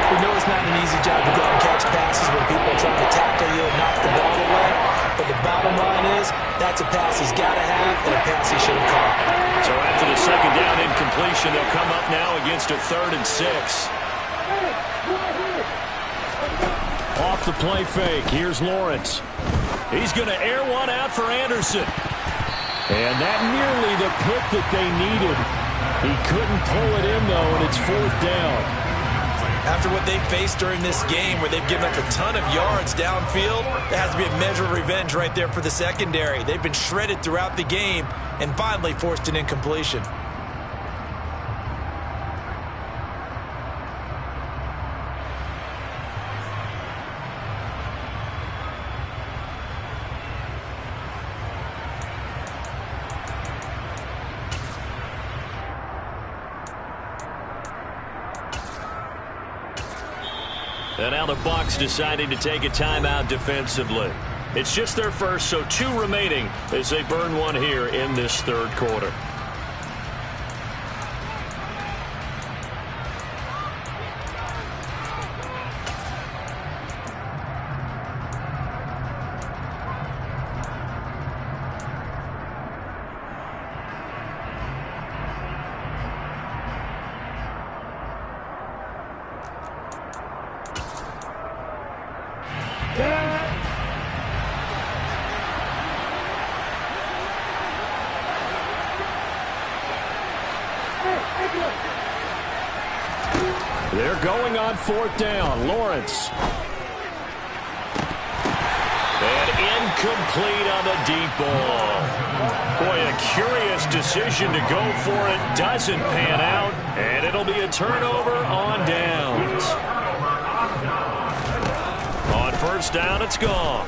We know it's not an easy job to go and catch passes when people are trying to tackle you and knock the ball away. But the bottom line is, that's a pass he's got to have and a pass he should have caught. So after the 2nd down incompletion, they'll come up now against a 3rd and 6. Off the play fake. Here's Lawrence. He's going to air one out for Anderson. And that nearly the pick that they needed. He couldn't pull it in, though, and it's 4th down. After what they faced during this game where they've given up a ton of yards downfield, there has to be a measure of revenge right there for the secondary. They've been shredded throughout the game and finally forced an incompletion. And now the Bucs deciding to take a timeout defensively. It's just their first, so 2 remaining as they burn one here in this 3rd quarter. They're going on 4th down. Lawrence. And incomplete on the deep ball. Boy, a curious decision to go for it. Doesn't pan out. And it'll be a turnover on downs. On 1st down, it's gone.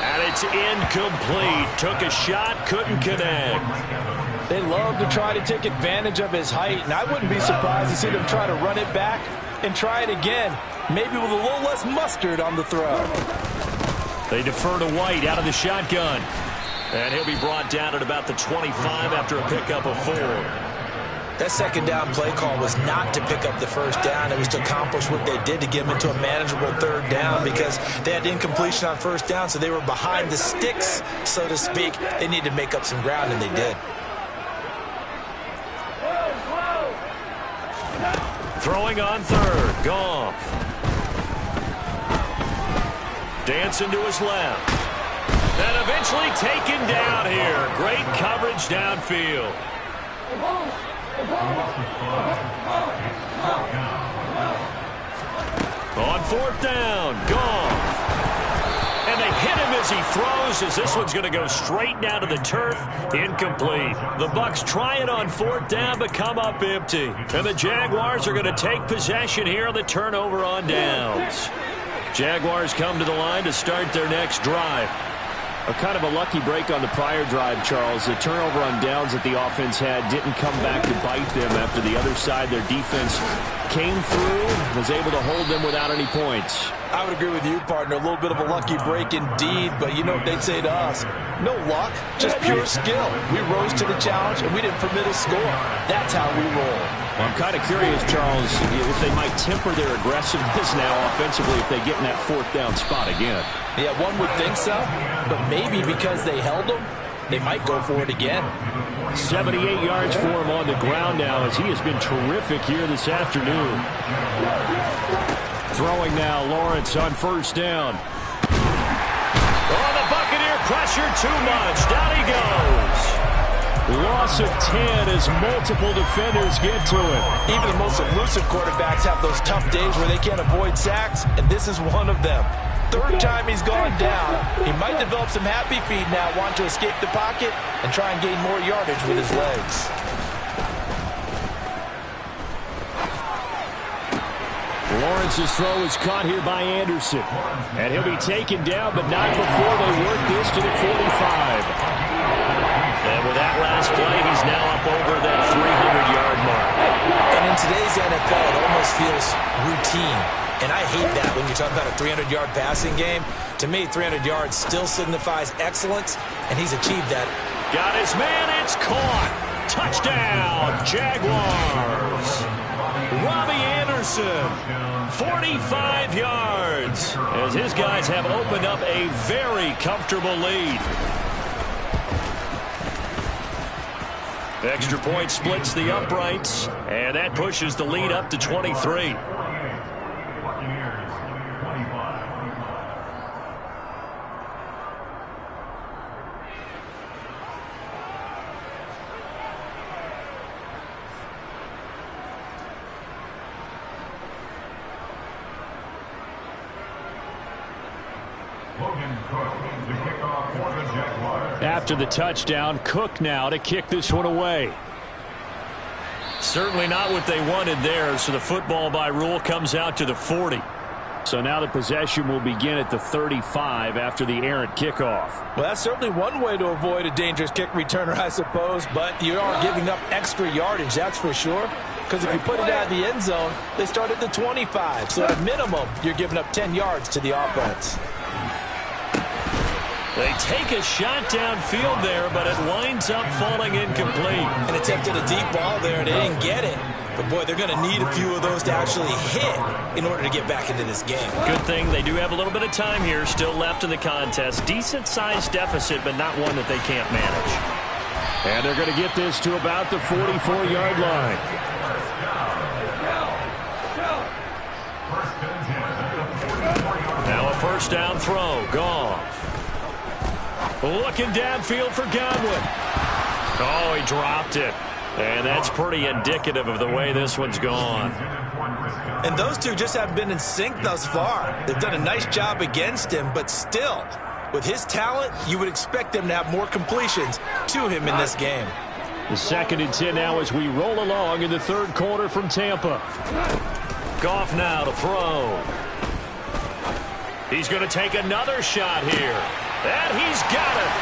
And it's incomplete. Took a shot, couldn't connect. They love to try to take advantage of his height, and I wouldn't be surprised to see them try to run it back and try it again, maybe with a little less mustard on the throw. They defer to White out of the shotgun. And he'll be brought down at about the 25 after a pickup of 4. That second down play call was not to pick up the first down. It was to accomplish what they did to get them into a manageable third down because they had incompletion on first down, so they were behind the sticks, so to speak. They needed to make up some ground, and they did. Throwing on third. Goff. Dancing to his left. And eventually taken down here. Great coverage downfield. On fourth down, Goff. And they hit him as he throws, as this one's going to go straight down to the turf. Incomplete. The Bucs try it on fourth down, but come up empty. And the Jaguars are going to take possession here on the turnover on downs. Jaguars come to the line to start their next drive. A kind of a lucky break on the prior drive, Charles. The turnover on downs that the offense had didn't come back to bite them after the other side. Their defense came through, was able to hold them without any points. I would agree with you, partner. A little bit of a lucky break indeed, but you know what they'd say to us? No luck, just pure skill. We rose to the challenge, and we didn't permit a score. That's how we roll. Well, I'm kind of curious, Charles, if they might temper their aggressiveness now offensively if they get in that fourth down spot again. Yeah, one would think so, but maybe because they held them, they might go for it again. 78 yards for him on the ground now as he has been terrific here this afternoon. Throwing now, Lawrence on first down. Oh, the Buccaneer pressure too much. Down he goes. Loss of 10 as multiple defenders get to him. Even the most elusive quarterbacks have those tough days where they can't avoid sacks, and this is one of them. Third time he's gone down. He might develop some happy feet now, want to escape the pocket and try and gain more yardage with his legs. Lawrence's throw is caught here by Anderson. And he'll be taken down, but not before they work this to the 45. And with that last play, he's now up over that 300-yard mark. And in today's NFL, it almost feels routine. And I hate that when you talk about a 300-yard passing game. To me, 300 yards still signifies excellence, and he's achieved that. Got his man, it's caught. Touchdown, Jaguars. Robbie Anderson, 45 yards, as his guys have opened up a very comfortable lead. Extra point splits the uprights, and that pushes the lead up to 23. After the touchdown, Cook now to kick this one away. Certainly not what they wanted there, so the football by rule comes out to the 40. So now the possession will begin at the 35 after the errant kickoff. Well, that's certainly one way to avoid a dangerous kick returner, I suppose, but you are giving up extra yardage, that's for sure. Because if you put it out of the end zone, they start at the 25. So at a minimum, you're giving up 10 yards to the offense. They take a shot downfield there, but it winds up falling incomplete. And attempted a deep ball there, and they didn't get it. But, boy, they're going to need a few of those to actually hit in order to get back into this game. Good thing they do have a little bit of time here still left in the contest. Decent-sized deficit, but not one that they can't manage. And they're going to get this to about the 44-yard line. Now a first down throw. Goff. Looking downfield for Godwin. Oh, he dropped it. And that's pretty indicative of the way this one's gone. And those two just haven't been in sync thus far. They've done a nice job against him, but still, with his talent, you would expect them to have more completions to him in this game. The 2nd and 10 now as we roll along in the third quarter from Tampa. Goff now to throw. He's going to take another shot here. And he's got it.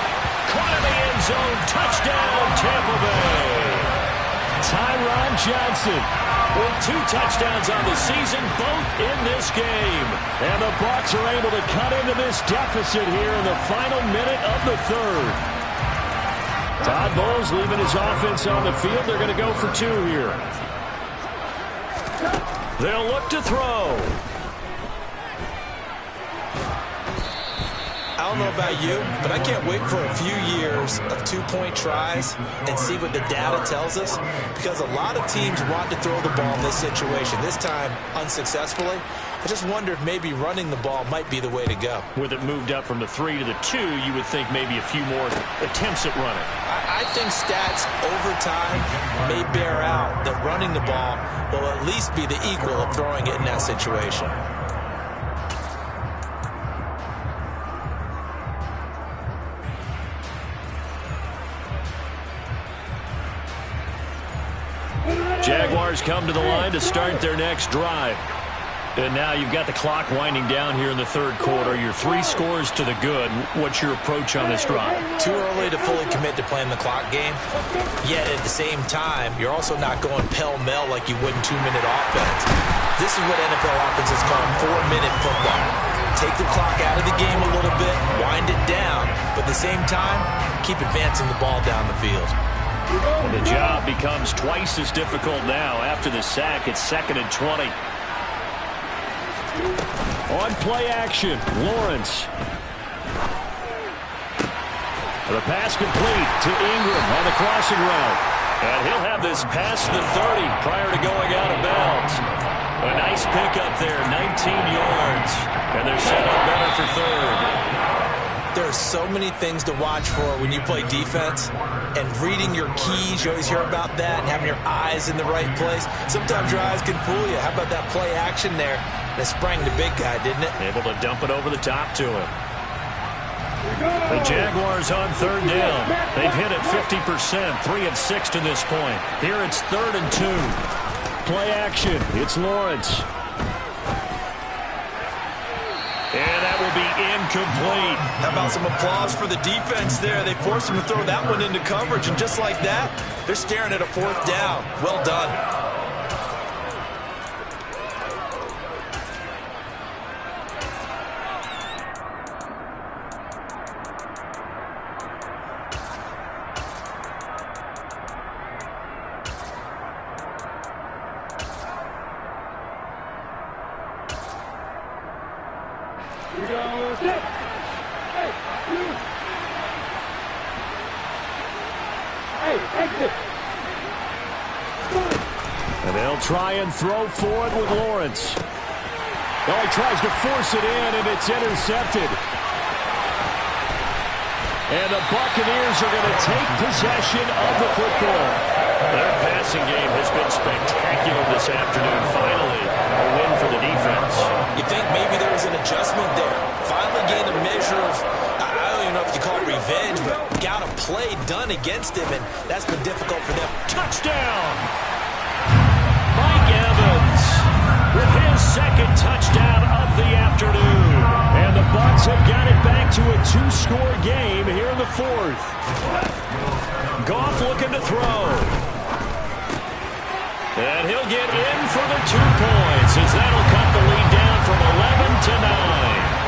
Caught in the end zone. Touchdown, Tampa Bay. Tyron Johnson with 2 touchdowns on the season, both in this game. And the Bucs are able to cut into this deficit here in the final minute of the third. Todd Bowles leaving his offense on the field. They're going to go for 2 here. They'll look to throw. I don't know about you, but I can't wait for a few years of 2-point tries and see what the data tells us, because a lot of teams want to throw the ball in this situation, this time unsuccessfully. I just wonder if maybe running the ball might be the way to go. With it moved up from the 3 to the 2, you would think maybe a few more attempts at running. I think stats over time may bear out that running the ball will at least be the equal of throwing it in that situation. Jaguars come to the line to start their next drive. And now you've got the clock winding down here in the third quarter. Your 3 scores to the good. What's your approach on this drive? Too early to fully commit to playing the clock game. Yet at the same time, you're also not going pell-mell like you would in 2-minute offense. This is what NFL offenses call 4-minute football. Take the clock out of the game a little bit, wind it down, but at the same time, keep advancing the ball down the field. And the job becomes twice as difficult now. After the sack, it's 2nd and 20. On play action, Lawrence. The pass complete to Ingram on the crossing route. And he'll have this past the 30 prior to going out of bounds. A nice pickup there, 19 yards. And they're set up better for 3rd. There are so many things to watch for when you play defense, and reading your keys, you always hear about that, and having your eyes in the right place. Sometimes your eyes can fool you. How about that play action there? That sprang the big guy, didn't it? Able to dump it over the top to him. The Jaguars on 3rd down. They've hit it 50%, 3 of 6 to this point. Here it's 3rd and 2. Play action. It's Lawrence. And that will be incomplete. How about some applause for the defense there? They forced him to throw that one into coverage, and just like that, they're staring at a 4th down. Well done. And they'll try and throw for it with Lawrence. Oh, he tries to force it in, and it's intercepted. And the Buccaneers are going to take possession of the football. Their passing game has been spectacular this afternoon. Finally, a win for the defense. You think maybe there was an adjustment there. Finally gained a measure of, I don't even know if you call it revenge, but got a play done against him, and that's been difficult for them. Touchdown! Mike Evans with his 2nd touchdown of the afternoon. And the Bucs have got it back to a 2-score game here in the 4th. Goff looking to throw. And he'll get in for the 2 points as that'll cut the lead down from 11 to 9.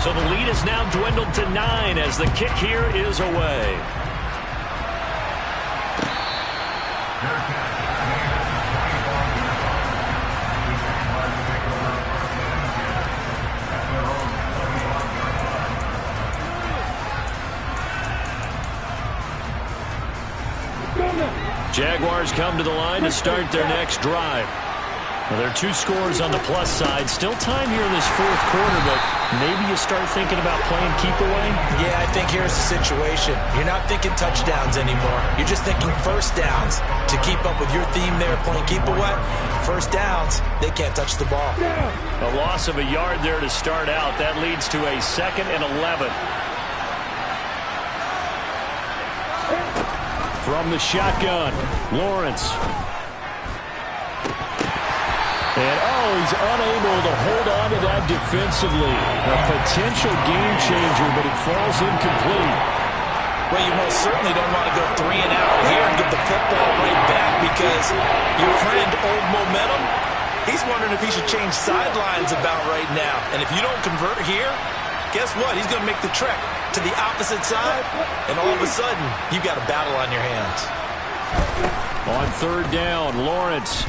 So the lead is now dwindled to 9 as the kick here is away. Jaguars come to the line to start their next drive. Well, there are 2 scores on the plus side. Still time here in this 4th quarter, but maybe you start thinking about playing keep away? Yeah, I think here's the situation. You're not thinking touchdowns anymore. You're just thinking first downs. To keep up with your theme there, playing keep away, first downs, they can't touch the ball. A loss of a yard there to start out. That leads to a 2nd and 11. From the shotgun, Lawrence. And, he's unable to hold on to that defensively. A potential game changer, but it falls incomplete. Well, you most certainly don't want to go 3 and out here and get the football right back, because your friend, Old Momentum, he's wondering if he should change sidelines about right now. And if you don't convert here, guess what? He's going to make the trek to the opposite side, and all of a sudden, you've got a battle on your hands. On third down, Lawrence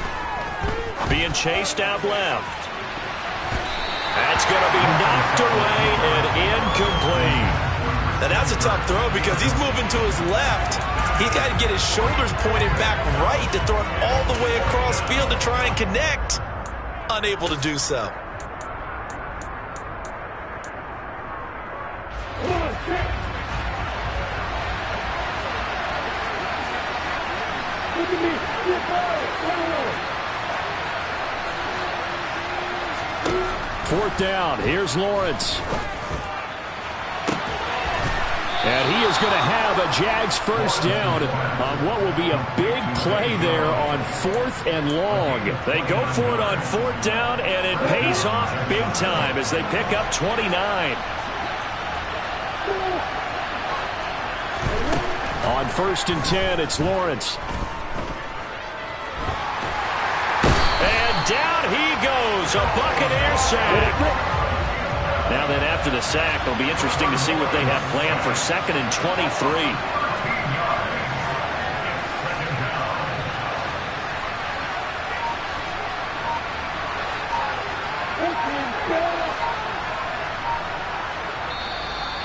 being chased out left. That's going to be knocked away and incomplete. Now that's a tough throw because he's moving to his left. He's got to get his shoulders pointed back right to throw it all the way across field to try and connect. Unable to do so. Fourth down, here's Lawrence. And he is going to have a Jags first down on what will be a big play there on 4th and long. They go for it on 4th down, and it pays off big time as they pick up 29. On 1st and 10, it's Lawrence. And down he goes, a Buccaneer sack. Now then, after the sack, it'll be interesting to see what they have planned for 2nd and 23.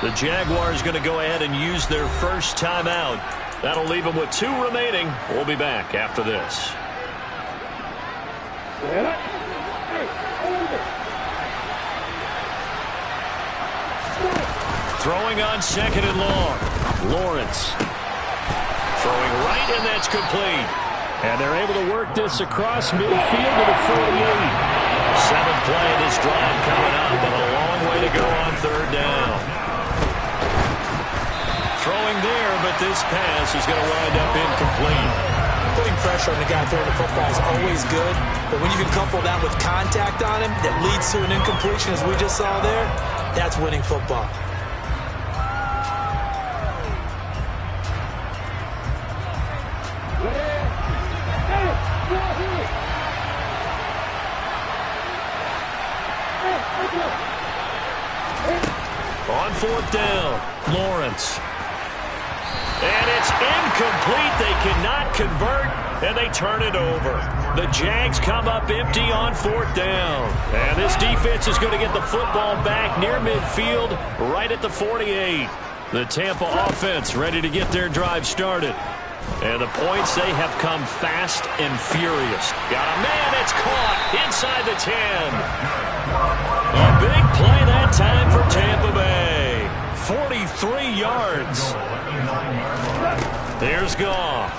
The Jaguars going to go ahead and use their first timeout. That'll leave them with 2 remaining. We'll be back after this. Throwing on 2nd and long. Lawrence. Throwing right, and that's complete. And they're able to work this across midfield to the 48. 7th play of this drive coming up, and a long way to go on 3rd down. Throwing there, but this pass is going to wind up incomplete. Putting pressure on the guy throwing the football is always good, but when you can couple that with contact on him that leads to an incompletion, as we just saw there, that's winning football. On 4th down, Lawrence. And it's incomplete. They cannot convert, and they turn it over. The Jags come up empty on 4th down. And this defense is going to get the football back near midfield, right at the 48. The Tampa offense ready to get their drive started. And the points, they have come fast and furious. Got a man, it's caught inside the 10. A big play that time for Tampa Bay. 43 yards. There's Goff.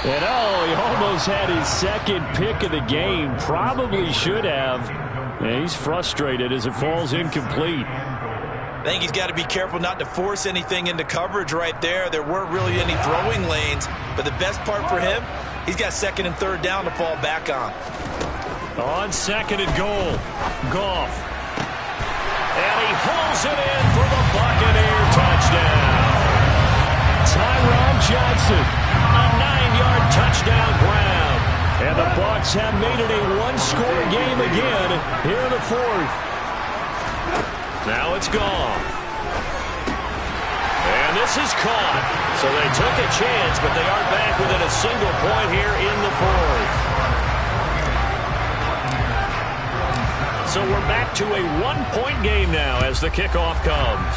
And he almost had his 2nd pick of the game. Probably should have. And he's frustrated as it falls incomplete. I think he's got to be careful not to force anything into coverage right there. There weren't really any throwing lanes. But the best part for him, he's got 2nd and 3rd down to fall back on. On 2nd and goal, Goff. And he pulls it in for the Buccaneer touchdown. Tyron Johnson, a 9-yard touchdown grab. And the Bucs have made it a 1-score game again here in the 4th. Now it's Goff. And this is caught. So they took a chance, but they are back within a single point here in the 4th. So we're back to a 1-point game now as the kickoff comes.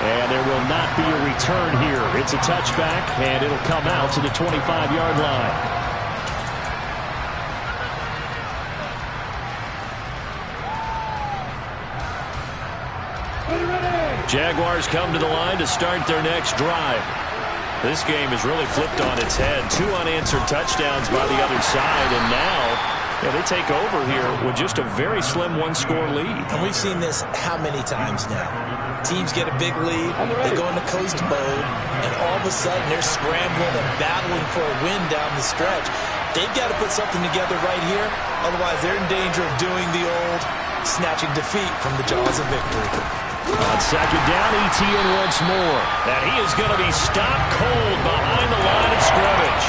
And there will not be a return here. It's a touchback, and it'll come out to the 25-yard line. Jaguars come to the line to start their next drive. This game has really flipped on its head. 2 unanswered touchdowns by the other side, and now they take over here with just a very slim 1-score lead. And we've seen this how many times now? Teams get a big lead, they go into coast mode, and all of a sudden they're scrambling and battling for a win down the stretch. They've got to put something together right here, otherwise they're in danger of doing the old snatching defeat from the jaws of victory. On second down, Etienne once more. And he is going to be stopped cold behind the line of scrimmage.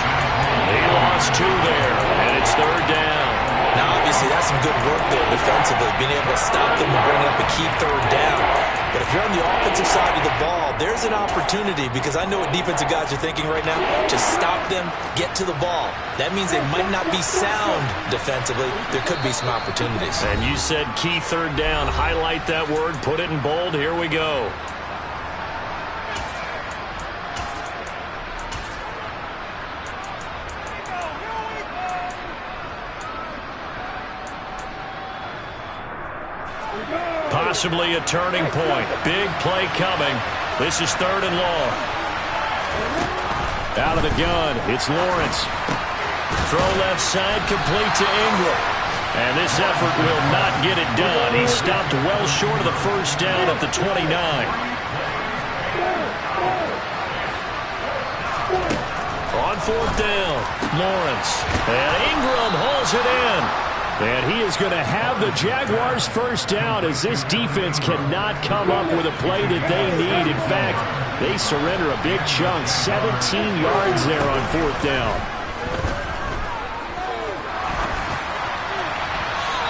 He lost 2 there, and it's third down. Now, obviously, that's some good work there defensively, being able to stop them and bring up a key third down. But if you're on the offensive side of the ball, there's an opportunity, because I know what defensive guys are thinking right now. Just stop them, get to the ball. That means they might not be sound defensively. There could be some opportunities. And you said key third down. Highlight that word, put it in bold. Here we go. Possibly a turning point. Big play coming. This is third and long. Out of the gun, it's Lawrence. Throw left side, complete to Ingram. And this effort will not get it done. He stopped well short of the first down at the 29. On fourth down, Lawrence. And Ingram hauls it in. And he is going to have the Jaguars' first down, as this defense cannot come up with a play that they need. In fact, they surrender a big chunk, 17 yards there on fourth down.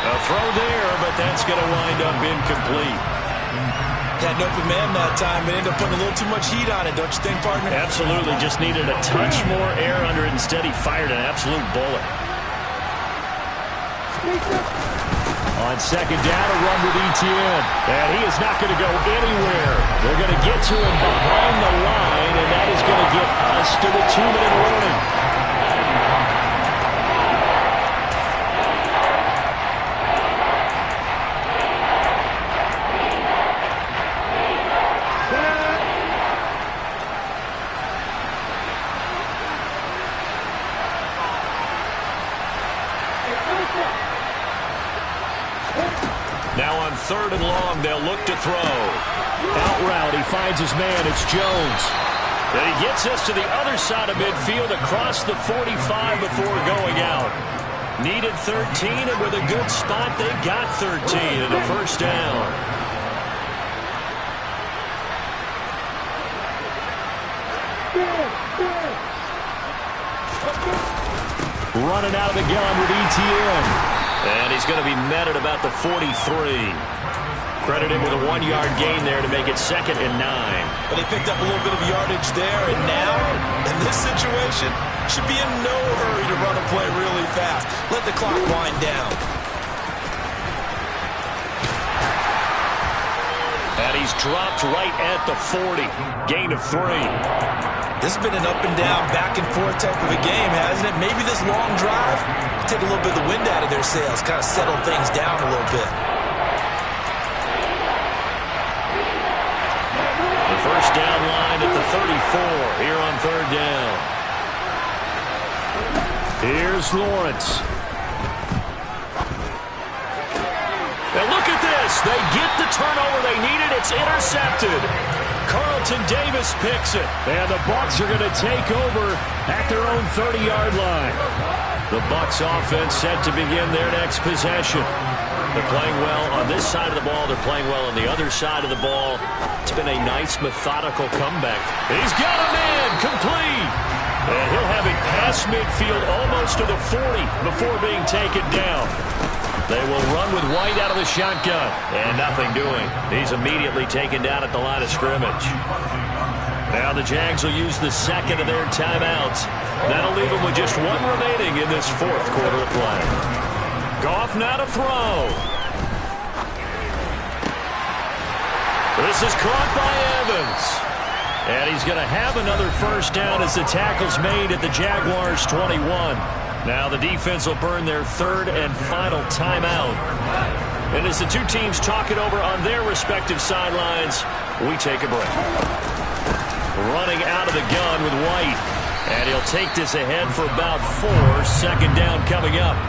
A throw there, but that's going to wind up incomplete. Had an open man that time, but ended up putting a little too much heat on it, don't you think, partner? Absolutely. Just needed a touch more air under it. Instead, he fired an absolute bullet. On second down, a run with Etienne. And he is not going to go anywhere. They're going to get to him behind the line, and that is going to get us to the 2-minute warning. Now on third and long, they'll look to throw. Out route, he finds his man. It's Jones. And he gets us to the other side of midfield across the 45 before going out. Needed 13, and with a good spot, they got 13 and a first down. Running out of the gun with Etienne. And he's going to be met at about the 43. Credit him with a 1-yard gain there to make it 2nd and 9. But he picked up a little bit of yardage there, and now, in this situation, should be in no hurry to run a play really fast. Let the clock wind down. And he's dropped right at the 40. Gain of 3. This has been an up-and-down, back-and-forth type of a game, hasn't it? Maybe this long drive take a little bit of the wind out of their sails, kind of settle things down a little bit. The first down line at the 34 here on third down. Here's Lawrence. And look at this. They get the turnover they needed. It's intercepted. Carlton Davis picks it. And the Bucs are going to take over at their own 30-yard line. The Bucs offense set to begin their next possession. They're playing well on this side of the ball. They're playing well on the other side of the ball. It's been a nice, methodical comeback. He's got a man complete. And he'll have it past midfield almost to the 40 before being taken down. They will run with White out of the shotgun. And nothing doing. He's immediately taken down at the line of scrimmage. Now the Jags will use the second of their timeouts. That'll leave them with just one remaining in this fourth quarter of play. Goff now to throw. This is caught by Evans. And he's going to have another first down as the tackle's made at the Jaguars' 21. Now the defense will burn their third and final timeout. And as the two teams talk it over on their respective sidelines, we take a break. Running out of the gun with White. And he'll take this ahead for about 4. Second down coming up.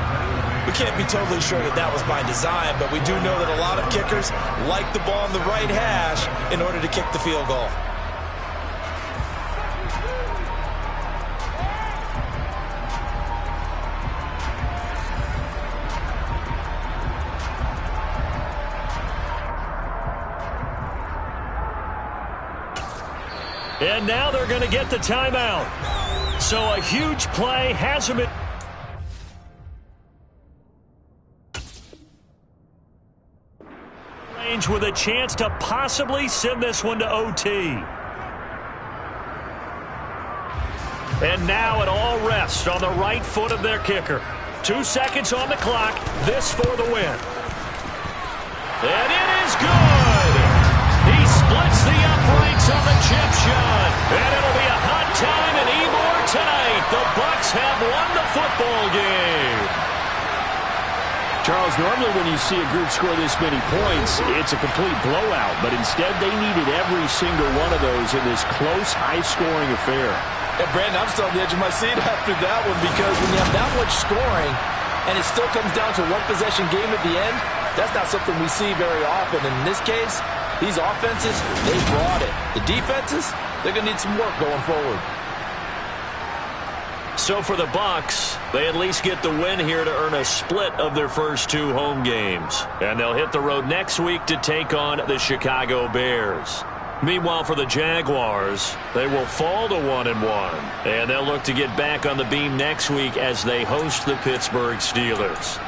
We can't be totally sure that that was by design, but we do know that a lot of kickers like the ball in the right hash in order to kick the field goal. And now they're going to get the timeout. So a huge play hasn't been... range with a chance to possibly send this one to OT. And now it all rests on the right foot of their kicker. 2 seconds on the clock. This for the win. And it is good. He splits the uprights on the chip shot. And it'll be a hot time in Ybor tonight. The Bucs have won the football game. Charles, normally when you see a group score this many points, it's a complete blowout. But instead, they needed every single one of those in this close, high-scoring affair. And Brandon, I'm still on the edge of my seat after that one because when you have that much scoring and it still comes down to one-possession game at the end, that's not something we see very often. And in this case, these offenses, they brought it. The defenses, they're going to need some work going forward. So for the Bucs, they at least get the win here to earn a split of their first 2 home games. And they'll hit the road next week to take on the Chicago Bears. Meanwhile, for the Jaguars, they will fall to 1-1. And they'll look to get back on the beam next week as they host the Pittsburgh Steelers.